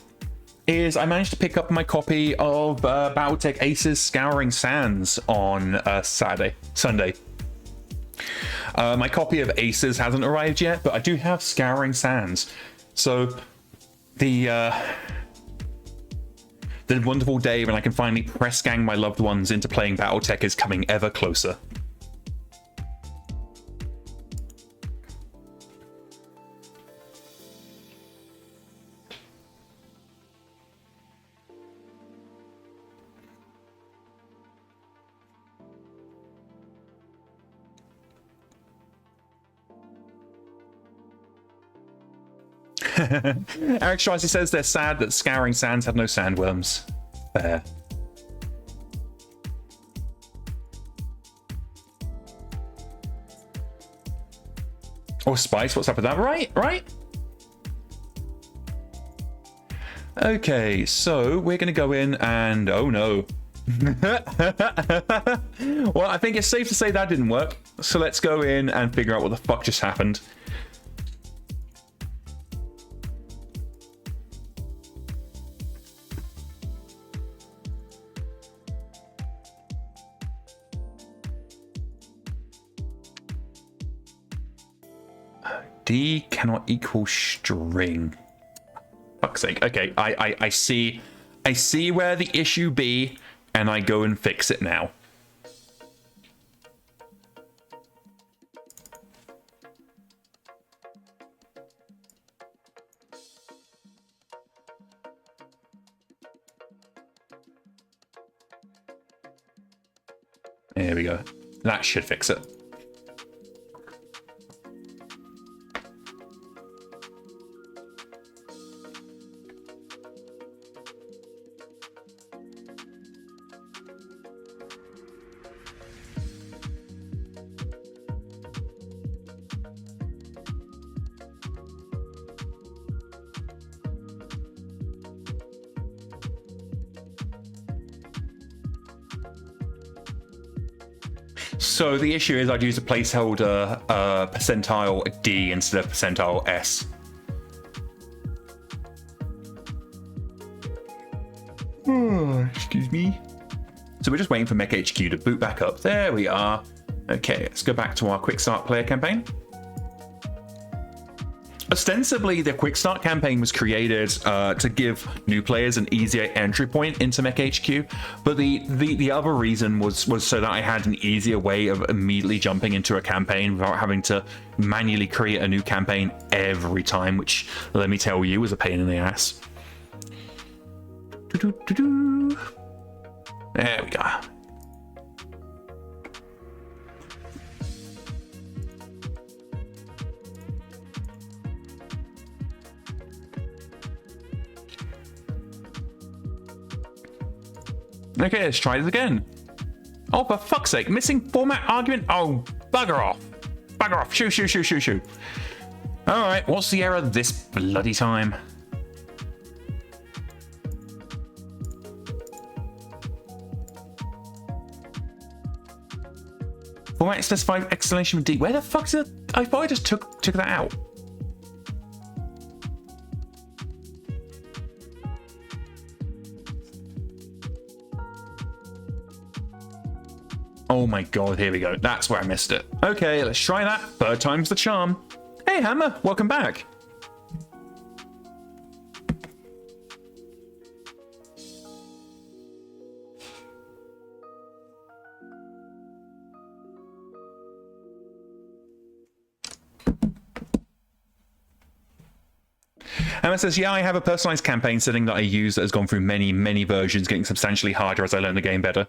is I managed to pick up my copy of BattleTech Ace's Scouring Sands on Sunday. My copy of Aces hasn't arrived yet, but I do have Scouring Sands. So the wonderful day when I can finally press gang my loved ones into playing BattleTech is coming ever closer. Eric Stricey says they're sad that Scouring Sands had no sandworms. Fair. Oh, Spice, what's up with that? Right. Okay, so we're going to go in and... Oh, no. Well, I think it's safe to say that didn't work. So let's go in and figure out what the fuck just happened. D cannot equal string. Fuck's sake. Okay, I see where the issue be, and I go and fix it now. There we go. That should fix it. So the issue is I'd use a placeholder percentile D instead of percentile S. Oh, excuse me. So we're just waiting for MekHQ to boot back up. There we are. Okay, let's go back to our quick start player campaign. Ostensibly, the quick start campaign was created to give new players an easier entry point into MekHQ, but the other reason was so that I had an easier way of immediately jumping into a campaign without having to manually create a new campaign every time, which, let me tell you, was a pain in the ass. There we go. Okay, let's try this again. Oh, for fuck's sake, missing format argument? Oh, bugger off. Bugger off. Shoo, shoo, shoo, shoo, shoo. All right, what's the error this bloody time? Format specified exclamation D. Where the fuck's it? I thought I just took that out. Oh my god, here we go. That's where I missed it. Okay, let's try that. Third time's the charm. Hey, Hammer, welcome back. Hammer says, yeah, I have a personalized campaign setting that I use that has gone through many, many versions, getting substantially harder as I learn the game better.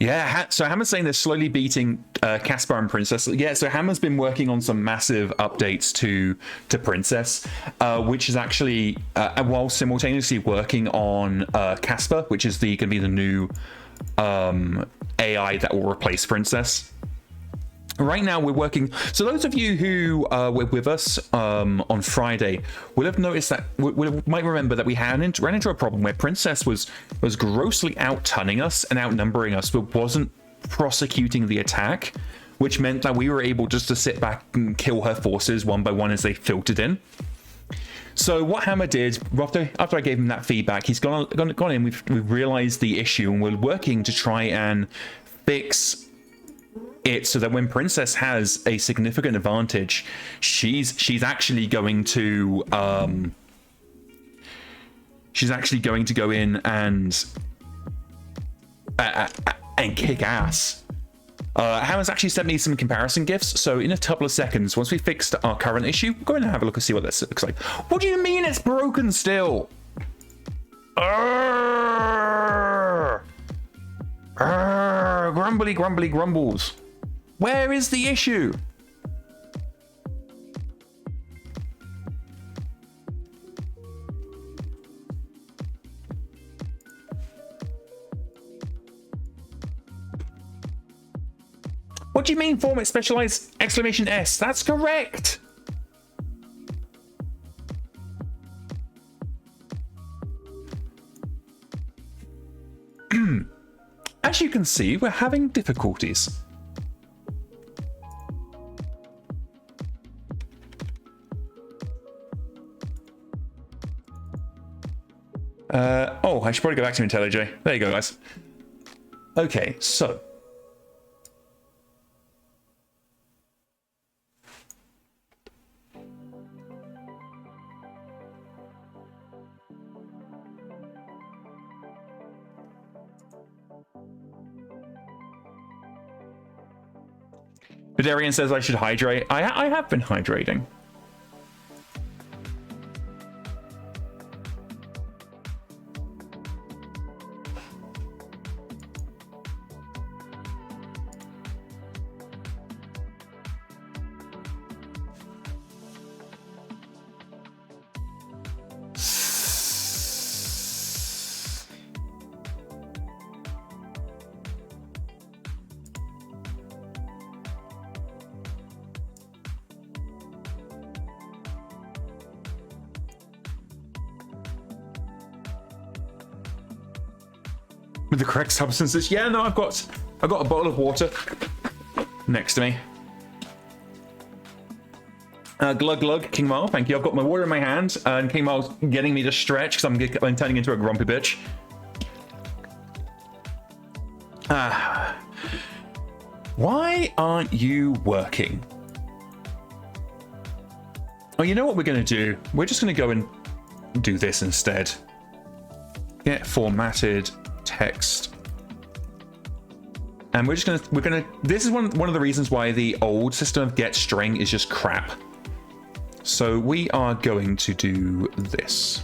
Yeah, so Hammer's saying they're slowly beating Caspar and Princess. Yeah, so Hammer's been working on some massive updates to Princess, which is actually, while simultaneously working on Caspar, which is going to be the new AI that will replace Princess. Right now we're working, so those of you who were with us on Friday will have noticed that, might remember that we ran into a problem where Princess was grossly out-tunning us and outnumbering us, but wasn't prosecuting the attack, which meant that we were able just to sit back and kill her forces one by one as they filtered in. So what Hammer did, after I gave him that feedback, he's gone in, we've realized the issue, and we're working to try and fix it so that when Princess has a significant advantage, she's actually going to go in and kick ass. Hammer's actually sent me some comparison GIFs, so in a couple of seconds, once we fixed our current issue, go in and have a look and see what this looks like. What do you mean it's broken still? Grumbly, grumbly, grumbles. Where is the issue? What do you mean format specialized exclamation S? That's correct. As you can see, we're having difficulties. Oh, I should probably go back to IntelliJ. There you go, guys. Okay, so. Vidarian says I should hydrate. I have been hydrating. With the correct substances. Yeah, no, I've got a bottle of water next to me. Glug glug, King Mile, thank you. I've got my water in my hand, and King Mile's getting me to stretch because I'm turning into a grumpy bitch. Why aren't you working? Oh, you know what we're going to do? We're just going to go and do this instead. Get formatted text. And we're gonna, this is one of the reasons why the old system of get string is just crap. So we are going to do this.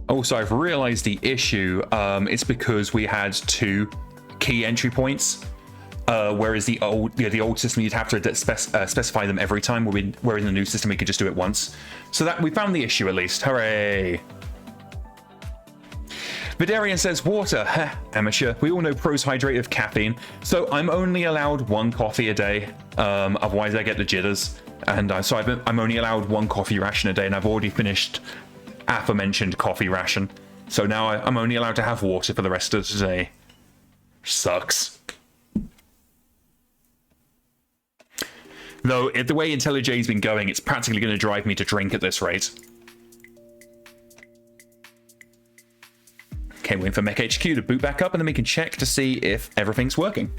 Also, I've realized the issue. It's because we had 2 key entry points, whereas the old system you'd have to specify them every time. Whereas in the new system we could just do it once. So that we found the issue at least. Hooray! Vidarian says water. Amateur. We all know pros hydrate with caffeine, so I'm only allowed 1 coffee a day. Otherwise, I get the jitters, and I'm only allowed 1 coffee ration a day, and I've already finished aforementioned coffee ration. So now I'm only allowed to have water for the rest of the day. Sucks. Though, the way IntelliJ's been going, it's practically going to drive me to drink at this rate. Okay, waiting for MekHQ to boot back up, and then we can check to see if everything's working.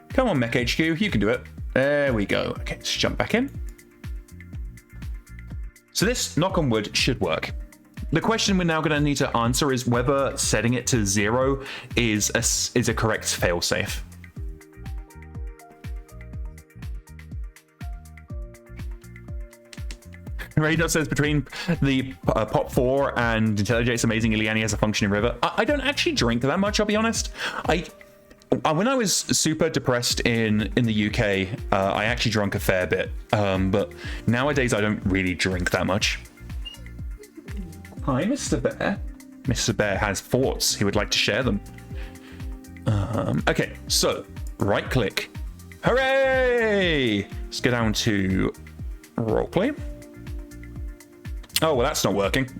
Come on, MekHQ, you can do it. There we go. Okay, let's jump back in. So this, knock on wood, should work. The question we're now going to need to answer is whether setting it to 0 is a correct failsafe. Radar says between the Pop 4 and IntelliJ, it's amazing Illiani has a functioning river. I don't actually drink that much, I'll be honest. When I was super depressed in the UK, I actually drank a fair bit, but nowadays I don't really drink that much. Hi, Mr. Bear. Mr. Bear has thoughts. He would like to share them. Okay, so right click. Hooray! Let's go down to roleplay. Oh, well, that's not working.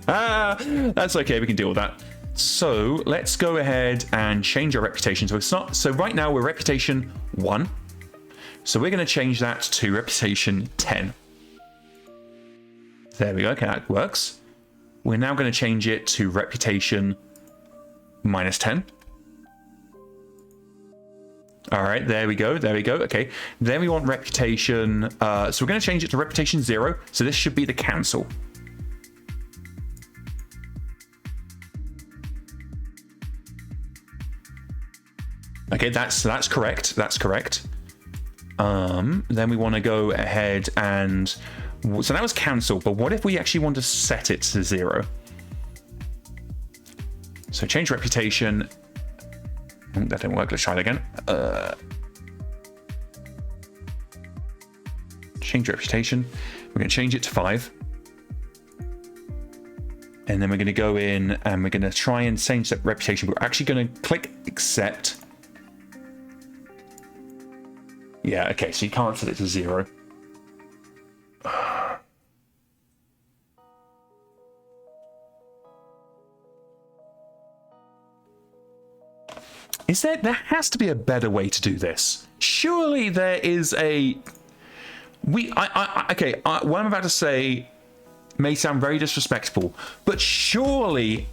That's okay, we can deal with that. So let's go ahead and change our reputation. So right now we're reputation 1. So we're going to change that to reputation 10. There we go. Okay, that works. We're now going to change it to reputation -10. All right, there we go. There we go. Okay, then we want reputation. So we're going to change it to reputation 0. So this should be the cancel. Okay, that's correct. That's correct. Then we want to go ahead and so that was cancel. But what if we actually want to set it to 0? So change reputation. That didn't work. Let's try that again. Change reputation. We're going to change it to 5. And then we're going to go in and we're going to try and change that reputation. We're actually going to click accept. Yeah, okay, so you can't set it to 0. There has to be a better way to do this. Surely there is a... Okay, what I'm about to say may sound very disrespectful, but surely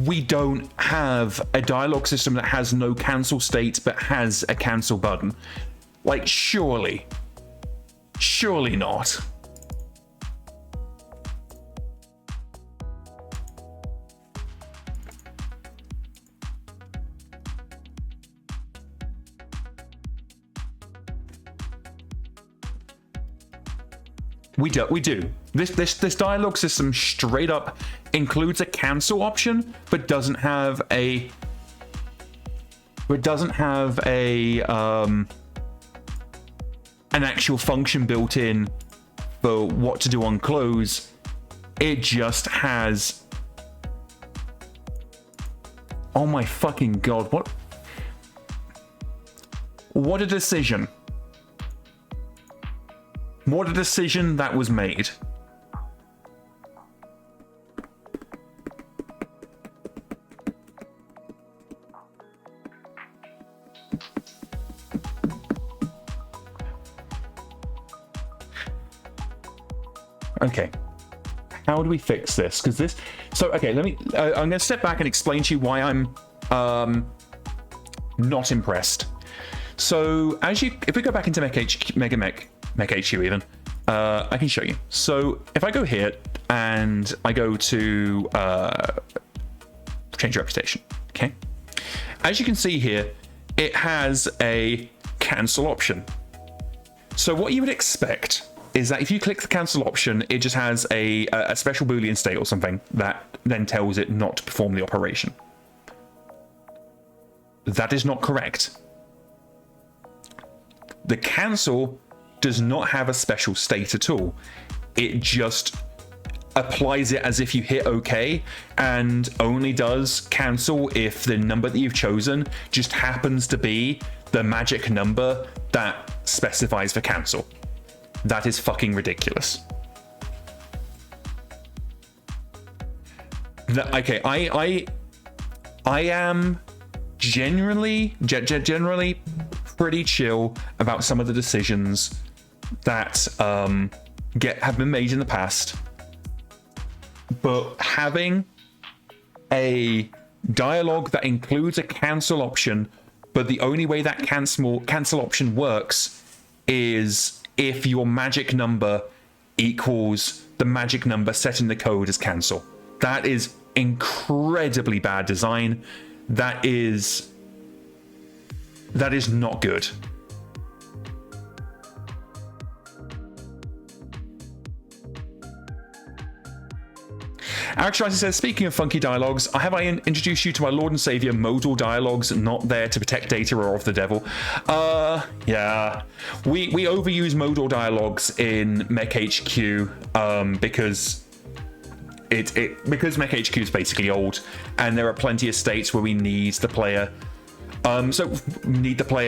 we don't have a dialogue system that has no cancel state but has a cancel button. Like, surely not. We do. This dialogue system straight up includes a cancel option, but doesn't have a an actual function built in for what to do on close. It just has... Oh my fucking god, what a decision. What a decision that was made. Okay, how do we fix this? Because this, so okay, let me. I'm going to step back and explain to you why I'm not impressed. So if we go back into MekHQ even, I can show you. So if I go here and I go to change reputation, okay. As you can see here, it has a cancel option. So what you would expect is that if you click the cancel option, it just has a special Boolean state or something that then tells it not to perform the operation. That is not correct. The cancel does not have a special state at all. It just applies it as if you hit OK and only does cancel if the number that you've chosen just happens to be the magic number that specifies for cancel. That is fucking ridiculous. Okay, I am generally pretty chill about some of the decisions that have been made in the past, but having a dialogue that includes a cancel option, but the only way that cancel option works is if your magic number equals the magic number set in the code as cancel. That is incredibly bad design. That is not good. Alex Rice says, speaking of funky dialogues, have I introduced you to my Lord and Savior modal dialogues not there to protect data or of the devil? Yeah. We overuse modal dialogues in MekHQ because MekHQ is basically old, and there are plenty of states where we need the player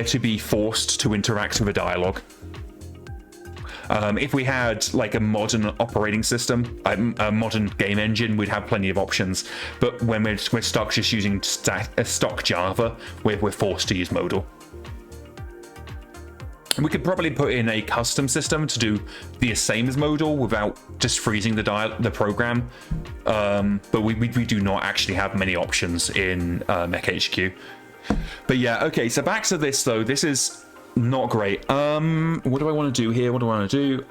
to be forced to interact with a dialogue. If we had like a modern operating system, a modern game engine, we'd have plenty of options. But when we're stuck just using stock Java, we're forced to use modal. We could probably put in a custom system to do the same as modal without just freezing the program. But we do not actually have many options in MekHQ. But yeah, okay. So back to this though. This is not great. What do I want to do here? What do I want to do?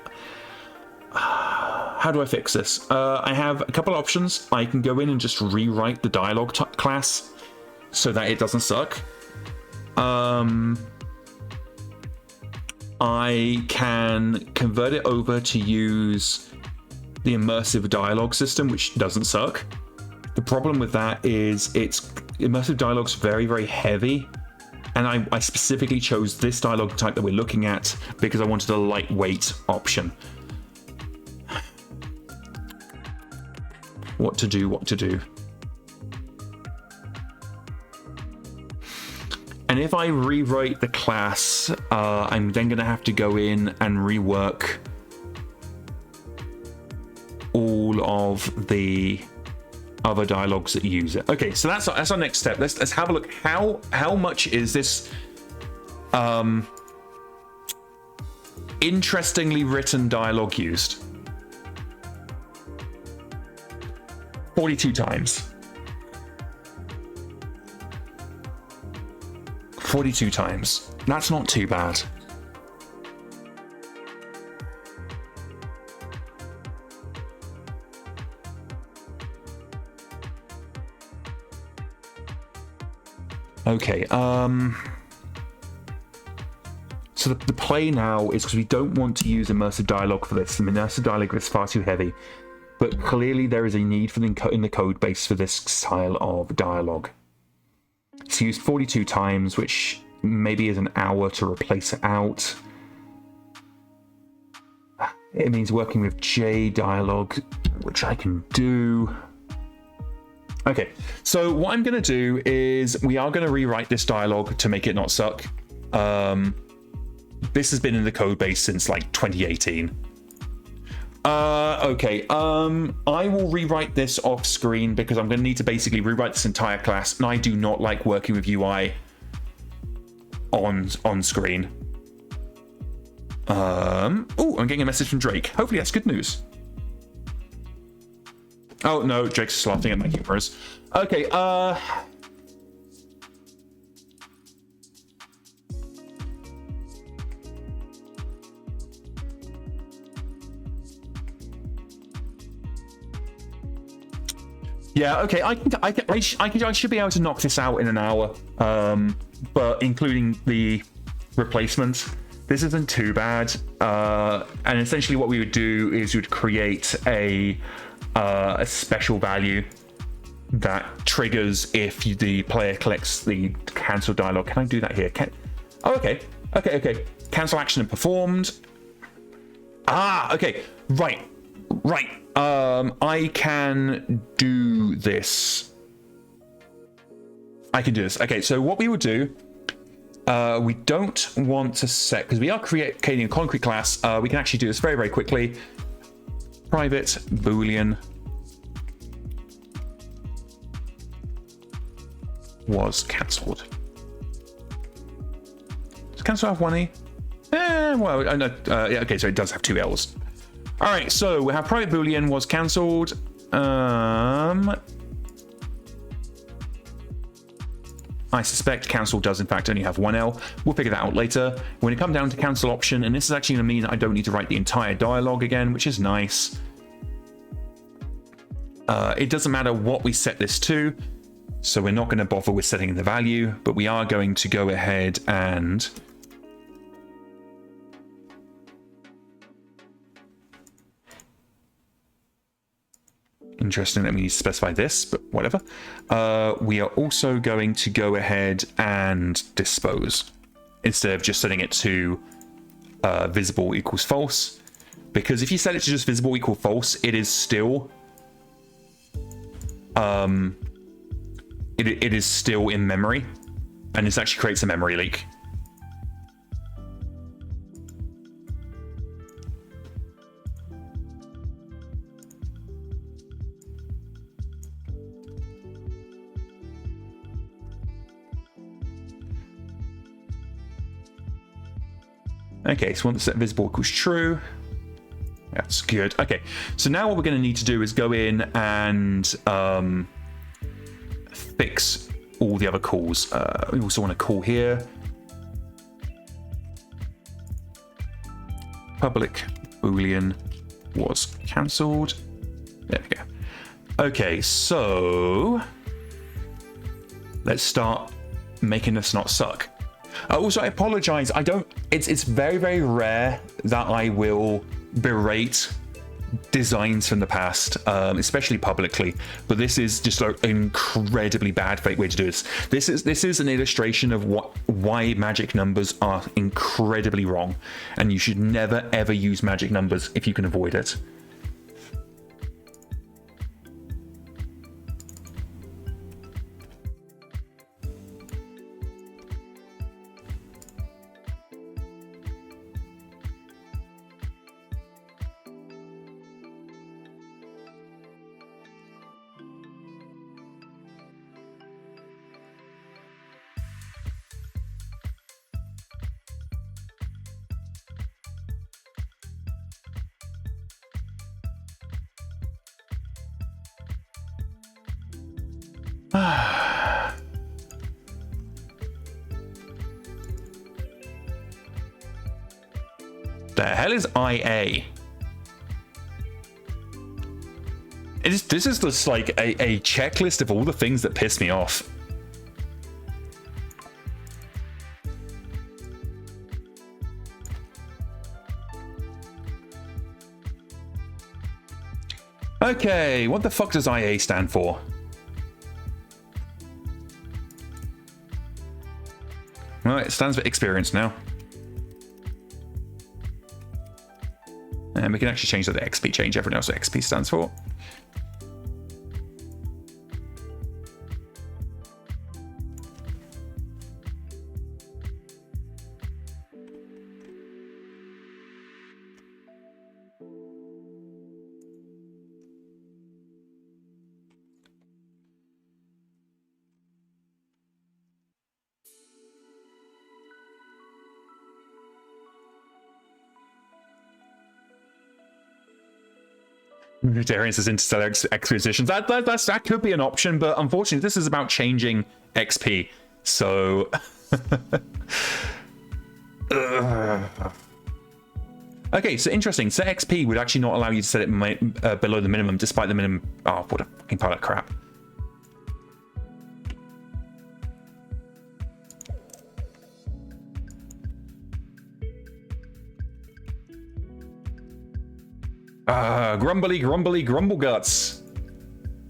How do I fix this? I have a couple options. I can go in and just rewrite the dialogue class so that it doesn't suck. I can convert it over to use the immersive dialogue system, which doesn't suck. The problem with that is immersive dialogue's very, very heavy. And I specifically chose this dialogue type that we're looking at because I wanted a lightweight option. What to do. And if I rewrite the class, I'm then going to have to go in and rework all of the other dialogues that use it. Okay, so that's our next step. Let's have a look. How much is this interestingly written dialogue used? 42 times. 42 times. That's not too bad. Okay, so the play now is because we don't want to use immersive dialogue for this. The immersive dialogue is far too heavy, but clearly there is a need for in the code base for this style of dialogue. It's used 42 times, which maybe is an hour to replace it out. It means working with J dialogue, which I can do. Okay, so what I'm going to do is we are going to rewrite this dialogue to make it not suck. This has been in the code base since like 2018. Okay, I will rewrite this off screen because I'm going to need to basically rewrite this entire class, and I do not like working with UI on screen. Oh, I'm getting a message from Drake. Hopefully that's good news. Oh no, Drake's just laughing at my humors. Okay, yeah, okay, I should be able to knock this out in an hour, but including the replacements, this isn't too bad. And essentially what we would do is we'd create a special value that triggers if the player collects the cancel dialog. Can I do that here? Oh, okay. Cancel action and performed. Ah, okay, right. I can do this. I can do this. Okay, so what we would do, we don't want to set, because we are creating a concrete class, we can actually do this very, very quickly. Private Boolean was cancelled. Does cancel have one E? Well, I know, yeah, okay, so it does have two L's. All right, so we have private Boolean was cancelled. I suspect cancel does in fact only have one L. We'll figure that out later. When it comes down to cancel option, and this is actually going to mean I don't need to write the entire dialogue again, which is nice. It doesn't matter what we set this to, so we're not going to bother with setting the value, but we are going to go ahead and interesting that we need to specify this, but whatever. We are also going to go ahead and dispose instead of just setting it to visible equals false, because if you set it to just visible equal false, it is still it is still in memory, and this actually creates a memory leak. Okay, so once set visible equals true, that's good. Okay, so now what we're going to need to do is go in and fix all the other calls. We also want to call here public Boolean was cancelled. There we go. Okay, so let's start making this not suck. Also, I apologize. It's very, very rare that I will berate designs from the past, especially publicly. But this is just an incredibly bad way to do this. This is an illustration of why magic numbers are incredibly wrong, and you should never ever use magic numbers if you can avoid it. The hell is IA? This is just like a checklist of all the things that piss me off. Okay, what the fuck does IA stand for? Well, it stands for experience now. And we can actually change that to XP, change everything else what XP stands for. Darius' interstellar expeditions. That could be an option, but unfortunately, this is about changing XP. So, okay, so interesting. Set XP would actually not allow you to set it below the minimum, despite the minimum. Oh, what a fucking pile of crap. Grumbly grumble guts.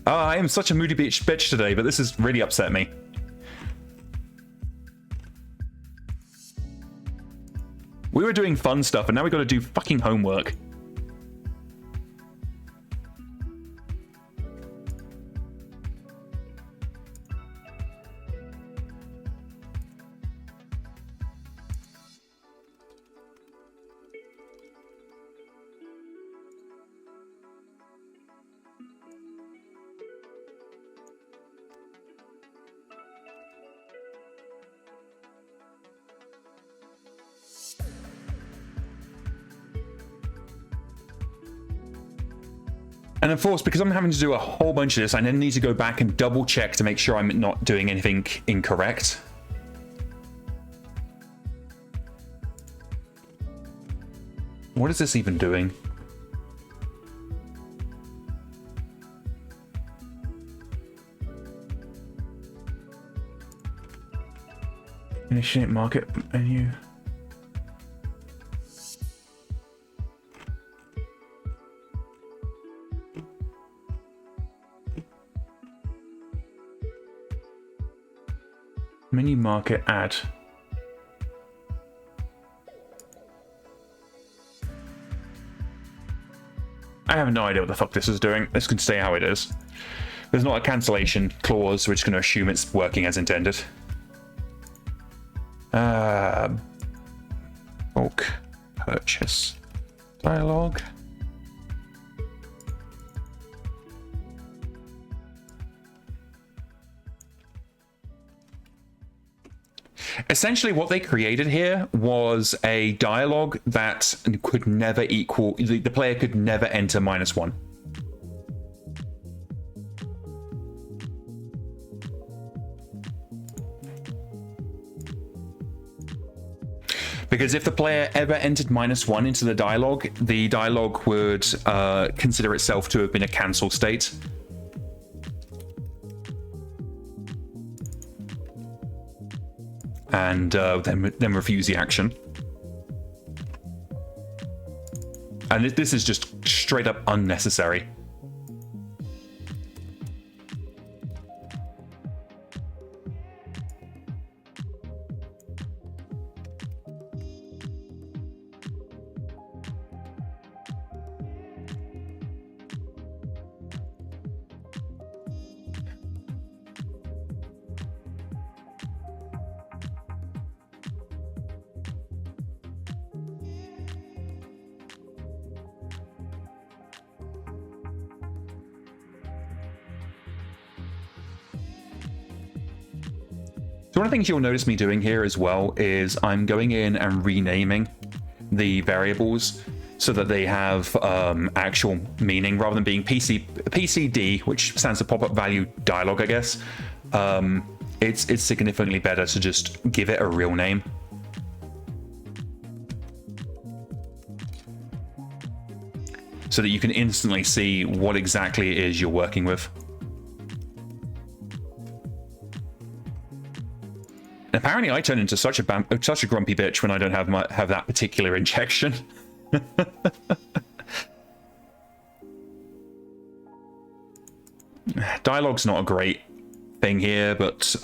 I am such a moody bitch today, but this has really upset me. We were doing fun stuff, and now we got to do fucking homework. And of course, because I'm having to do a whole bunch of this, I then need to go back and double check to make sure I'm not doing anything incorrect. What is this even doing? Initiate market menu. Menu market add. I have no idea what the fuck this is doing. This can stay how it is. There's not a cancellation clause. We're just going to assume it's working as intended. Bulk purchase dialogue. Essentially, what they created here was a dialogue that could never equal, the player could never enter -1. Because if the player ever entered -1 into the dialogue would consider itself to have been a cancel state. And then refuse the action. And this is just straight up unnecessary. So one of the things you'll notice me doing here as well is I'm going in and renaming the variables so that they have actual meaning rather than being PCD, which stands for pop-up value dialogue, I guess. It's significantly better to just give it a real name. So that you can instantly see what exactly it is you're working with. Apparently, I turn into such a grumpy bitch when I don't have that particular injection. Dialogue's not a great thing here, but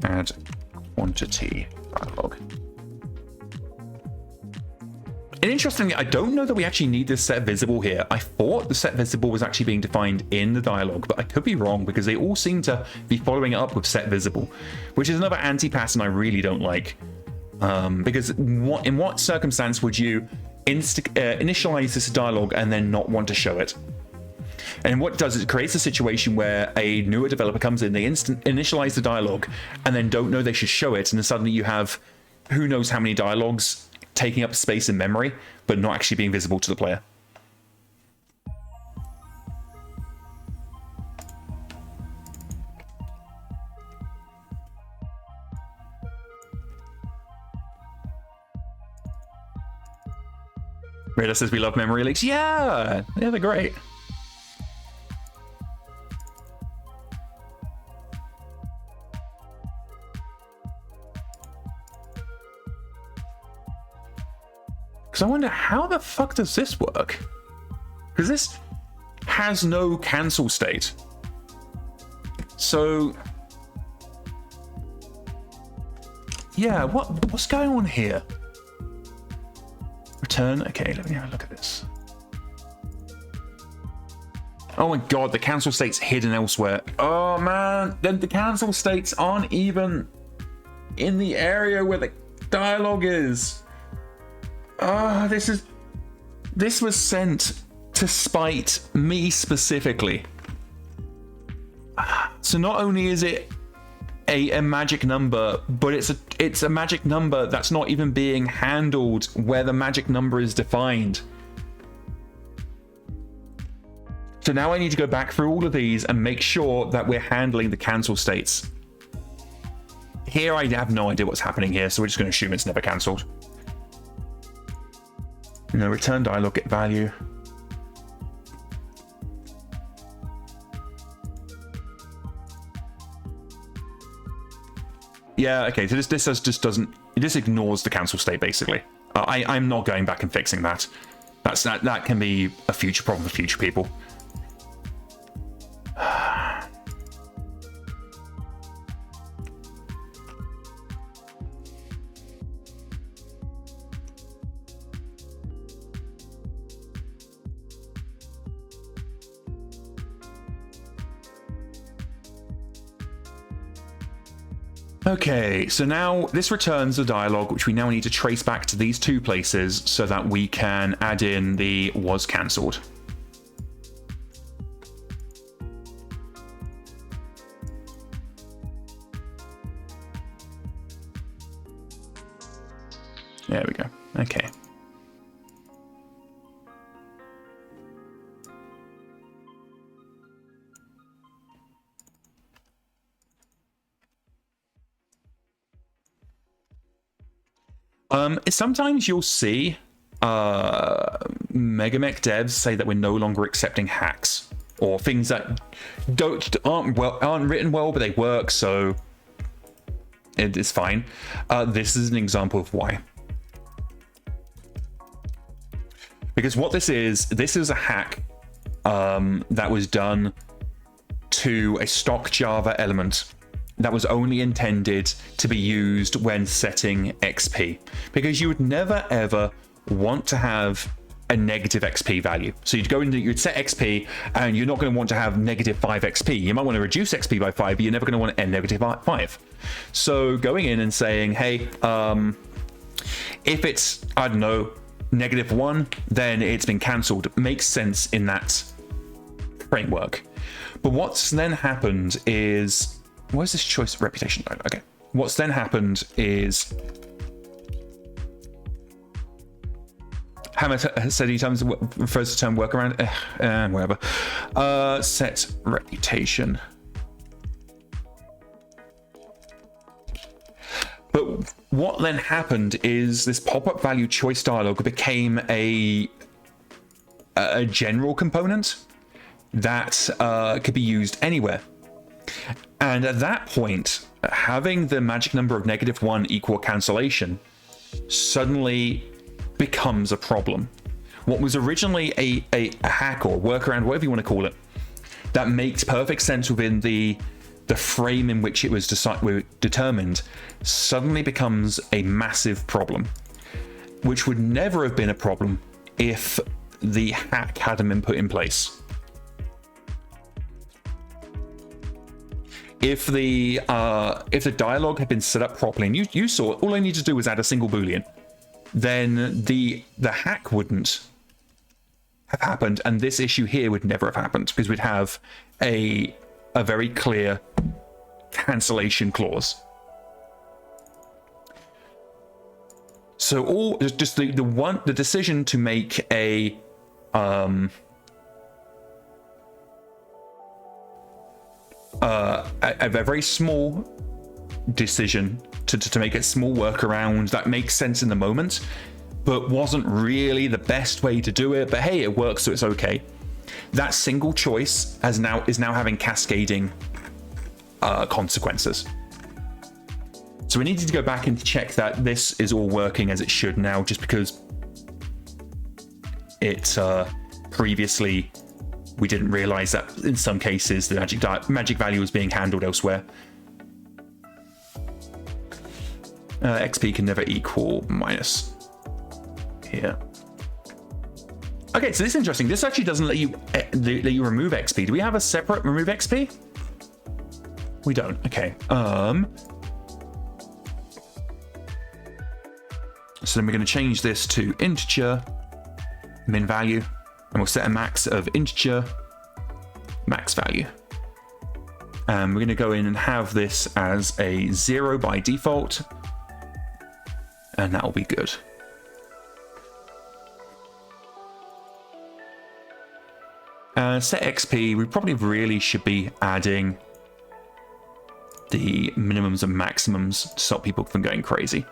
add quantity dialogue. And interestingly, I don't know that we actually need this set visible here. I thought the set visible was actually being defined in the dialogue, but I could be wrong because they all seem to be following it up with set visible, which is another anti-pattern I really don't like. Because in what circumstance would you initialize this dialogue and then not want to show it? And what it does is it creates a situation where a newer developer comes in, they initialize the dialogue, and then don't know they should show it, and then suddenly you have who knows how many dialogues taking up space in memory, but not actually being visible to the player. Rita says we love memory leaks. Yeah, they're great. Because I wonder, how the fuck does this work? Because this has no cancel state. So, yeah, what's going on here? Return. Okay, let me have a look at this. Oh my god, the cancel state's hidden elsewhere. Oh man, then the cancel states aren't even in the area where the dialogue is. Oh, this was sent to spite me specifically. So not only is it a magic number, but it's a magic number that's not even being handled where the magic number is defined. So now I need to go back through all of these and make sure that we're handling the cancel states. Here I have no idea what's happening here, so we're just going to assume it's never cancelled. No, return dialogue, get value. Yeah, okay, so this ignores the cancel state, basically. I'm not going back and fixing that. That can be a future problem for future people. Okay, so now this returns the dialogue, which we now need to trace back to these two places so that we can add in the was cancelled. There we go. Okay. Sometimes you'll see MegaMek devs say that we're no longer accepting hacks or things that aren't written well, but they work, so it is fine. This is an example of why. Because what this is a hack that was done to a stock Java element that was only intended to be used when setting XP, because you would never ever want to have a negative XP value. So you'd set XP and you're not going to want to have negative 5 XP. You might want to reduce XP by 5, but you're never going to want to end negative 5. So going in and saying, hey, if it's, I don't know, -1, then it's been cancelled. It makes sense in that framework. But what's then happened is, where's this choice of reputation? Okay. What's then happened is Hammer said he times refers to term workaround. Whatever. Set reputation. But what then happened is this pop-up value choice dialog became a general component that could be used anywhere. And at that point, having the magic number of -1 equal cancellation suddenly becomes a problem. What was originally a hack or workaround, whatever you want to call it, that makes perfect sense within the frame in which it was determined, suddenly becomes a massive problem, which would never have been a problem if the hack hadn't been put in place. If the dialogue had been set up properly, and you saw all I need to do was add a single boolean, then the hack wouldn't have happened, and this issue here would never have happened, because we'd have a very clear cancellation clause. So just the decision to make a very small decision to make a small workaround that makes sense in the moment, but wasn't really the best way to do it. But hey, it works, so it's okay. That single choice is now having cascading consequences. So we needed to go back and check that this is all working as it should now, just because it previously we didn't realize that in some cases the magic value was being handled elsewhere. XP can never equal minus here. Okay, so this is interesting. This actually doesn't let you remove XP. Do we have a separate remove XP? We don't. Okay. So then we're going to change this to integer min value, and we'll set a max of integer max value. And we're going to go in and have this as a 0 by default, and that will be good. Set XP, we probably really should be adding the minimums and maximums to stop people from going crazy.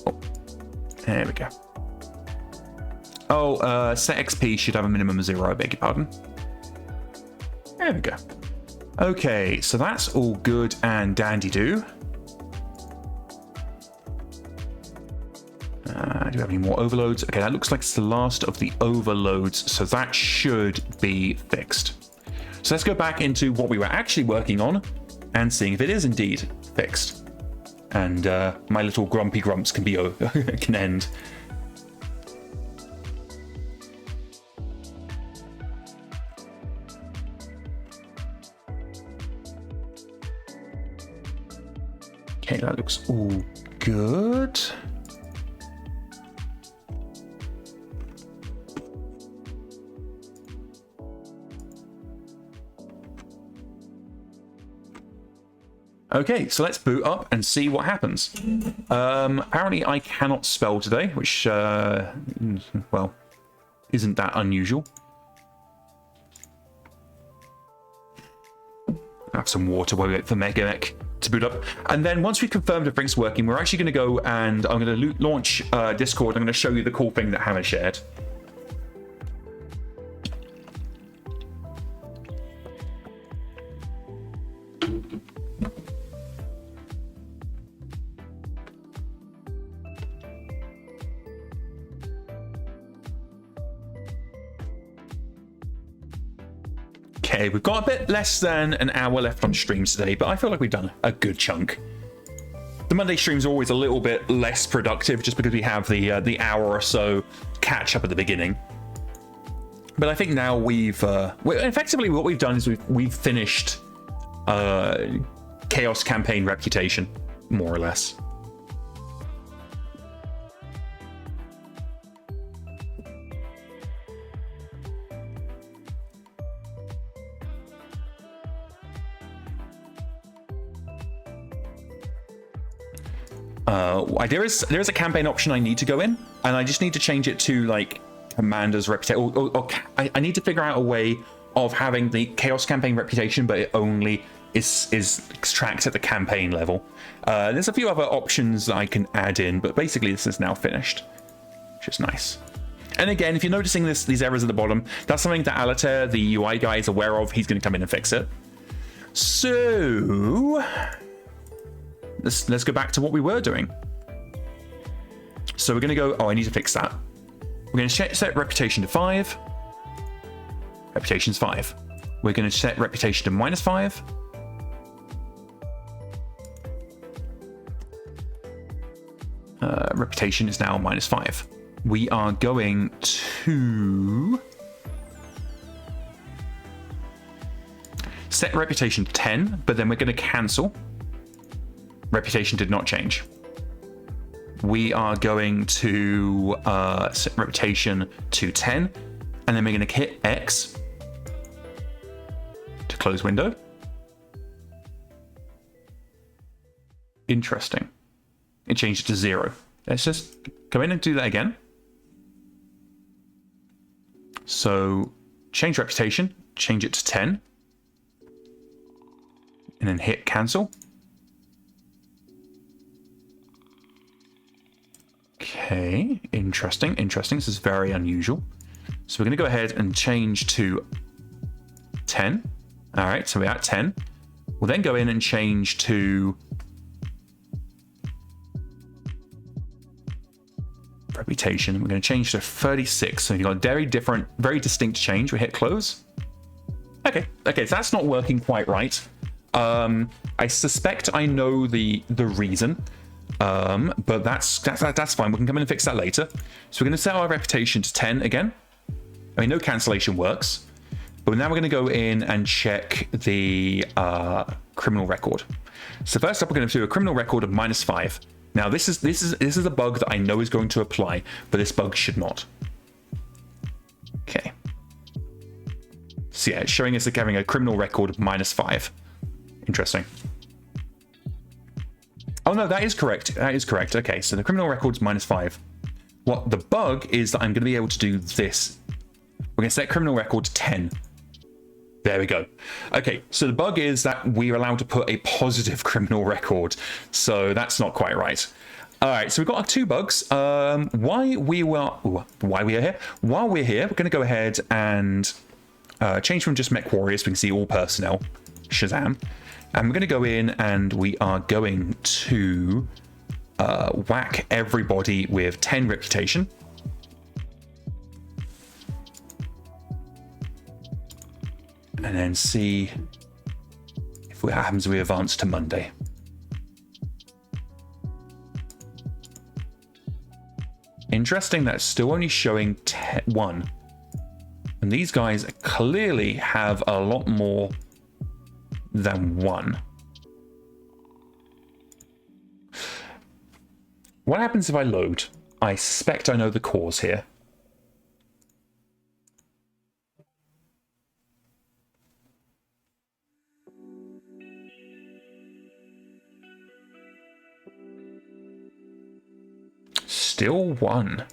Oh, there we go. Oh, set XP should have a minimum of 0, I beg your pardon. There we go. Okay, so that's all good and dandy-do. Do we have any more overloads? Okay, that looks like it's the last of the overloads, so that should be fixed. So let's go back into what we were actually working on and seeing if it is indeed fixed. And my little grumpy grumps can be can end. Okay, that looks all good. Okay, so let's boot up and see what happens. Apparently I cannot spell today, which, well, isn't that unusual. Have some water while we wait for MegaMek to boot up. And then once we've confirmed everything's working, we're actually going to go and I'm going to launch Discord. I'm going to show you the cool thing that Hannah shared. Okay, we've got a bit less than an hour left on streams today, but I feel like we've done a good chunk. The Monday streams are always a little bit less productive just because we have the hour or so catch up at the beginning. But I think now effectively what we've done is we've finished Chaos Campaign Reputation, more or less. There is a campaign option I need to go in, and I just need to change it to like Commander's Reputation. I need to figure out a way of having the Chaos Campaign Reputation, but it only is extracted at the campaign level. There's a few other options that I can add in, but basically this is now finished, which is nice. And again, if you're noticing these errors at the bottom, that's something that IllianiDev, the UI guy, is aware of. He's going to come in and fix it. So let's go back to what we were doing. So we're going to go, I need to fix that. We're going to set reputation to 5. Reputation's 5. We're going to set reputation to -5. Reputation is now -5. We are going to set reputation to 10, but then we're going to cancel. Reputation did not change. We are going to set reputation to 10, and then we're going to hit X to close window. Interesting. It changed it to 0. Let's just go in and do that again. So change reputation, change it to 10. And then hit cancel. Okay, interesting, interesting. This is very unusual. So we're going to go ahead and change to 10. All right, so we're at 10. We'll then go in and change to reputation. We're going to change to 36. So you've got a very different, very distinct change. We hit close. Okay, so that's not working quite right. I suspect I know the reason. But that's fine. We can come in and fix that later. So we're going to set our reputation to 10 again. I mean, no cancellation works. But now we're going to go in and check the criminal record. So first up, we're going to do a criminal record of -5. Now this is a bug that I know is going to apply, but this bug should not. Okay. So yeah, it's showing us like having a criminal record of -5. Interesting. Oh no, that is correct. That is correct. Okay, so the criminal record's -5. What the bug is that I'm going to be able to do this. We're going to set criminal record to 10. There we go. Okay, so the bug is that we're allowed to put a positive criminal record. So that's not quite right. All right, so we've got our 2 bugs. Why we are here? While we're here, we're going to go ahead and change from just Mech Warriors. We can see all personnel. Shazam. And we're going to go in and we are going to whack everybody with 10 reputation. And then see if what happens if we advance to Monday. Interesting, that's still only showing 1. And these guys clearly have a lot more than 1. What happens if I load? I suspect I know the cause here. Still 1.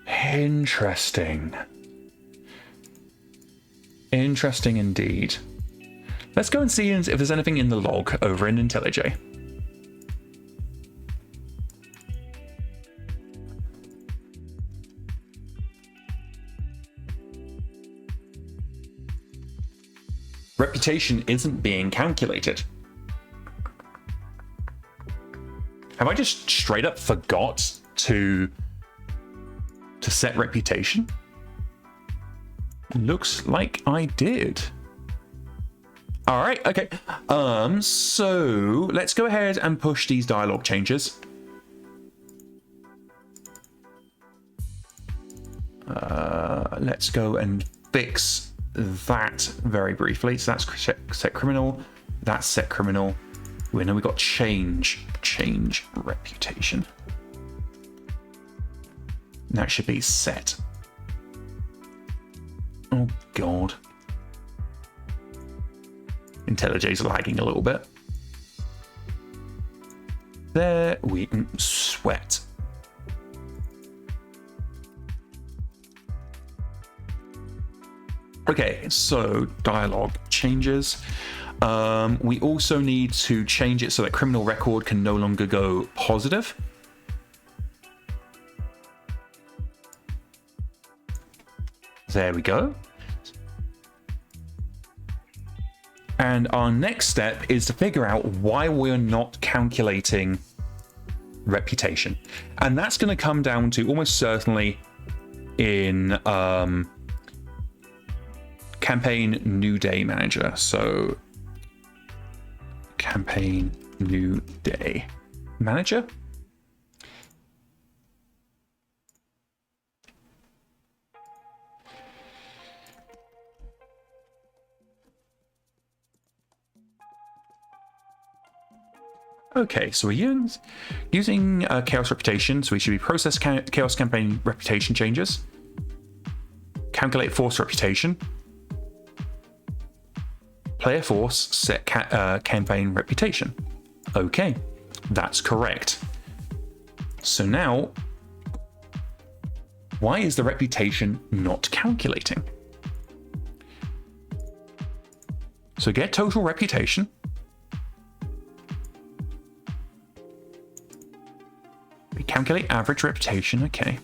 Interesting. Interesting indeed. Let's go and see if there's anything in the log over in IntelliJ. Reputation isn't being calculated. Have I just straight up forgot to set reputation? Looks like I did. All right, okay. So let's go ahead and push these dialogue changes. Let's go and fix that very briefly. So that's set criminal. That's set criminal. We know we got change reputation. That should be set. Oh god. IntelliJ's lagging a little bit. There we sweat. Okay, so dialogue changes. We also need to change it so that criminal record can no longer go positive. There we go. And our next step is to figure out why we're not calculating reputation. And that's going to come down to almost certainly in campaign new day manager. So campaign new day manager. Okay, so we're using Chaos Reputation, so we should be process Chaos Campaign Reputation changes, calculate Force Reputation, player force set campaign reputation. Okay, that's correct. So now, why is the reputation not calculating? So get total reputation. We calculate average reputation, okay.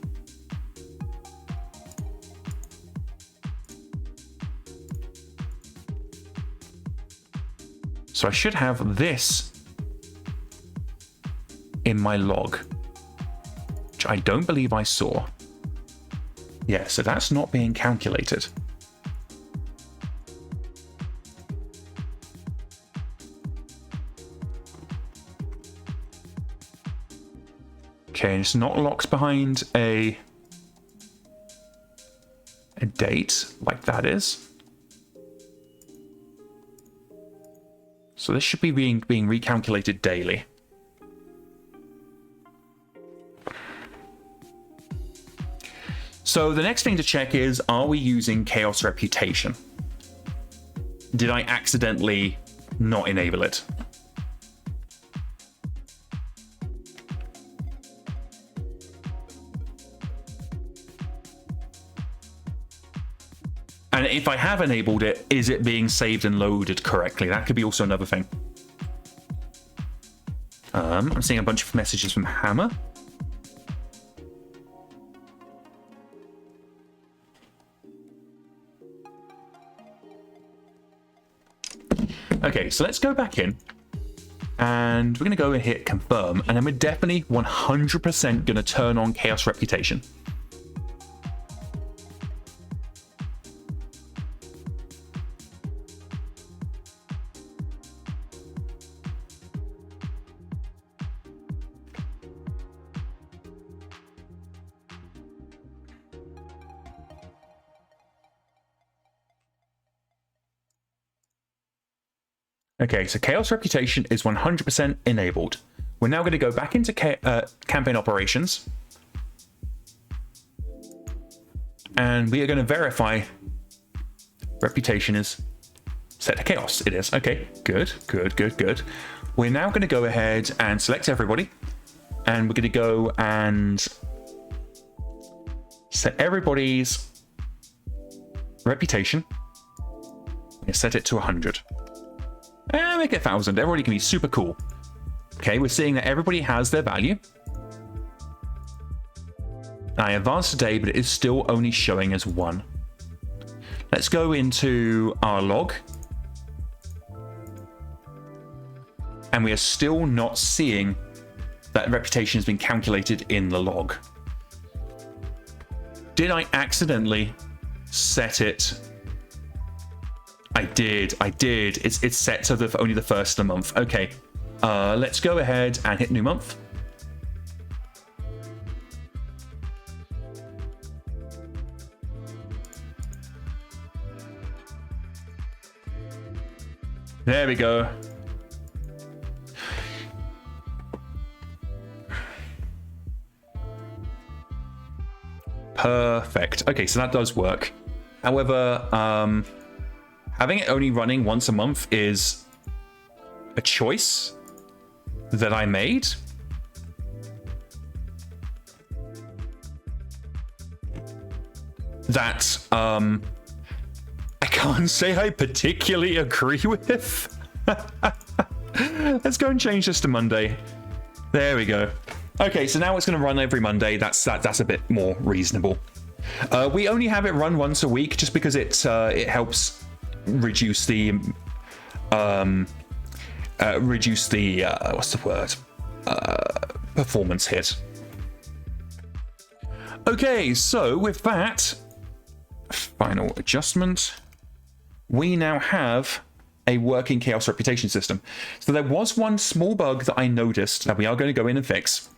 So I should have this in my log, which I don't believe I saw. Yeah, so that's not being calculated. Okay, it's not locked behind a date like that is. So this should be being recalculated daily. So the next thing to check is, are we using Chaos Reputation? Did I accidentally not enable it? And if I have enabled it, is it being saved and loaded correctly? That could be also another thing. I'm seeing a bunch of messages from Hammer. Okay, so let's go back in. And we're going to go and hit confirm. And then we're definitely 100% going to turn on Chaos Reputation. Okay, so Chaos Reputation is 100% enabled. We're now going to go back into campaign operations. And we are going to verify reputation is set to chaos. It is. Okay, good, good, good, good. We're now going to go ahead and select everybody. And we're going to go and set everybody's reputation. We're going to set it to 100. And make it 1,000. Everybody can be super cool. Okay, we're seeing that everybody has their value. I advanced today, but it is still only showing as 1. Let's go into our log. And we are still not seeing that reputation has been calculated in the log. Did I accidentally set it? I did. It's set to only the first of the month. Okay, let's go ahead and hit new month. There we go. Perfect. Okay, so that does work. However, having it only running once a month is a choice that I made. That I can't say I particularly agree with. Let's go and change this to Monday. There we go. Okay, so now it's going to run every Monday. That's a bit more reasonable. We only have it run once a week just because it helps reduce the what's the word? Performance hit. Okay, so with that final adjustment, we now have a working Chaos Reputation system. So there was one small bug that I noticed that we are going to go in and fix.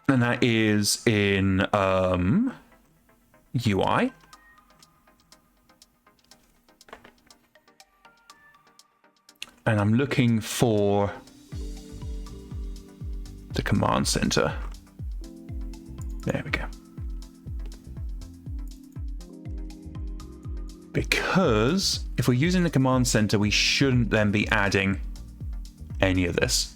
And that is in UI. And I'm looking for the command center. There we go. Because if we're using the command center, we shouldn't then be adding any of this.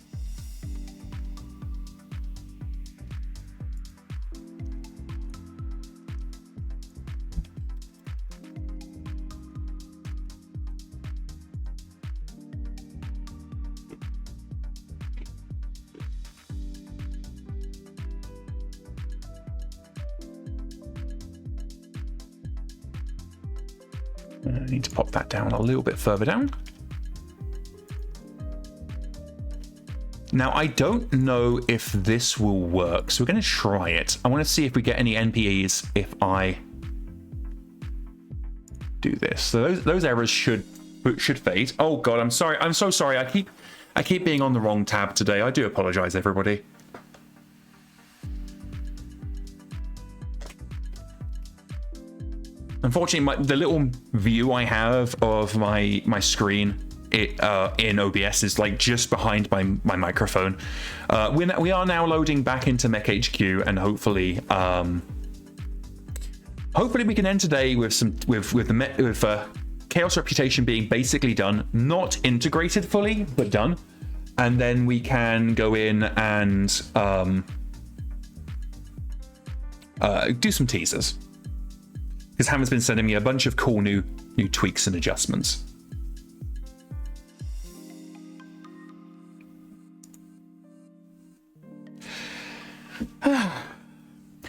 I need to pop that down a little bit further down. Now, I don't know if this will work, so we're going to try it. I want to see if we get any NPEs if I do this. So those errors should fade. Oh God, I'm sorry. I'm so sorry. I keep being on the wrong tab today. I do apologize, everybody. Unfortunately, the little view I have of my screen in OBS is like just behind my microphone. We are now loading back into MekHQ, and hopefully we can end today with Chaos Reputation being basically done, not integrated fully, but done, and then we can go in and do some teasers. Because Hammer's been sending me a bunch of cool new tweaks and adjustments.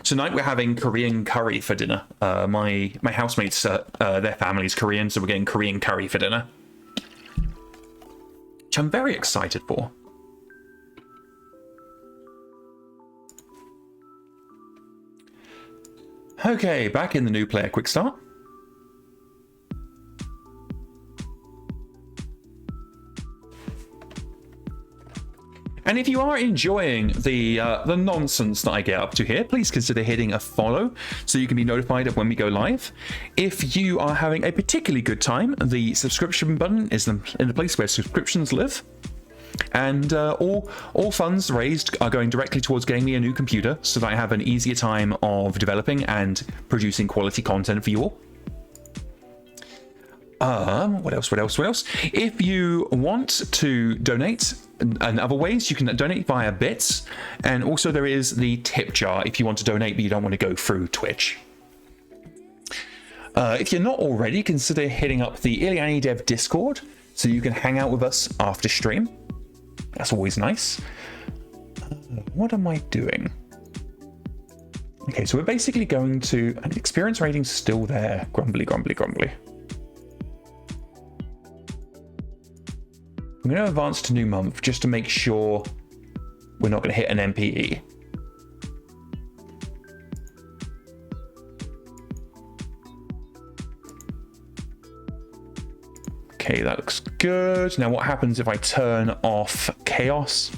Tonight we're having Korean curry for dinner. My housemates, their family's Korean, so we're getting Korean curry for dinner, which I'm very excited for. Okay, back in the new player quick start. And if you are enjoying the nonsense that I get up to here, please consider hitting a follow so you can be notified of when we go live. If you are having a particularly good time, the subscription button is in the place where subscriptions live. And all funds raised are going directly towards getting me a new computer so that I have an easier time of developing and producing quality content for you all. What else? If you want to donate in other ways, you can donate via bits. And also there is the tip jar if you want to donate but you don't want to go through Twitch. If you're not already, consider hitting up the IllianiDev Discord so you can hang out with us after stream. That's always nice. What am I doing? Okay, so we're basically going to... And experience rating's still there. Grumbly. I'm going to advance to new month just to make sure we're not going to hit an MPE. Okay, that looks good. Now what happens if I turn off chaos?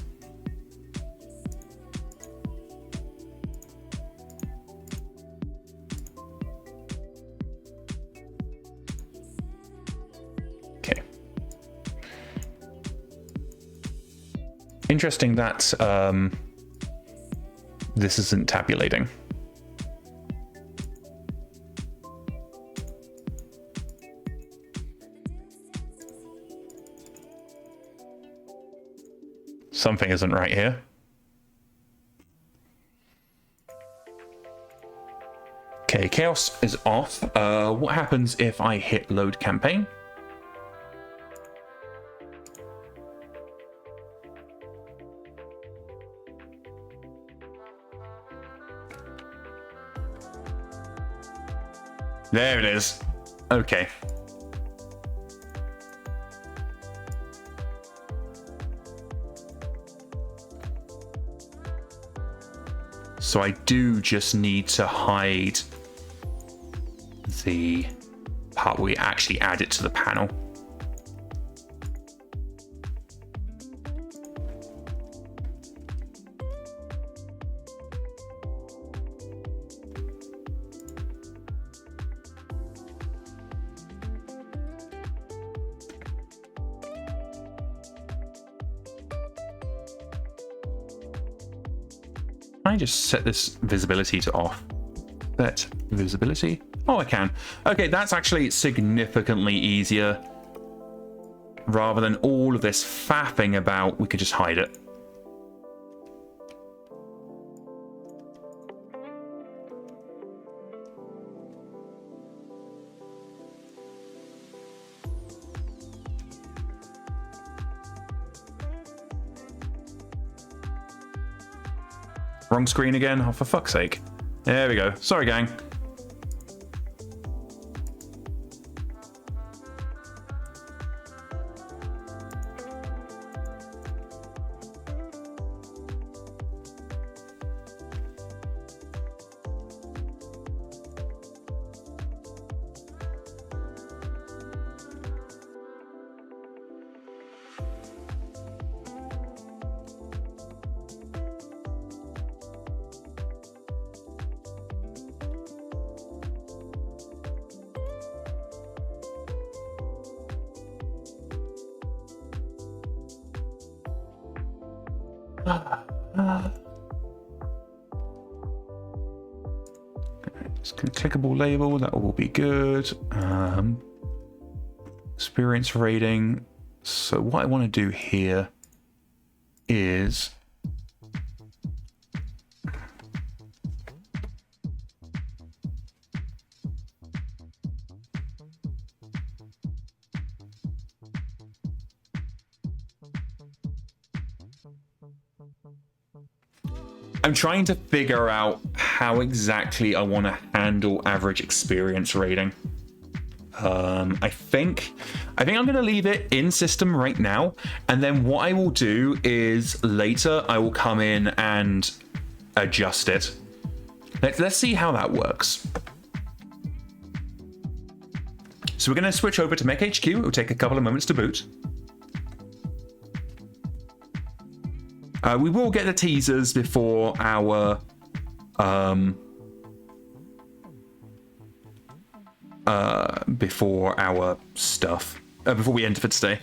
Okay. Interesting that this isn't tabulating. Something isn't right here. Okay, chaos is off. What happens if I hit load campaign? There it is. Okay. So I do just need to hide the part where we actually add it to the panel. I just set this visibility to off. Set visibility Oh, I can. Okay, that's actually significantly easier. Rather than all of this faffing about, we could just hide it. Wrong screen again? Oh, for fuck's sake. There we go. Sorry, gang. Clickable label, that will be good. Experience rating. So what I want to do here is I'm trying to figure out how exactly I want to handle average experience rating. I think I'm going to leave it in system right now, and then what I will do is later I will come in and adjust it. Let's see how that works. So we're going to switch over to MekHQ. It will take a couple of moments to boot. We will get the teasers before our stuff, before we enter for today.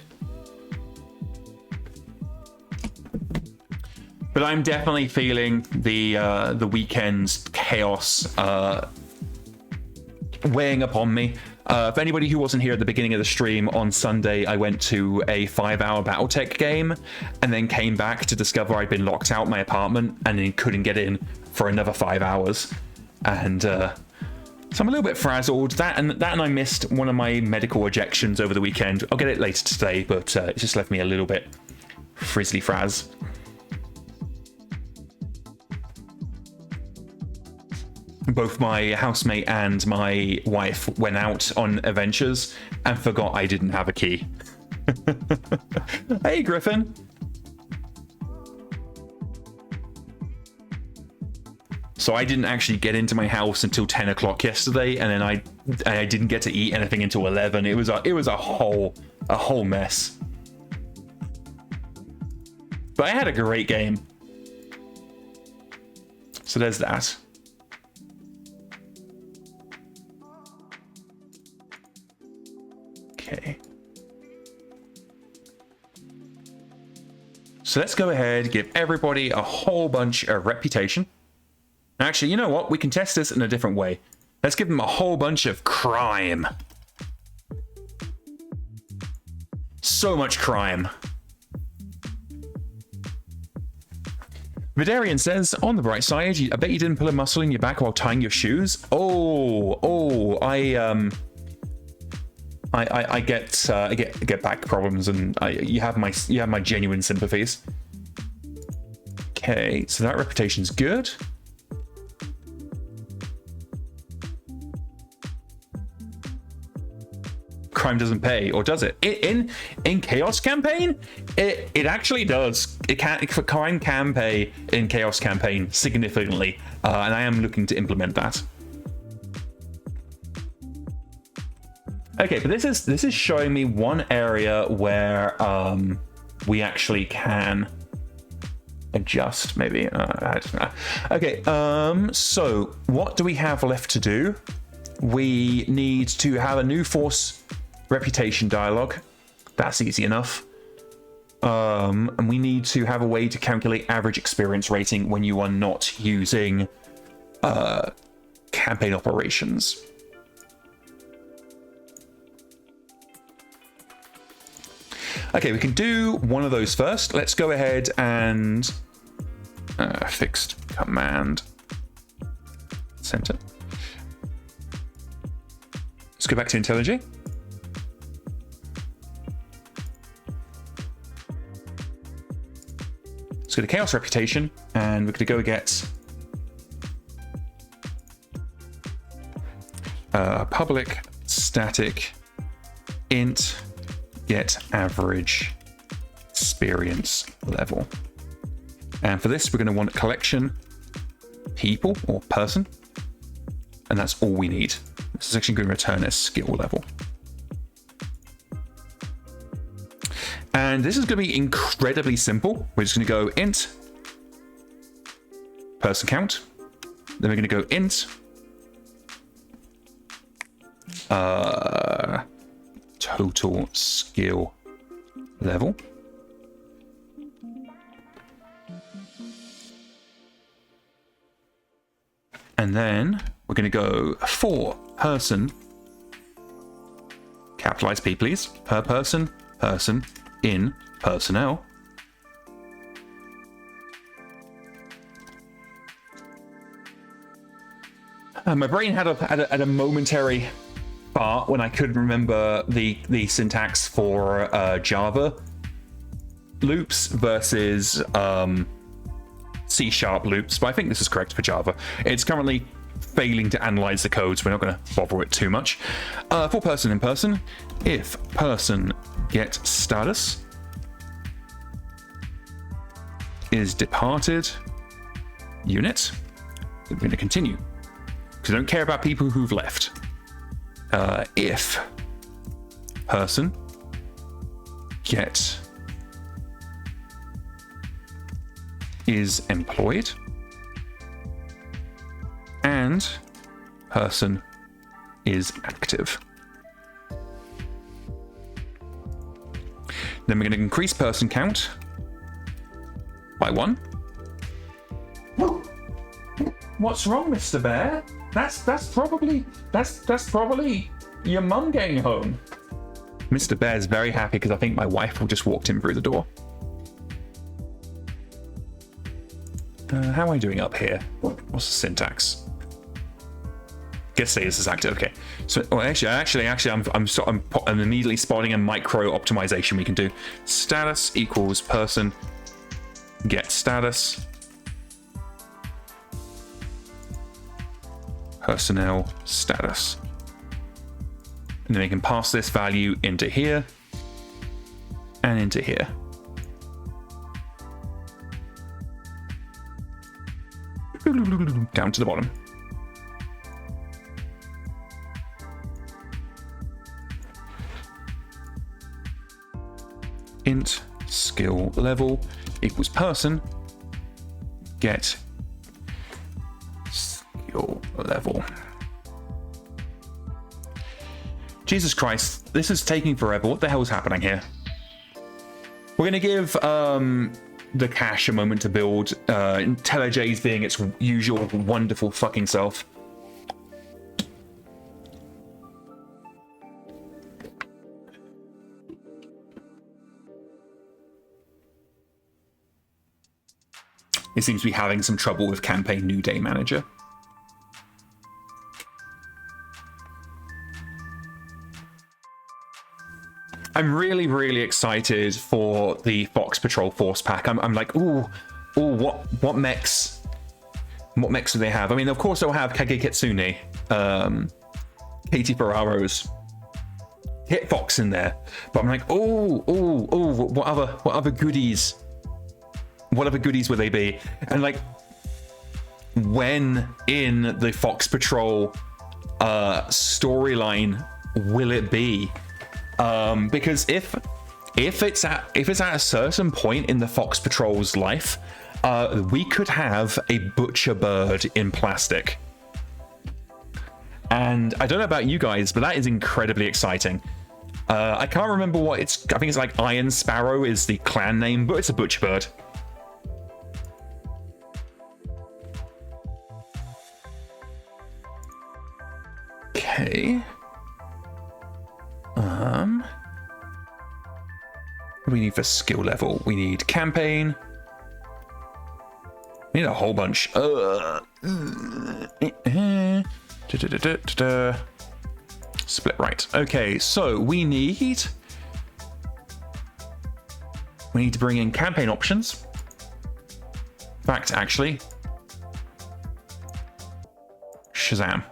But I'm definitely feeling the weekend's chaos weighing upon me. For anybody who wasn't here at the beginning of the stream, on Sunday I went to a 5-hour BattleTech game and then came back to discover I'd been locked out my apartment and then couldn't get in for another 5 hours. And so I'm a little bit frazzled. That and I missed one of my medical ejections over the weekend. I'll get it later today, but it just left me a little bit frizzly fraz. Both my housemate and my wife went out on adventures and forgot I didn't have a key. Hey, Griffin. So I didn't actually get into my house until 10 o'clock yesterday, and then I didn't get to eat anything until 11. It was a whole mess. But I had a great game. So there's that. Okay. So let's go ahead, give everybody a whole bunch of reputation. Actually, you know what? We can test this in a different way. Let's give them a whole bunch of crime. So much crime. Vidarian says, on the bright side, I bet you didn't pull a muscle in your back while tying your shoes. I get back problems, and you have my genuine sympathies. Okay, so that reputation's good. Crime doesn't pay, or does it? In Chaos Campaign, it actually does. Crime can pay in Chaos Campaign significantly, and I am looking to implement that. Okay, but this is showing me one area where we actually can adjust, maybe. I don't know. Okay, so what do we have left to do? We need to have a new force reputation dialogue. That's easy enough. And we need to have a way to calculate average experience rating when you are not using campaign operations. Okay, we can do one of those first. Let's go ahead and fixed command center. Let's go back to IntelliJ. Let's go to Chaos Reputation, and we're going to go get public static int get average experience level. And for this, we're going to want collection people or person, and that's all we need. This is actually going to return a skill level. And this is going to be incredibly simple. We're just going to go int person count. Then we're going to go int total skill level. And then we're going to go for person, capitalize P please, per person, person, in personnel. My brain had a momentary fart when I couldn't remember the syntax for Java loops versus C# loops, but I think this is correct for Java. It's currently failing to analyze the code, so we're not going to bother with it too much. For person in person, if person get status is departed unit, then we're going to continue because I don't care about people who've left. If person get is employed and person is active. Then we're going to increase person count by 1. What's wrong, Mr. Bear? That's probably your mum getting home. Mr. Bear's very happy because I think my wife will just walked him through the door. How am I doing up here? What's the syntax? Guess status is active. Okay. So, well, actually, I'm immediately spotting a micro optimization we can do. Status equals person get status personnel status, and then we can pass this value into here and into here. Down to the bottom. Int skill level equals person get skill level. Jesus Christ, this is taking forever. What the hell is happening here? We're going to give the cache a moment to build. IntelliJ's being its usual wonderful fucking self. It seems to be having some trouble with campaign new day manager. I'm really, really excited for the Fox Patrol Force Pack. I'm like, ooh, what mechs? What mechs do they have? I mean, of course they'll have Kage Kitsune, Katie Ferraro's, Hit Fox in there. But I'm like, what other goodies? What other goodies would they be? And like, when in the Fox Patrol storyline will it be? Because if it's at a certain point in the Fox Patrol's life, we could have a butcher bird in plastic. And I don't know about you guys, but that is incredibly exciting. I can't remember what it's. I think it's like Iron Sparrow is the clan name, but it's a butcher bird. Okay. What do we need for skill level? We need campaign. We need a whole bunch. Split right. Okay, so we need to bring in campaign options. In fact, actually, Shazam.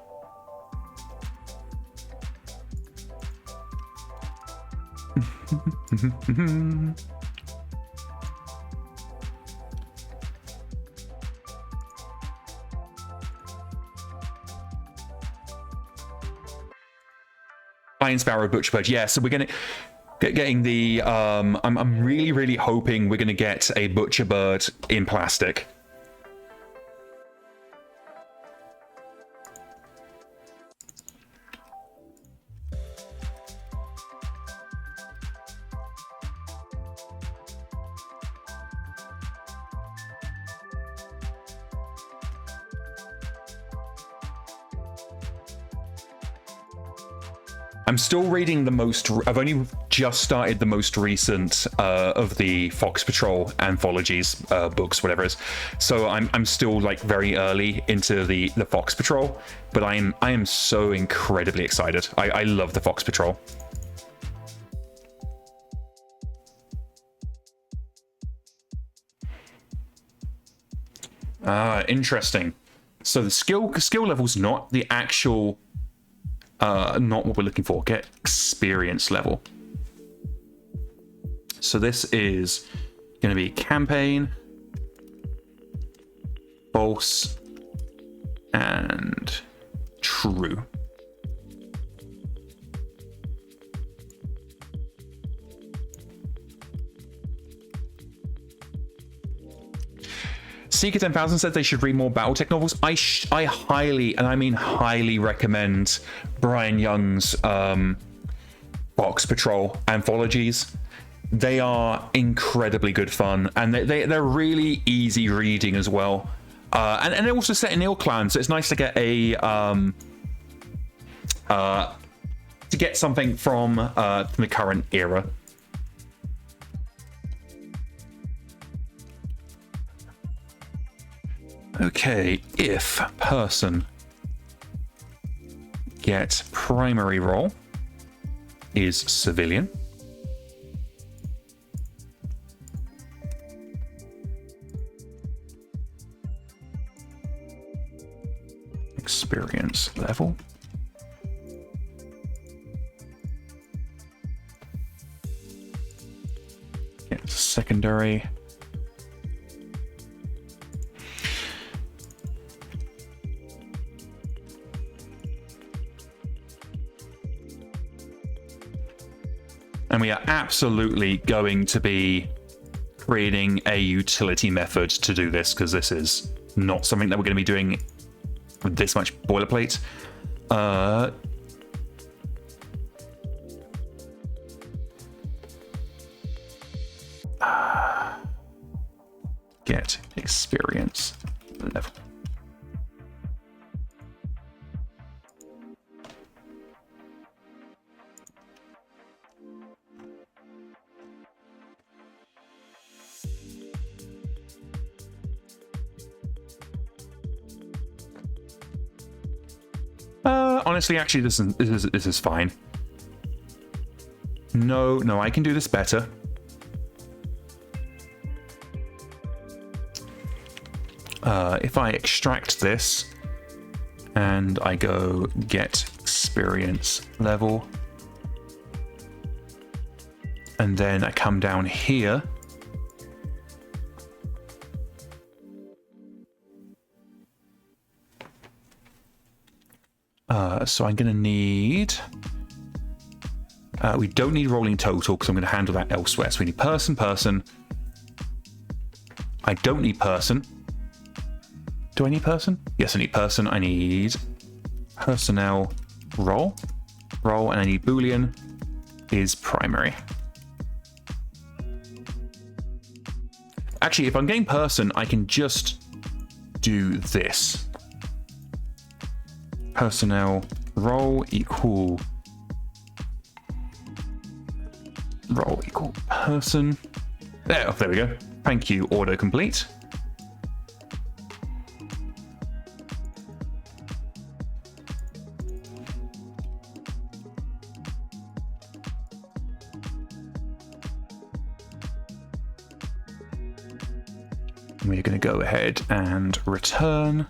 Iron Sparrow Butcher Bird. Yeah, so we're gonna getting the. I'm really hoping we're gonna get a Butcher Bird in plastic. I'm still reading the most. I've only just started the most recent of the Fox Patrol anthologies, books, whatever it is. So I'm still like very early into the Fox Patrol, but I am so incredibly excited. I love the Fox Patrol. Interesting. So the skill level's not the actual. Not what we're looking for. Get experience level. So this is going to be campaign, false, and true. Seeker 10,000 said they should read more BattleTech novels. I highly, and I mean highly, recommend Brian Young's Fox Patrol anthologies. They are incredibly good fun, and they're really easy reading as well. And they're also set in IllianiDev, so it's nice to get something from the current era. Okay, if person get primary role is civilian. Experience level. Get secondary. And we are absolutely going to be creating a utility method to do this, because this is not something that we're going to be doing with this much boilerplate. Get experience level. Honestly, actually, this is fine. No, I can do this better. If I extract this and I go get experience level, and then I come down here. So I'm going to need... we don't need rolling total because I'm going to handle that elsewhere. So we need person. I don't need person. Do I need person? Yes, I need person. I need personnel role, and I need Boolean is primary. Actually, if I'm getting person, I can just do this. Personnel role equal role equal person. There we go. Thank you, autocomplete. We're going to go ahead and return.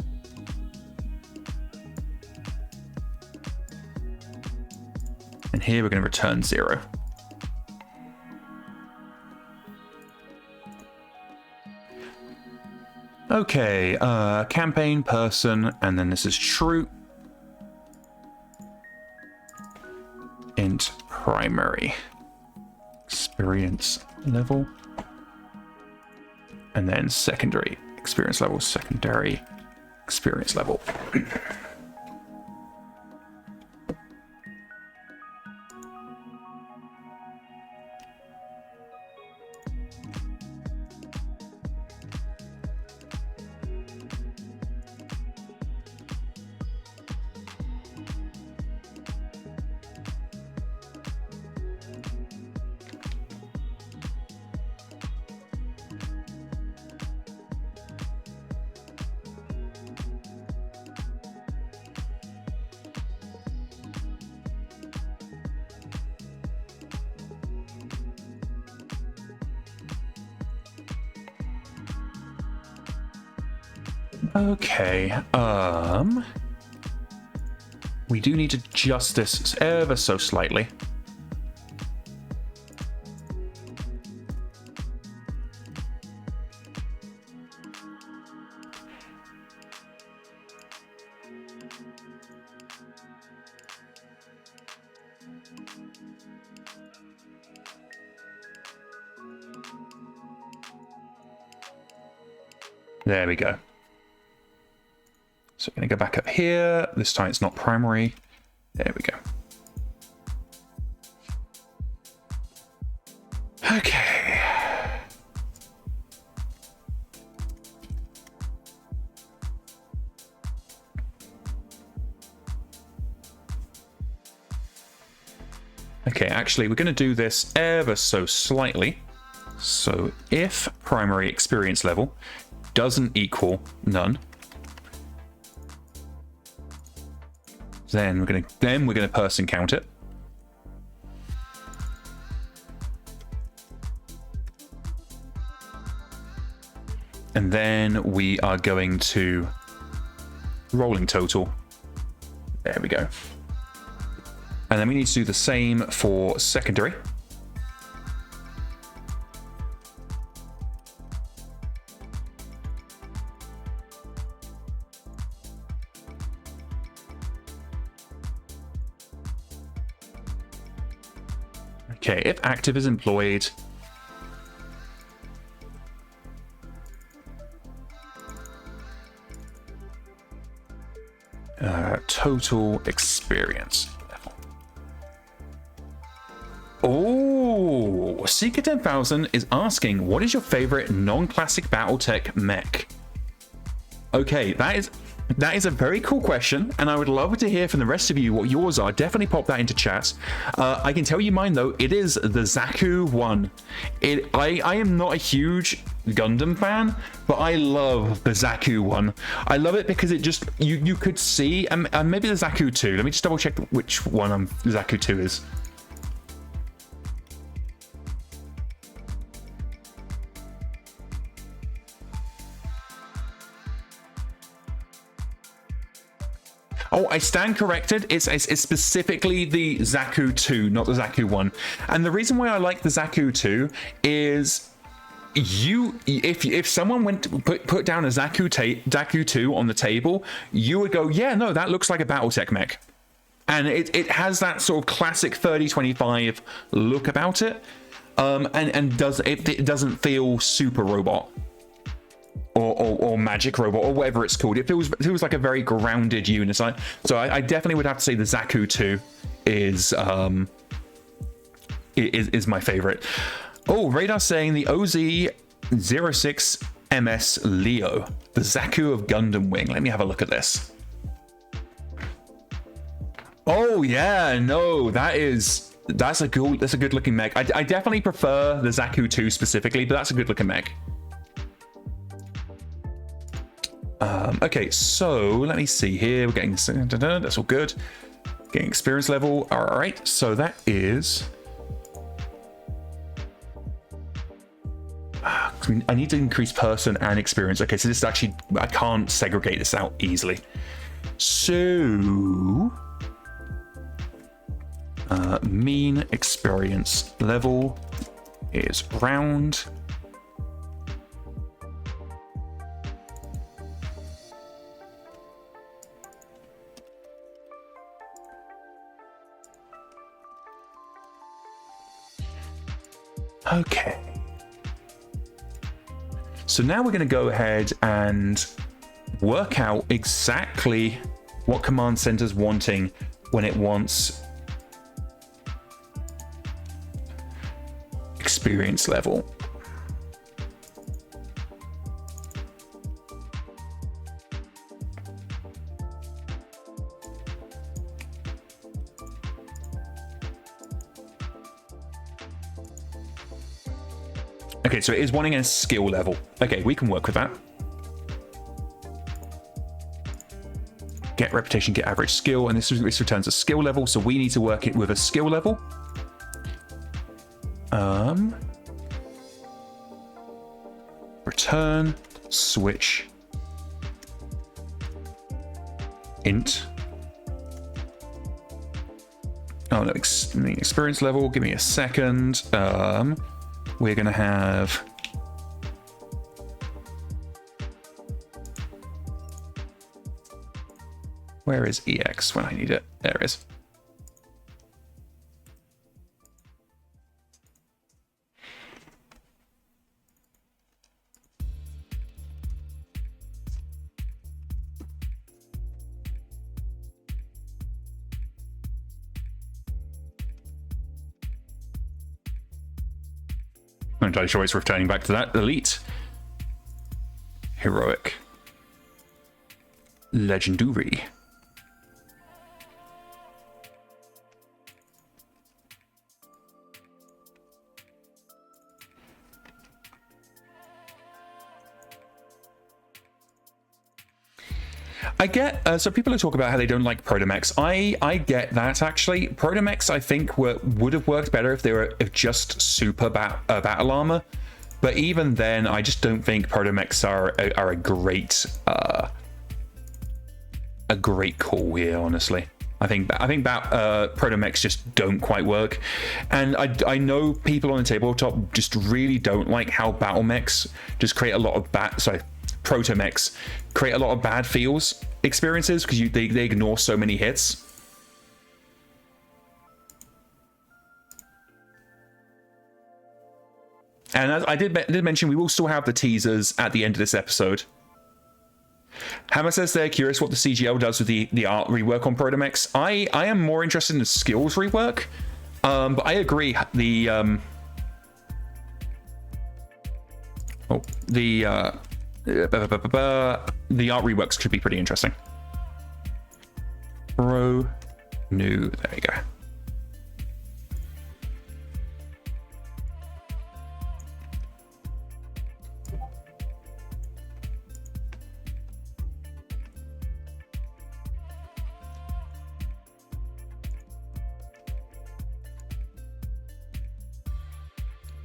And here we're going to return 0. Okay, campaign person, and then this is true. Int primary experience level. And then secondary experience level, secondary experience level. Okay, we do need to adjust this ever so slightly. There we go. So we're going to go back up here. This time it's not primary. There we go. Okay. Okay, actually, we're going to do this ever so slightly. So if primary experience level doesn't equal none, then we're gonna person count it. And then we are going to rolling total. There we go. And then we need to do the same for secondary. Okay, if active is employed, total experience level. Oh, Seeker 10,000 is asking, what is your favorite non-classic BattleTech mech? Okay, that is a very cool question, and I would love to hear from the rest of you what yours are. Definitely pop that into chat. I can tell you mine, though. It is the Zaku 1. I am not a huge Gundam fan, but I love the Zaku 1. I love it because it just, you could see, and maybe the Zaku 2. Let me just double check which one Zaku 2 is. Oh, I stand corrected. It's specifically the Zaku 2, not the Zaku 1. And the reason why I like the Zaku 2 is if someone went to put down a Zaku 2 on the table, you would go, yeah, no, that looks like a BattleTech mech. And it has that sort of classic 3025 look about it. And it doesn't feel super robot. Or magic robot, or whatever it's called. It feels like a very grounded unit. So I definitely would have to say the Zaku 2 is my favorite. Oh, Radar saying the OZ06 MS Leo, the Zaku of Gundam Wing. Let me have a look at this. Oh yeah, no, that is That's a good looking mech. I definitely prefer the Zaku 2 specifically, but that's a good looking mech. Okay, so let me see here. We're getting that's all good. Getting experience level. All right, so that is. I need to increase person and experience. Okay, so this is actually, I can't segregate this out easily. So mean experience level is round. Okay. So now we're going to go ahead and work out exactly what command center's wanting when it wants experience level. Okay, so it is wanting a skill level. Okay, we can work with that. Get reputation, get average skill, and this returns a skill level, so we need to work it with a skill level. Return, switch, int. Oh no, experience level, give me a second. We're going to have where is EX when I need it? There it is. I'm not entirely sure it's returning back to that. Elite. Heroic. Legendary. I get, so people who talk about how they don't like protomechs. I get that, actually. Protomechs, I think, would have worked better if they were just super battle armor. But even then, I just don't think protomechs are a great call here, honestly. I think protomechs just don't quite work. And I know people on the tabletop just really don't like how battle mechs just create a lot of protomechs create a lot of bad feels experiences because they ignore so many hits. And as I did mention, we will still have the teasers at the end of this episode. Hammer says they're curious what the CGL does with the art rework on protomechs. I am more interested in the skills rework, but I agree. The art reworks could be pretty interesting. New, there you go.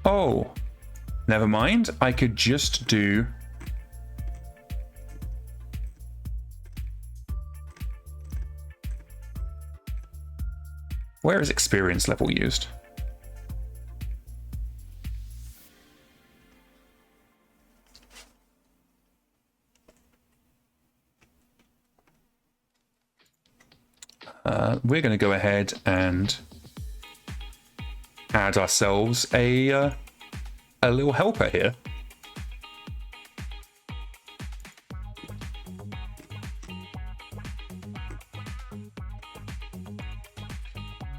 Oh, never mind. I could just do... Where is experience level used? We're going to go ahead and add ourselves a little helper here.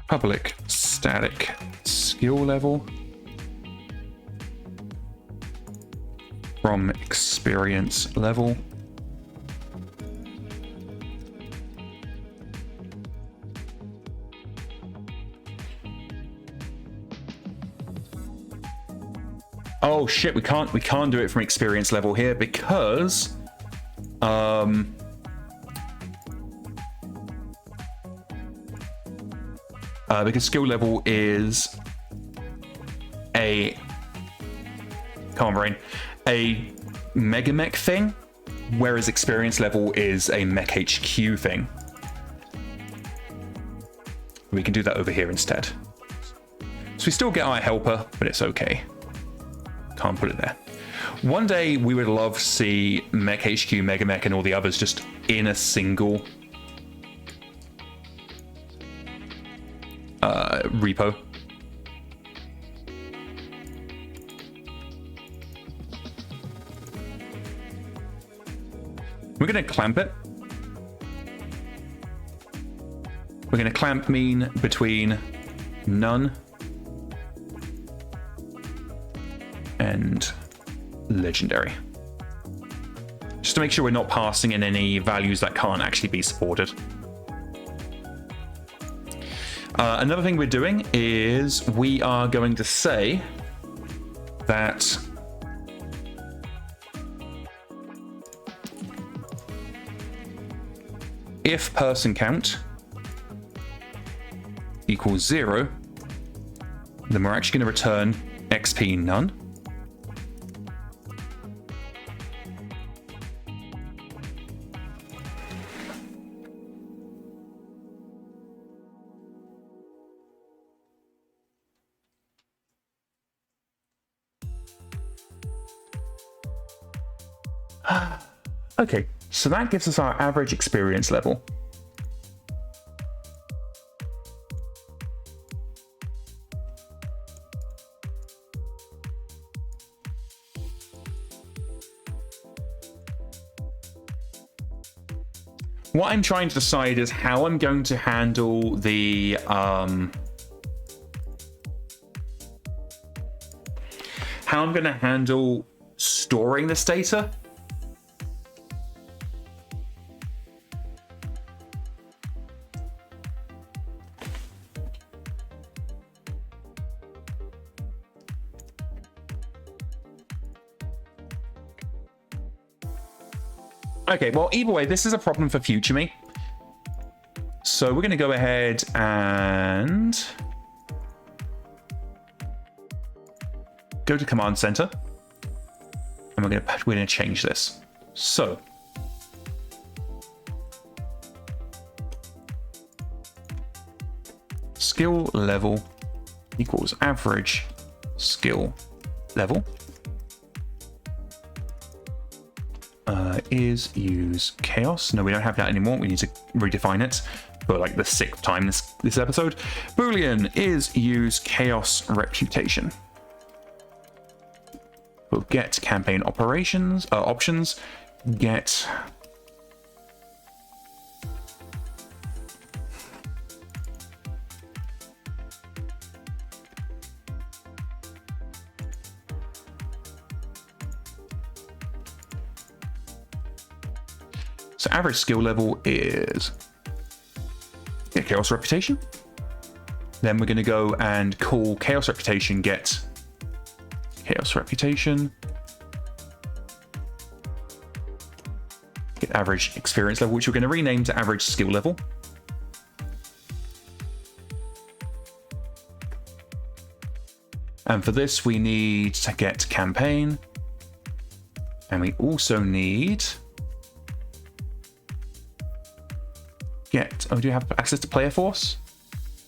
Public static skill level from experience level. Oh shit, we can't do it from experience level here because skill level is a MegaMek thing, whereas experience level is a MekHQ thing. We can do that over here instead. So we still get our helper, but it's okay. Can't put it there. One day we would love to see MekHQ, MegaMek, and all the others just in a single repo. We're going to clamp it. We're going to clamp mean between none and legendary. Just to make sure we're not passing in any values that can't actually be supported. Another thing we're doing is we are going to say that if person count equals 0, then we're actually going to return XP none. Okay, so that gives us our average experience level. What I'm trying to decide is how I'm going to handle the how I'm going to handle storing this data. Okay, well, either way, this is a problem for future me. So we're going to go ahead and go to Command Center, and we're going to change this. So skill level equals average skill level. Is use chaos. No, we don't have that anymore. We need to redefine it for like the 6th time this episode. Boolean is use chaos reputation. We'll get campaign options, get so average skill level is chaos reputation. Then we're going to go and call chaos reputation get chaos reputation. Get average experience level, which we're going to rename to average skill level. And for this, we need to get campaign. And we also need get, oh, do you have access to player force?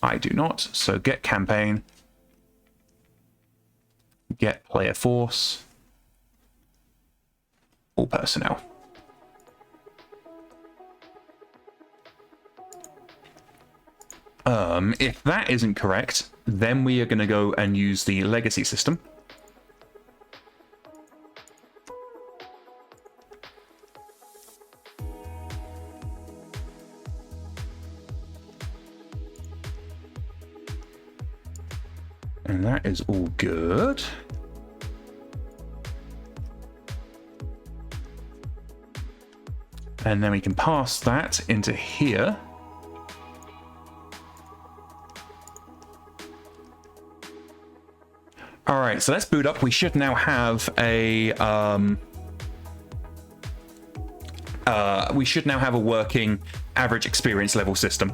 I do not. So get campaign, get player force, all personnel. If that isn't correct, then we are going to go and use the legacy system. And that is all good. And then we can pass that into here. All right, so let's boot up. We should now have a working average experience level system.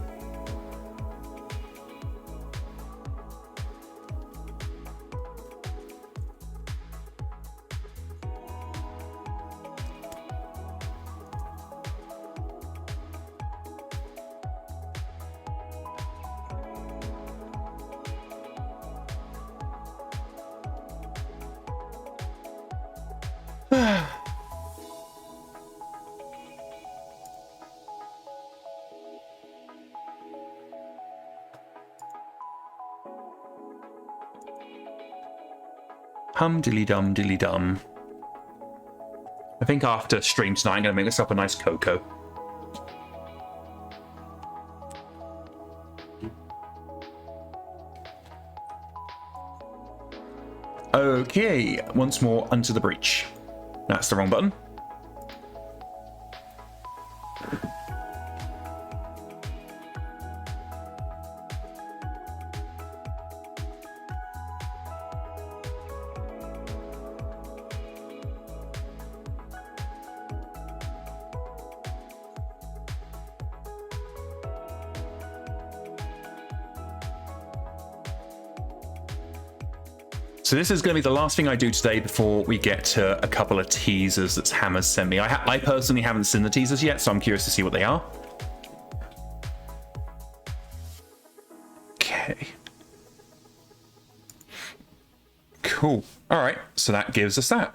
Hum dilly dum dilly dum. I think after stream tonight, I'm going to make myself a nice cocoa. Okay, once more onto the breach. That's the wrong button. So this is going to be the last thing I do today before we get to a couple of teasers that Hammers sent me. I personally haven't seen the teasers yet, so I'm curious to see what they are. Okay. Cool. All right, so that gives us that.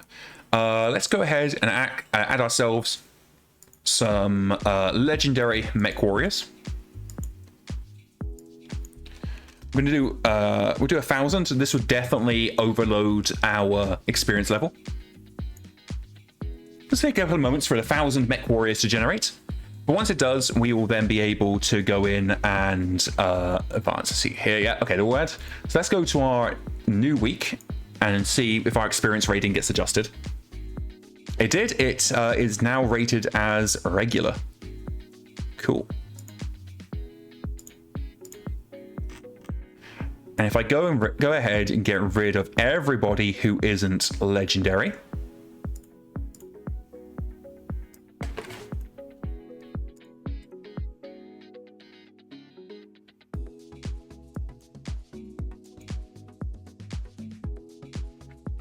Let's go ahead and add ourselves some legendary mech warriors. We're gonna do we'll do 1,000, so this would definitely overload our experience level. Let's take a couple of moments for 1,000 mech warriors to generate. But once it does, we will then be able to go in and advance. See here, yeah, okay, it'll add. So let's go to our new week and see if our experience rating gets adjusted. It did. It is now rated as regular. Cool. And if I go ahead and get rid of everybody who isn't legendary,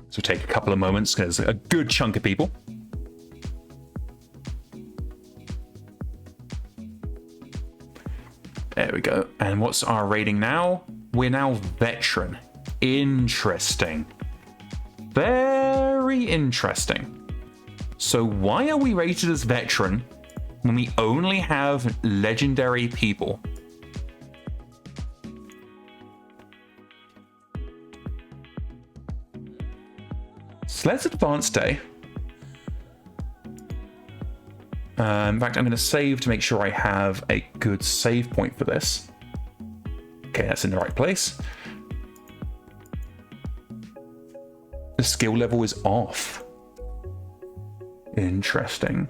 so take a couple of moments because a good chunk of people. There we go. And what's our rating now? We're now veteran. Interesting. Very interesting. So why are we rated as veteran when we only have legendary people? So let's advance day. In fact, I'm going to save to make sure I have a good save point for this. Okay, that's in the right place. The skill level is off. Interesting.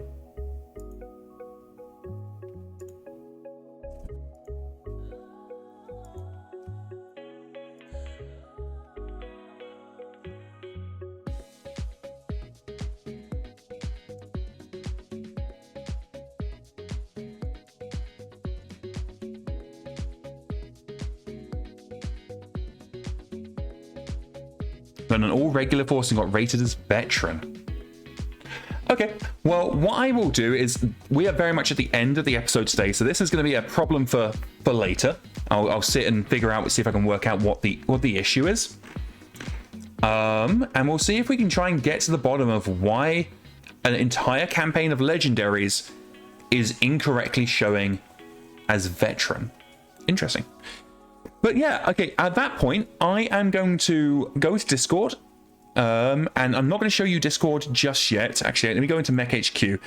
And an all regular force and got rated as veteran. Okay, well, what I will do is we are very much at the end of the episode today, so this is going to be a problem for later. I'll sit and figure out, see if I can work out what the issue is, and we'll see if we can try and get to the bottom of why an entire campaign of legendaries is incorrectly showing as veteran. Interesting. But yeah, okay, at that point, I am going to go to Discord, and I'm not going to show you Discord just yet. Actually, let me go into MekHQ,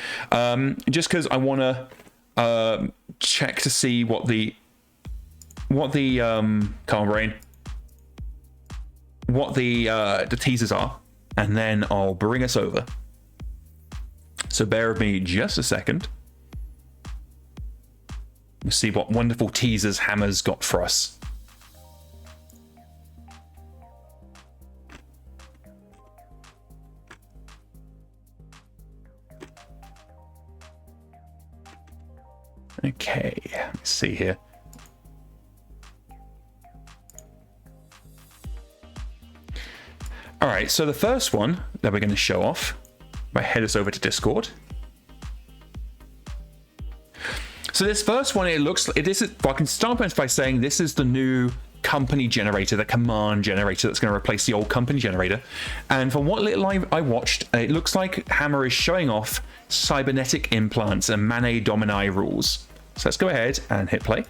just because I want to check to see what the calm brain, what the teasers are, and then I'll bring us over. So bear with me just a second. We'll see what wonderful teasers Hammer's got for us. Okay, let's see here. All right, so the first one that we're going to show off, if I head us over to Discord. So this first one, I can start by saying this is the new company generator, the command generator that's going to replace the old company generator. And from what little I watched, it looks like Hammer is showing off cybernetic implants and Mane Domini rules. So let's go ahead and hit play.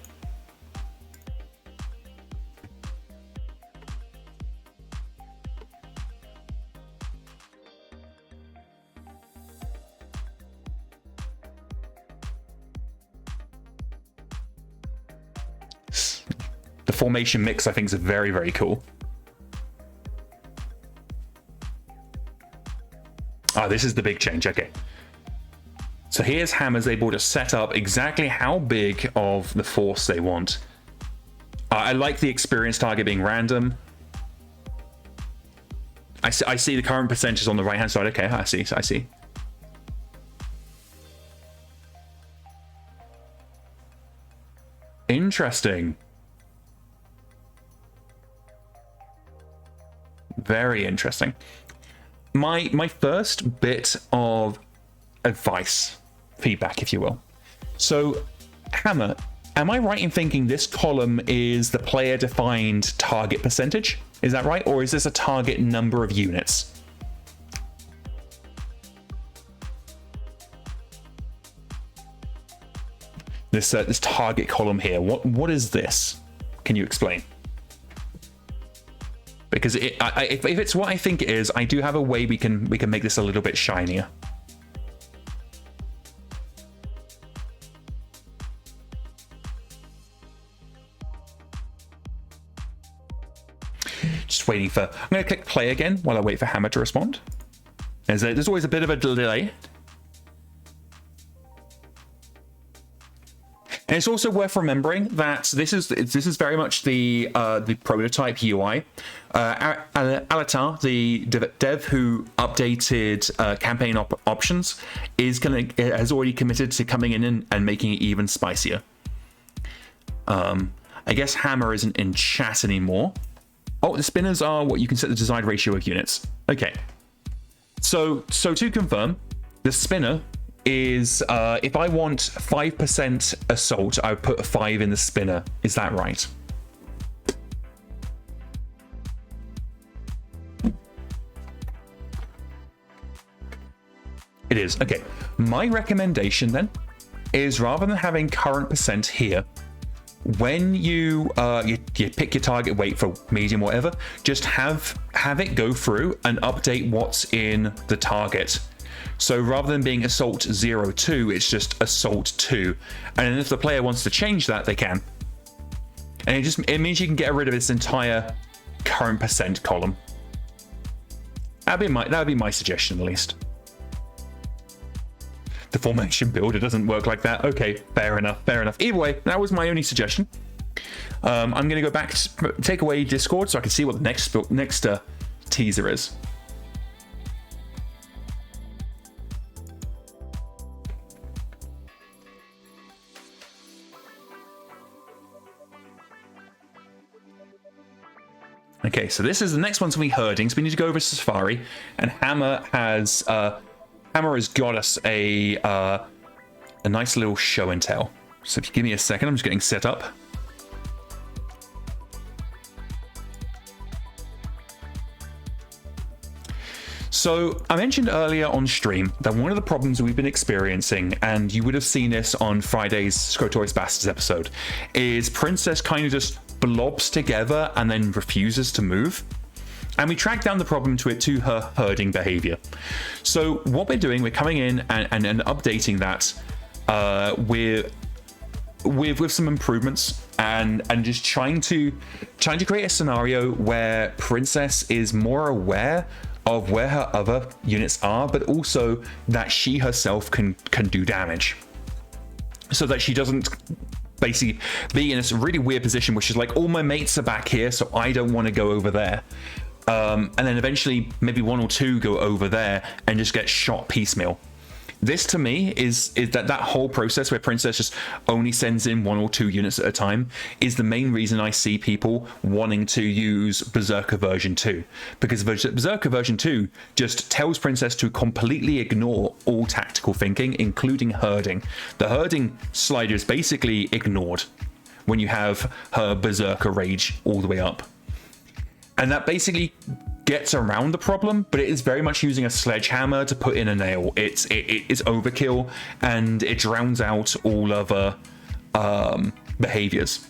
The formation mix, I think, is very, very cool. Ah, this is the big change. Okay. So here's Hammer's able to set up exactly how big of the force they want. I like the experience target being random. I see the current percentage on the right-hand side. Okay, I see. Interesting. Very interesting. My first bit of advice, feedback, if you will. So, Hammer, am I right in thinking this column is the player-defined target percentage? Is that right? Or is this a target number of units? This target column here, what is this? Can you explain? Because if it's what I think it is, I do have a way we can make this a little bit shinier. Just waiting for. I'm going to click play again while I wait for Hammer to respond. There's always a bit of a delay. And it's also worth remembering that this is very much the prototype UI. IllianiDev, the dev who updated campaign options, has already committed to coming in and making it even spicier. I guess Hammer isn't in chat anymore. Oh, the spinners are what you can set the desired ratio of units. Okay. So to confirm, the spinner is if I want 5% assault, I would put a 5 in the spinner. Is that right? It is. Okay. My recommendation then is, rather than having current percent here, when you pick your target weight for medium, whatever, just have it go through and update what's in the target. So rather than being assault 02, it's just assault 2. And then if the player wants to change that, they can. And it means you can get rid of this entire current percent column. That'd be my suggestion, at least. The formation builder doesn't work like that. Okay, fair enough. Either way, that was my only suggestion. I'm going to go back, take away Discord so I can see what the next teaser is. Okay, so this is the next one's going to be herding, so we need to go over to Safari, and Hammer has got us a nice little show and tell. So if you give me a second, I'm just getting set up. So I mentioned earlier on stream that one of the problems we've been experiencing, and you would have seen this on Friday's Scotoris Bastards episode, is Princess kind of just blobs together and then refuses to move. And we track down the problem to her herding behavior. So what we're doing, we're coming in and updating that with some improvements and just trying to create a scenario where Princess is more aware of where her other units are, but also that she herself can do damage, so that she doesn't basically be in this really weird position where she's like, all my mates are back here, so I don't want to go over there. And then eventually maybe one or two go over there and just get shot piecemeal. this to me is that whole process where Princess just only sends in 1 or 2 units at a time is the main reason I see people wanting to use Berserker version 2, because Berserker version 2 just tells Princess to completely ignore all tactical thinking, including herding. The herding slider is basically ignored when you have her Berserker rage all the way up, and that basically gets around the problem, but it is very much using a sledgehammer to put in a nail. It's overkill, and it drowns out all other behaviors.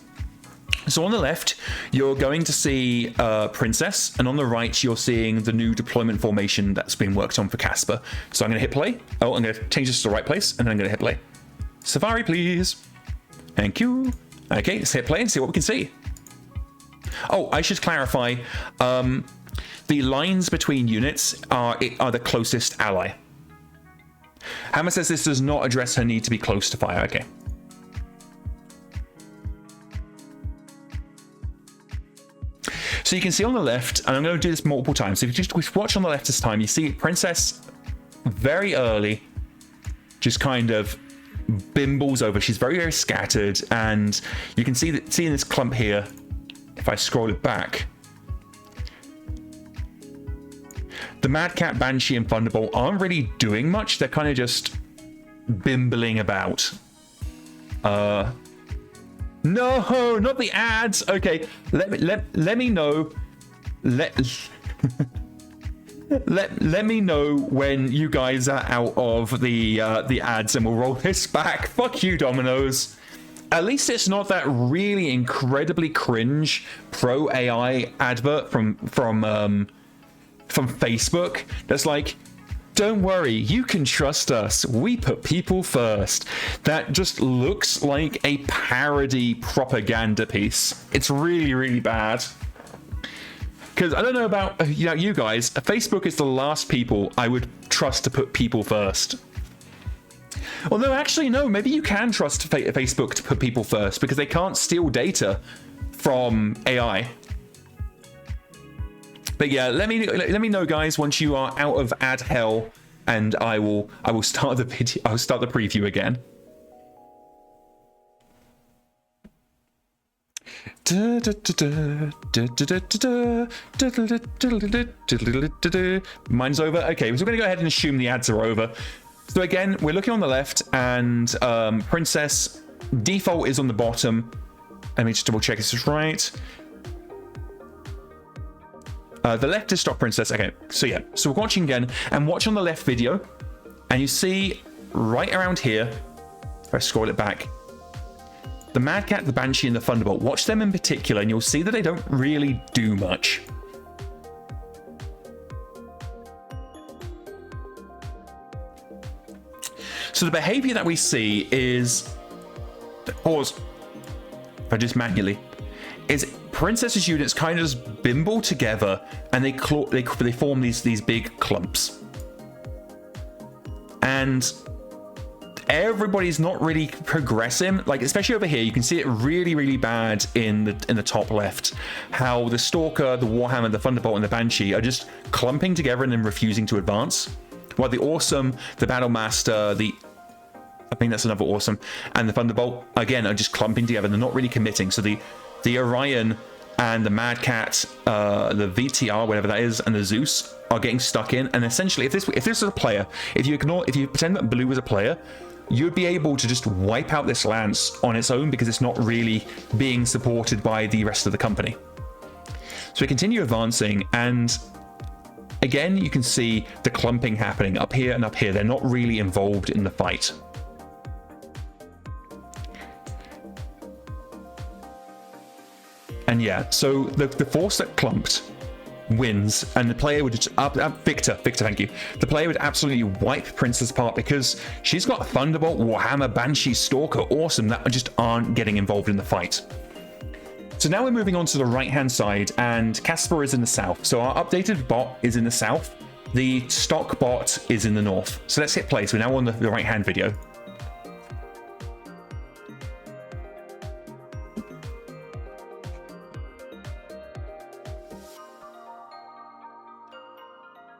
So on the left, you're going to see Princess, and on the right, you're seeing the new deployment formation that's been worked on for Casper. So I'm going to hit play. Oh, I'm going to change this to the right place, and then I'm going to hit play. Safari, please. Thank you. Okay, let's hit play and see what we can see. Oh, I should clarify. The lines between units are the closest ally. Hammer says this does not address her need to be close to fire. Okay. So you can see on the left, and I'm going to do this multiple times. So if you just watch on the left this time, you see Princess very early, just kind of bimbles over. She's very, very scattered, and you can see in this clump here, if I scroll it back, the Mad Cat, Banshee, and Thunderbolt aren't really doing much. They're kind of just bimbling about. No, not the ads. Okay, let me know. Let me know when you guys are out of the ads, and we'll roll this back. Fuck you, Domino's. At least it's not that really incredibly cringe pro AI advert from Facebook that's like, don't worry, you can trust us, we put people first. That just looks like a parody propaganda piece. It's really, really bad. Because I don't know about you guys, Facebook is the last people I would trust to put people first. Although actually no, maybe you can trust Facebook to put people first, because they can't steal data from AI. But yeah, let me know, guys, once you are out of ad hell, and I will start the video. I'll start the preview again. Mine's over. Okay, so we're gonna go ahead and assume the ads are over. So again, we're looking on the left, and Princess default is on the bottom. Let me just double check this is right. The left is stock Princess. Okay, so yeah, so we're watching again, and watch on the left video, and you see right around here, if I scroll it back, the Mad Cat, the Banshee, and the Thunderbolt. Watch them in particular, and you'll see that they don't really do much. So the behavior that we see is, pause, if I just manually, is Princess's units kind of just bimble together, and they form these big clumps, and everybody's not really progressing. Like especially over here, you can see it really, really bad in the top left. How the Stalker, the Warhammer, the Thunderbolt, and the Banshee are just clumping together and then refusing to advance. While the Awesome, the Battlemaster, I think that's another Awesome, and the Thunderbolt again are just clumping together. They're not really committing. So the Orion and the Mad Cat, the VTR, whatever that is, and the Zeus are getting stuck in. And essentially, if this was a player, if you pretend that Blue was a player, you'd be able to just wipe out this lance on its own, because it's not really being supported by the rest of the company. So we continue advancing, and again, you can see the clumping happening up here and up here. They're not really involved in the fight. And yeah, so the force that clumped wins, and the player would just Victor, thank you. The player would absolutely wipe Princess apart, because she's got Thunderbolt, Warhammer, Banshee, Stalker, Awesome, that just aren't getting involved in the fight. So now we're moving on to the right hand side, and Casper is in the south. So our updated bot is in the south, the stock bot is in the north. So let's hit play. So we're now on the right hand video.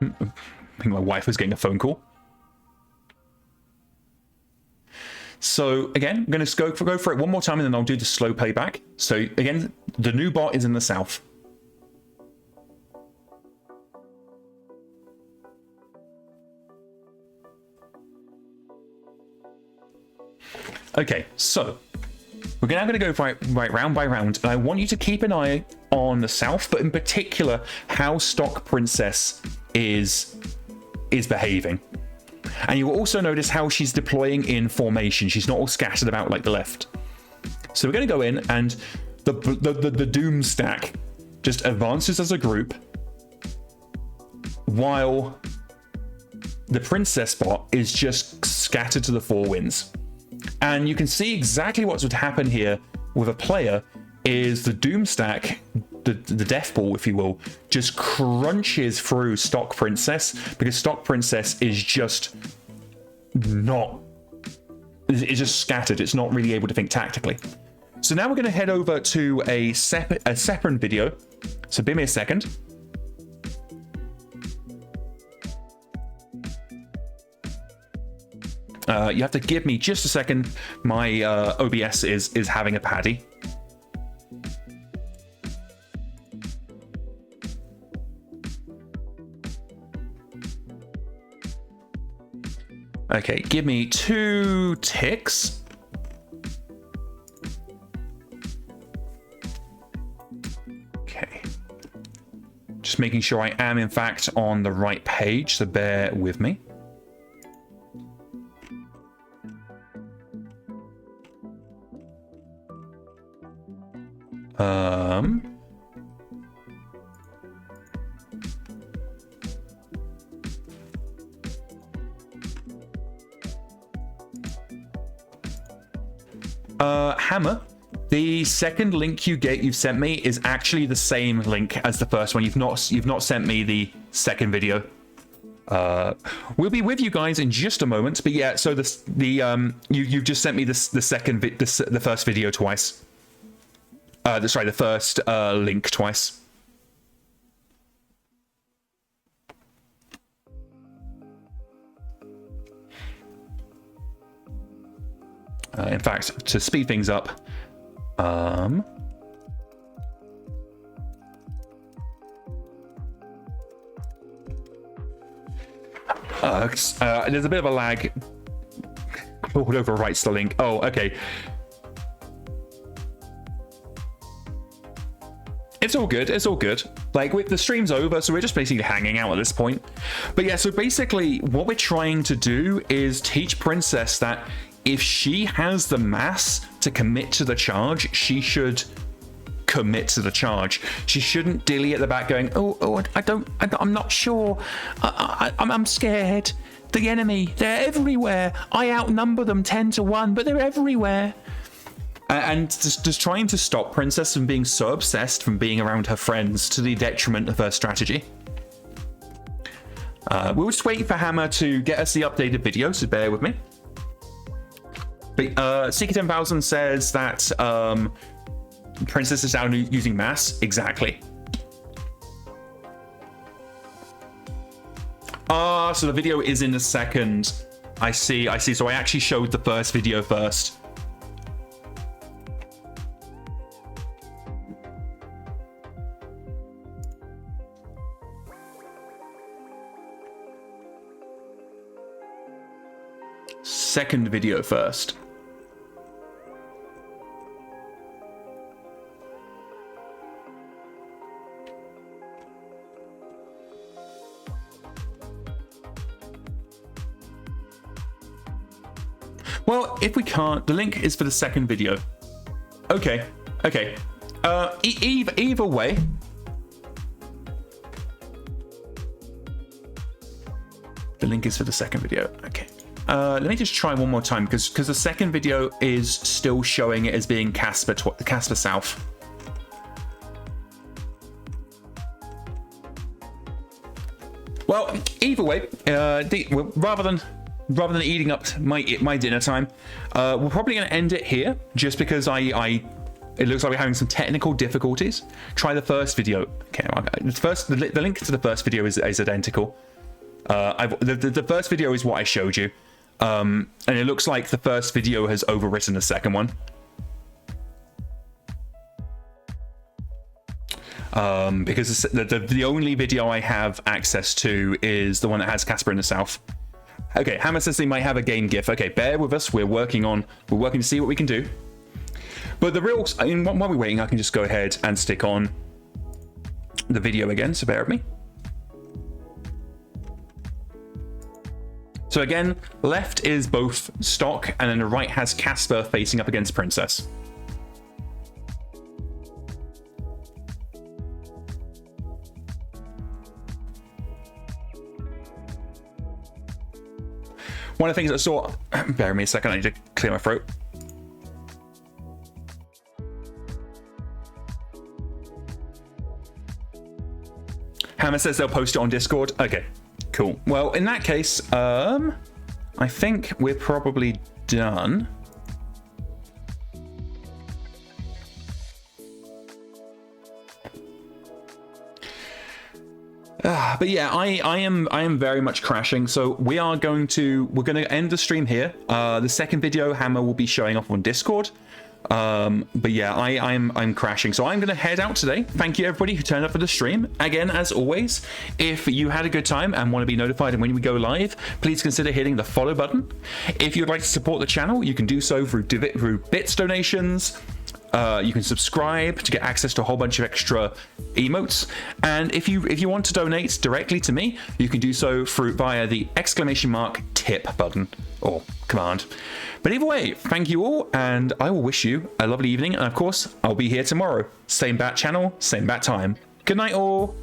I think my wife was getting a phone call. So again, I'm going to go for it one more time, and then I'll do the slow playback. So again, the new bot is in the south. Okay, so we're now going to go right round by round, and I want you to keep an eye on the south, but in particular how Stock Princess is behaving. And you will also notice how she's deploying in formation. She's not all scattered about like the left. So we're going to go in, and the Doom stack just advances as a group, while the Princess bot is just scattered to the four winds. And you can see exactly what would happen here with a player is the Doom stack, the death ball, if you will, just crunches through Stock Princess, because Stock Princess is just not, it's just scattered. It's not really able to think tactically. So now we're going to head over to a separate video. So give me a second. You have to give me just a second. My OBS is having a paddy. Okay, give me 2 ticks. Okay. Just making sure I am in fact on the right page, so bear with me. Hammer, the second link you've sent me is actually the same link as the first one. You've not sent me the second video. We'll be with you guys in just a moment, but yeah. So you've just sent me the first video twice. The first link twice. In fact, to speed things up, there's a bit of a lag. Claude overwrites the link. Oh, okay. It's all good. It's all good. Like, the stream's over, so we're just basically hanging out at this point. But yeah, so basically what we're trying to do is teach Princess that if she has the mass to commit to the charge, she should commit to the charge. She shouldn't dilly at the back going, I'm not sure. I'm scared. The enemy, they're everywhere. I outnumber them 10-1, but they're everywhere. And just trying to stop Princess from being so obsessed from being around her friends to the detriment of her strategy. We'll just wait for Hammer to get us the updated video, so bear with me. But Seeker 10,000 says that Princess is now using mass. Exactly. So the video is in the second. I see. So I actually showed the first video first. Second video first. Well, if we can't, the link is for the second video. Okay. Either way. The link is for the second video. Okay. Let me just try one more time because the second video is still showing it as being Casper South. Well, either way, rather than eating up my dinner time, we're probably going to end it here just because it looks like we're having some technical difficulties. Try the first video. Okay, the link to the first video is identical. The first video is what I showed you. And it looks like the first video has overwritten the second one. Because the only video I have access to is the one that has Casper in the South. Okay, Hammer says they might have a game GIF. Okay, bear with us. We're working to see what we can do. But the real, I mean, while we're waiting, I can just go ahead and stick on the video again, so bear with me. So again, left is both stock, and then the right has Casper facing up against Princess. One of the things I saw, bear with me a second, I need to clear my throat. Hammer says they'll post it on Discord. Okay, cool. Well, in that case, I think we're probably done. But yeah, I am very much crashing. So we're going to end the stream here. The second video, Hammer will be showing off on Discord. But yeah, I'm crashing. So I'm going to head out today. Thank you everybody who turned up for the stream. Again, as always, if you had a good time and want to be notified when we go live, please consider hitting the follow button. If you'd like to support the channel, you can do so through bits donations. You can subscribe to get access to a whole bunch of extra emotes, and if you want to donate directly to me, you can do so via the !tip button or command. But either way, thank you all, and I will wish you a lovely evening. And of course, I'll be here tomorrow, same bat channel, same bat time. Good night, all.